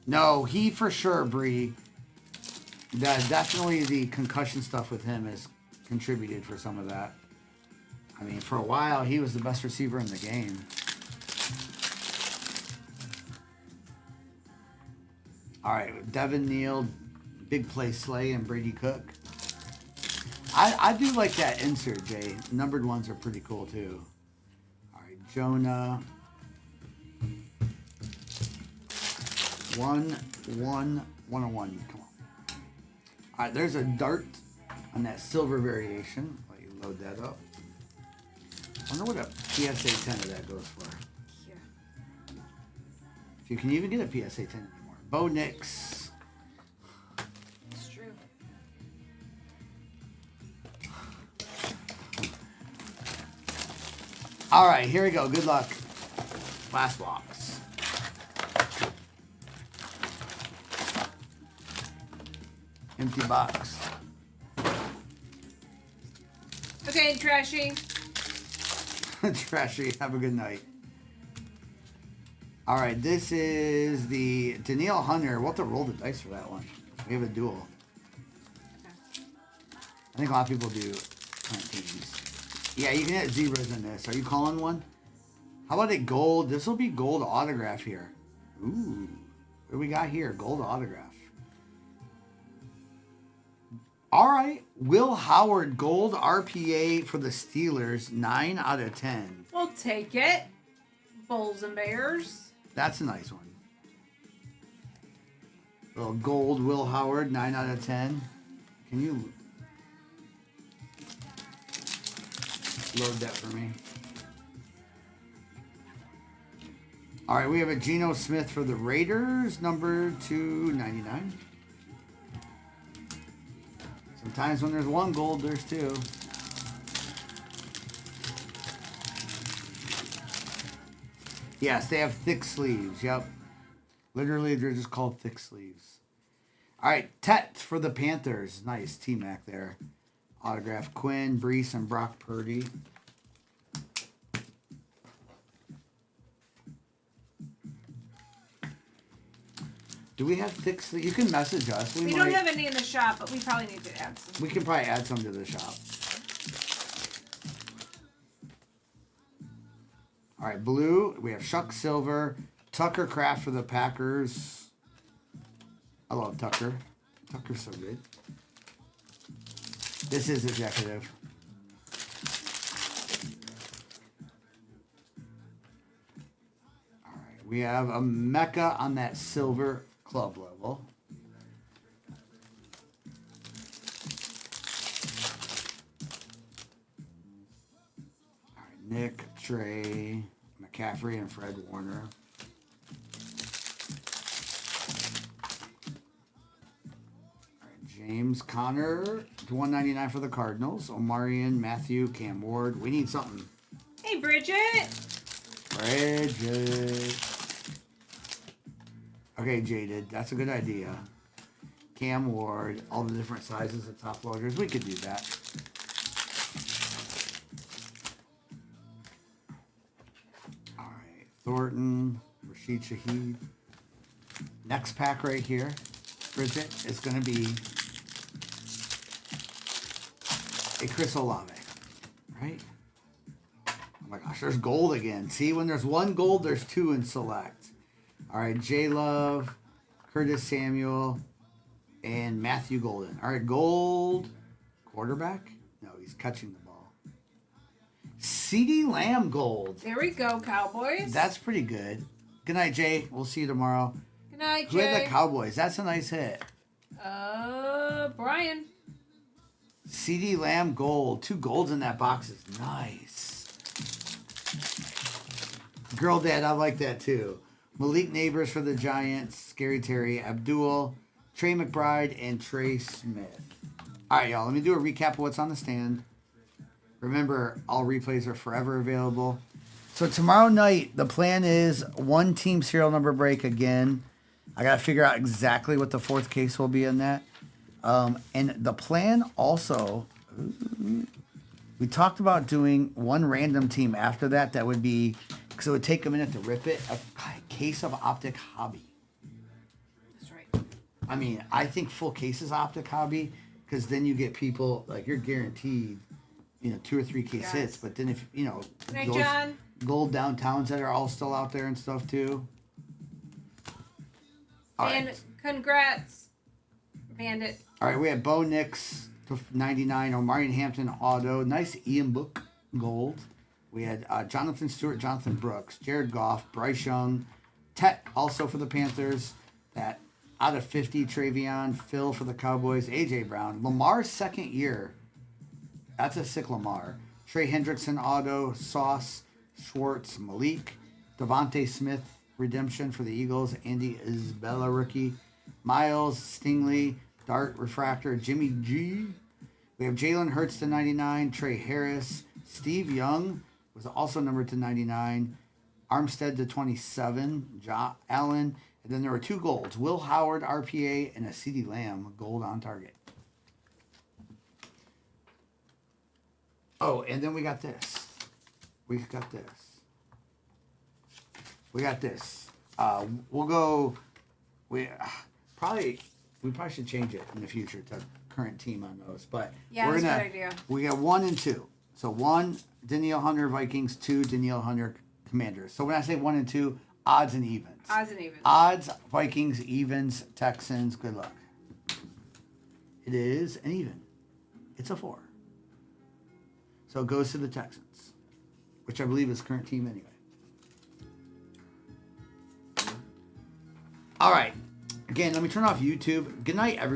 S1: No, he for sure, Bree. Definitely the concussion stuff with him has contributed for some of that. I mean, for a while, he was the best receiver in the game. All right, Devin Neal, Big Play Slay, and Brady Cook. I do like that insert, Jay. Numbered ones are pretty cool, too. All right, Jonah. 1-1-101. Come on. All right, there's a dart on that silver variation. Let you load that up. I wonder what a PSA 10 of that goes for.
S2: Here.
S1: If you can even get a PSA 10 anymore. Bo Nix.
S2: It's true.
S1: All right, here we go. Good luck. Last box. Empty box.
S2: Okay, Trashy.
S1: Trashy. Have a good night. All right, this is the Danielle Hunter. We'll have to roll the dice for that one. We have a duel. I think a lot of people do hunt teams. Yeah, you can hit zebras in this. Are you calling one? How about it gold? This will be gold autograph here. Ooh. What do we got here? Gold autograph. All right. Will Howard, gold RPA for the Steelers. 9 out of 10.
S2: We'll take it. Bulls and Bears.
S1: That's a nice one. Little gold Will Howard. 9 out of 10. Can you load that for me? All right, we have a Geno Smith for the Raiders, number 299. Sometimes when there's one gold, there's two. Yes, they have thick sleeves. Yep. Literally, they're just called thick sleeves. All right, Tet for the Panthers. Nice, T-Mac there. Autograph Quinn, Brees, and Brock Purdy. Do we have thick sleeve? You can message us.
S2: We don't have any in the shop, but we probably need to add some.
S1: We can probably add some to the shop. All right, blue. We have Shuck Silver, Tucker Craft for the Packers. I love Tucker. Tucker's so good. This is executive. All right, we have a Mecca on that silver club level. All right, Nick, Trey, McCaffrey, and Fred Warner. James Conner, $199 for the Cardinals. Omarion, Matthew, Cam Ward. We need something.
S2: Hey, Bridget.
S1: Bridget. Okay, Jaded. That's a good idea. Cam Ward. All the different sizes of top loaders. We could do that. All right. Thornton, Rashid Shaheed. Next pack right here, Bridget, is going to be a Chris Olave, right? Oh my gosh, there's gold again. See, when there's one gold, there's two in select. All right, J Love, Curtis Samuel, and Matthew Golden. All right, gold quarterback. No, he's catching the ball. CeeDee Lamb gold.
S2: There we go, Cowboys.
S1: That's pretty good. Good night, Jay. We'll see you tomorrow.
S2: Good night,
S1: Who had the
S2: Jay.
S1: Cowboys? That's a nice hit.
S2: Brian.
S1: CeeDee Lamb gold. 2 golds in that box is nice. Girl Dad, I like that too. Malik Neighbors for the Giants. Scary Terry, Abdul, Trey McBride, and Trey Smith. All right, y'all. Let me do a recap of what's on the stand. Remember, all replays are forever available. So tomorrow night, the plan is 1 team serial number break again. I got to figure out exactly what the 4th case will be in that. And the plan also, we talked about doing 1 random team after that. That would be, because it would take a minute to rip it, a case of Optic Hobby.
S2: That's right.
S1: I mean, I think full cases Optic Hobby, because then you get people, like, you're guaranteed, 2 or 3 case
S2: Yes.
S1: hits. But then if,
S2: Good night,
S1: those
S2: John.
S1: gold downtowns that are all still out there and stuff too. All
S2: And
S1: right.
S2: congrats, Bandit.
S1: All right, we have Bo Nix to 99, Omarion Hampton auto, nice Ian Book gold. We had Jonathan Stewart, Jonathan Brooks, Jared Goff, Bryce Young, Tet also for the Panthers. That out of 50, Travion, Phil for the Cowboys, AJ Brown, Lamar's 2nd year. That's a sick Lamar. Trey Hendrickson auto, Sauce, Schwartz, Malik, Devontae Smith redemption for the Eagles, Andy Isabella rookie, Miles Stingley, Dart Refractor, Jimmy G. We have Jalen Hurts to 99, Trey Harris, Steve Young was also numbered to 99, Armstead to 27, John Allen, and then there were 2 golds, Will Howard RPA and a CeeDee Lamb gold on target. Oh, and then we got this. We got this. We'll go. We probably should change it in the future to current team on those. But
S2: Yeah,
S1: we're
S2: that's a
S1: gonna.
S2: good idea.
S1: We got 1 and 2. So 1 Danielle Hunter Vikings, 2 Danielle Hunter Commanders. So when I say 1 and 2, odds and evens.
S2: Odds and evens.
S1: Odds Vikings, evens Texans. Good luck. It is an even. It's a 4. So it goes to the Texans, which I believe is current team anyway. All right. Again, let me turn off YouTube. Good night, everyone.